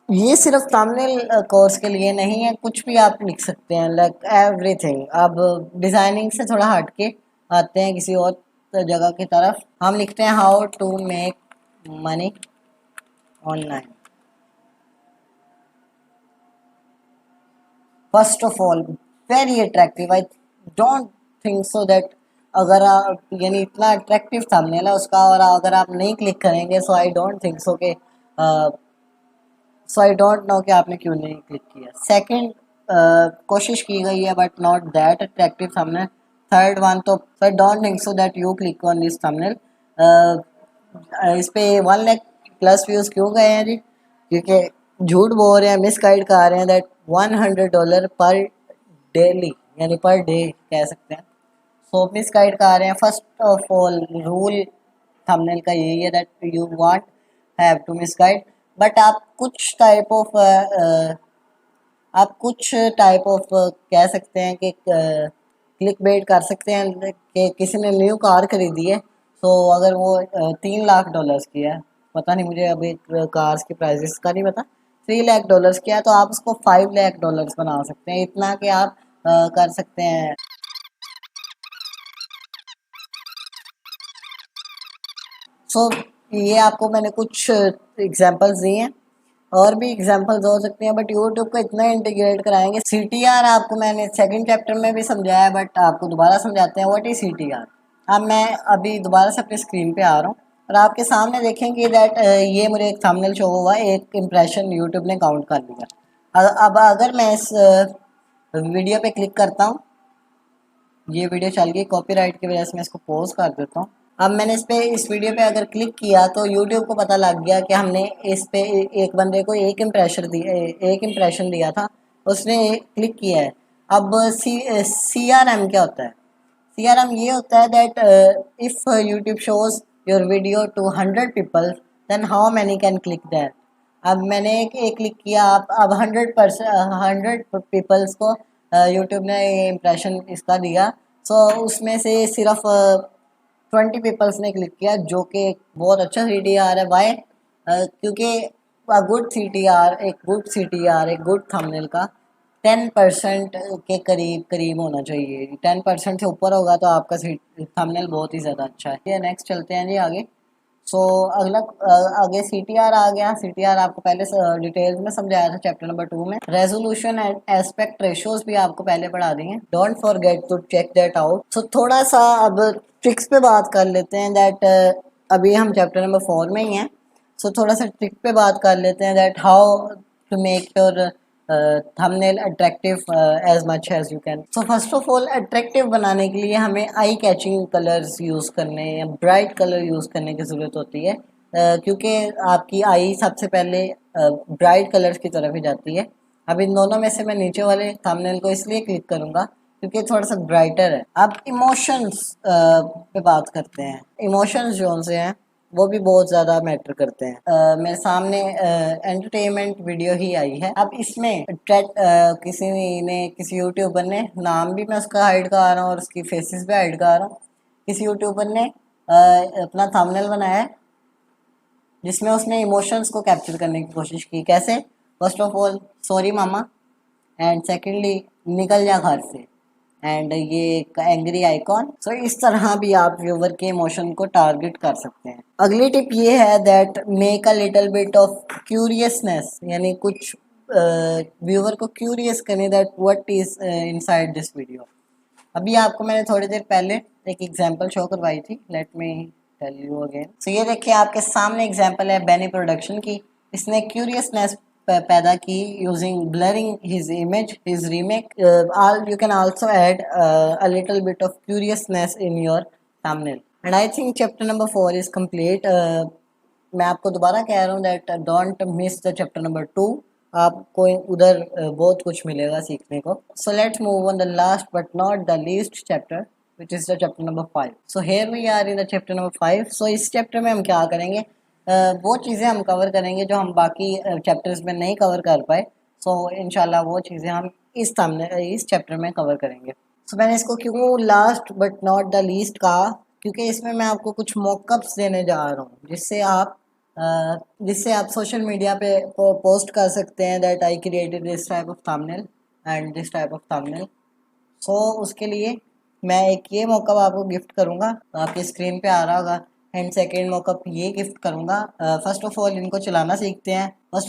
S1: ये सिर्फ थंबनेल कोर्स के लिए नहीं है, कुछ भी आप लिख सकते हैं, लाइक एवरीथिंग। अब डिज़ाइनिंग से थोड़ा हट के आते हैं किसी और जगह की तरफ। हम लिखते हैं how to make money online. First of all very attractive, I don't think so that अगर आप यानी इतना अट्रैक्टिव थंबनेल है उसका और अगर आप नहीं क्लिक करेंगे सो आई डोंट थिंक सो के सो आई डोंट नो कि आपने क्यों नहीं क्लिक किया। सेकंड, कोशिश की गई है but not that attractive thumbnail. Third one तो I don't think so that you click on this thumbnail. इस पे 1 lakh+ व्यूज़ क्यों गए हैं जी? क्योंकि झूठ बोल रहे हैं, मिस गाइड कर रहे हैं दैट $100 पर डेली यानी पर डे कह सकते हैं। सो मिस गाइड कर रहे हैं। First of all rule thumbnail का यही है that you want have to misguide, but आप कुछ टाइप ऑफ कह सकते हैं कि क्लिक बेट कर सकते हैं कि किसी ने न्यू कार खरीदी है। तो अगर वो $3 लाख की है, पता नहीं मुझे अभी कार्स की प्राइसेस का नहीं पता, $3 लाख की है तो आप उसको $5 लाख बना सकते हैं। इतना कि आप कर सकते हैं। सो ये आपको मैंने कुछ एग्जांपल्स दिए हैं, और भी एग्जांपल्स हो सकते हैं बट यूट्यूब को इतना इंटीग्रेट कराएंगे। सीटीआर आपको मैंने सेकंड चैप्टर में भी समझाया है बट आपको दोबारा समझाते हैं व्हाट इज सीटीआर। अब मैं अभी दोबारा से अपनी स्क्रीन पे आ रहा हूँ और आपके सामने देखेंगे दैट ये मुझे एक थंबनेल शो हुआ है, एक इम्प्रेशन यूट्यूब ने काउंट कर लिया। अब अगर मैं इस वीडियो पे क्लिक करता हूँ, ये वीडियो चल गई, कॉपीराइट की वजह से मैं इसको पॉज कर देता हूँ। अब मैंने इस वीडियो पे अगर क्लिक किया तो यूट्यूब को पता लग गया कि हमने इस पे एक बंदे को एक इम्प्रेशन दिया था, उसने क्लिक किया है। अब CRM क्या होता है? CRM ये होता है that if YouTube shows your video to 100 people then how many can click that. अब मैंने एक क्लिक किया, आप अब 100 पीपल्स को यूट्यूब ने इम्प्रेशन इसका दिया। सो उसमें से सिर्फ 20 पीपल्स ने क्लिक किया, जो कि एक बहुत अच्छा CTR है। वाई? क्योंकि एक गुड थंबनेल का 10% के करीब करीब होना चाहिए। 10% से ऊपर होगा तो आपका थंबनेल बहुत ही ज़्यादा अच्छा है। ये नेक्स्ट चलते हैं जी आगे। सो अगला आगे CTR आ गया। CTR आपको पहले डिटेल्स में समझाया था चैप्टर नंबर 2 में। रेजोल्यूशन एंड एस्पेक्ट रेशियोज भी आपको पहले पढ़ा दिए। Don't forget to check that out. So थोड़ा सा अब ट्रिक्स पे बात कर लेते हैं दैट अभी हम चैप्टर नंबर 4 में ही हैं। सो थोड़ा सा ट्रिक पे बात कर लेते हैं that how to make your thumbnail attractive as much as you can. So first of all attractive बनाने के लिए हमें आई कैचिंग कलर्स यूज़ करने या ब्राइट कलर यूज़ करने की ज़रूरत होती है, क्योंकि आपकी आई सबसे पहले ब्राइट कलर्स की तरफ ही जाती है। अब इन दोनों में से मैं नीचे वाले थंबनेल को इसलिए क्लिक करूँगा क्योंकि थोड़ा सा ब्राइटर है। अब इमोशंस पे बात करते हैं। इमोशंस जो से हैं वो भी बहुत ज़्यादा मैटर करते हैं। मेरे सामने एंटरटेनमेंट वीडियो ही आई है। अब इसमें किसी यूट्यूबर ने, नाम भी मैं उसका हाइड कर रहा हूँ और उसकी फेसेस भी हाइड कर रहा हूँ, किसी यूट्यूबर ने अपना थंबनेल बनाया है जिसमें उसने इमोशंस को कैप्चर करने की कोशिश की। कैसे? First of all sorry mama, and secondly निकल जा घर से। एंड ये एक एंग्री आइकॉन। सो इस तरह भी आप व्यूवर के इमोशन को टारगेट कर सकते हैं। अगली टिप ये है that make a little bit of curiousness, यानी कुछ व्यूवर को क्यूरियस करें that what is inside this video. अभी आपको मैंने थोड़ी देर पहले एक एग्जांपल शो करवाई थी, let me tell you again. So ये देखिए आपके सामने एग्जांपल है बेनी प्रोडक्शन की। इसने क्यूरियसनेस पैदा की using blurring his image, his remake. You can also add a little bit of curiousness in your thumbnail. And I think chapter number 4 is complete. मैं आपको दोबारा कह रहा हूँ that don't miss the chapter number 2। आपको उधर बहुत कुछ मिलेगा सीखने को। So let's move on the last but not the least chapter which is the chapter number 5. So here we are in the chapter number 5. So इस chapter में हम क्या करेंगे, वो चीज़ें हम कवर करेंगे जो हम बाकी चैप्टर्स में नहीं कवर कर पाए। सो इंशाल्लाह वो चीज़ें हम इस चैप्टर में कवर करेंगे। सो मैंने इसको क्यों last but not the least कहा, क्योंकि इसमें मैं आपको कुछ मॉकअप्स देने जा रहा हूँ जिससे आप सोशल मीडिया पे पोस्ट कर सकते हैं that I created this type of thumbnail and this type of thumbnail. So उसके लिए मैं एक ये मौका आपको गिफ्ट करूँगा, आपकी स्क्रीन पे आ रहा होगा। एंड सेकेंड मौका ये गिफ्ट करूँगा। फर्स्ट ऑफ ऑल इनको चलाना सीखते हैं और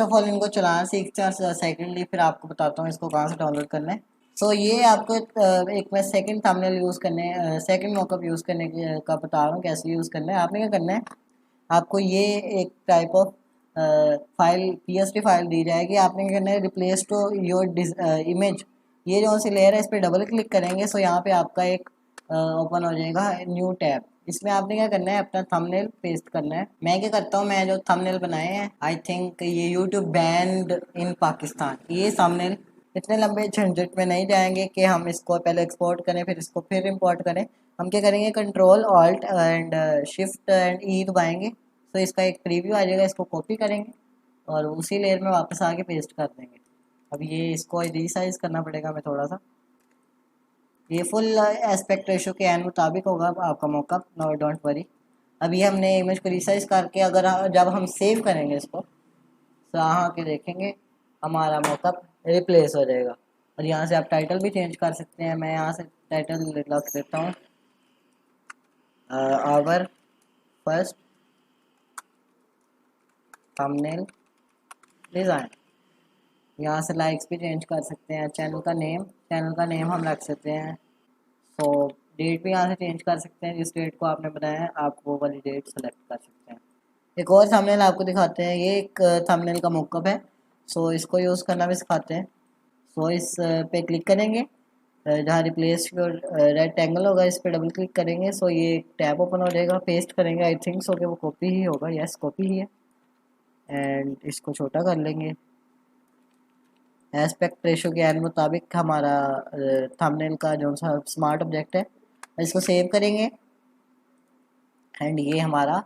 S1: सेकेंडली फिर आपको बताता हूँ इसको कहाँ से डाउनलोड करना है। सो ये आपको एक मैं सेकंड थंबनेल यूज़ करने सेकंड मॉकअप यूज़ करने का बता रहा हूँ कैसे यूज़ करना है। आपने क्या करना है, आपको ये एक type of file psd file दी जाएगी। आपने क्या करना है, रिप्लेस टू योर इमेज, ये जो सी लेयर है इस पर डबल क्लिक करेंगे। सो यहाँ पे आपका एक ओपन हो जाएगा न्यू टैब। इसमें आपने क्या करना है, अपना थंबनेल पेस्ट करना है। मैं क्या करता हूँ, मैं जो थंबनेल बनाए हैं आई थिंक ये यूट्यूब बैंड इन पाकिस्तान, ये थंबनेल इतने लंबे झंझट में नहीं जाएंगे कि हम इसको पहले एक्सपोर्ट करें फिर इसको फिर इंपोर्ट करें। हम क्या करेंगे, control alt and shift and E दबाएंगे। तो इसका एक प्रीव्यू आ जाएगा, इसको कॉपी करेंगे और उसी लेयर में वापस आके पेस्ट कर देंगे। अब ये इसको रीसाइज करना पड़ेगा हमें थोड़ा सा। ये फुल एस्पेक्ट रेशो के एन मुताबिक होगा आपका मॉकअप, नो डोंट वरी। अभी हमने इमेज को रीसाइज करके अगर जब हम सेव करेंगे इसको तो यहाँ के देखेंगे हमारा मॉकअप रिप्लेस हो जाएगा। और यहाँ से आप टाइटल भी चेंज कर सकते हैं। मैं यहाँ से टाइटल लिख देता हूँ आवर फर्स्ट थंबनेल डिज़ाइन। यहाँ से लाइक्स भी चेंज कर सकते हैं। चैनल का नेम हम रख सकते हैं। तो डेट भी यहाँ से चेंज कर सकते हैं, जिस डेट को आपने बनाया है आप वो वाली डेट सेलेक्ट कर सकते हैं। एक और थंबनेल आपको दिखाते हैं, ये एक थंबनेल का मॉकअप है। सो इसको यूज़ करना भी सिखाते हैं। सो इस पे क्लिक करेंगे, जहाँ रिप्लेस योर रेक्टेंगल होगा इस पर डबल क्लिक करेंगे। सो ये एक टैब ओपन हो जाएगा, पेस्ट करेंगे। आई थिंक सो कि वो कॉपी ही होगा, यस कॉपी ही है। एंड इसको छोटा कर लेंगे एस्पेक्ट रेशो के मुताबिक। हमारा थंबनेल का जो सा स्मार्ट ऑब्जेक्ट है इसको सेव करेंगे एंड ये हमारा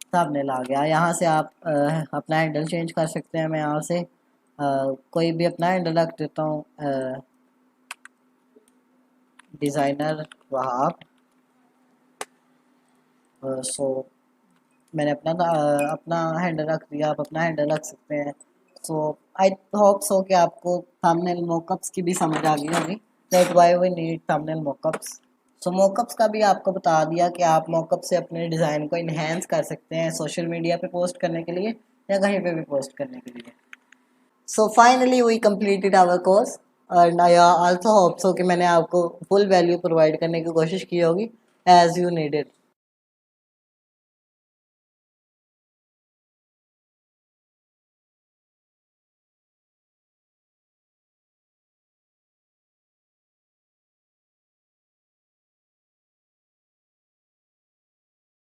S1: थंबनेल आ गया। यहाँ से आप अपना हैंडल चेंज कर सकते हैं। मैं यहाँ से कोई भी अपना हैंडल रख देता हूँ, डिज़ाइनर वहाब। सो मैंने अपना हैंडल रख दिया, आप अपना हैंडल रख सकते हैं। सो आई होप सो कि आपको थंबनेल मॉकअप्स की भी समझ आ गई होगी that why we need thumbnail mockups. So mockups का भी आपको बता दिया कि आप मॉकअप से अपने डिज़ाइन को इन्हेंस कर सकते हैं सोशल मीडिया पे पोस्ट करने के लिए या कहीं पे भी पोस्ट करने के लिए। So finally we completed our course and I also hope so कि मैंने आपको फुल वैल्यू प्रोवाइड करने की कोशिश की होगी एज यू नीडेड।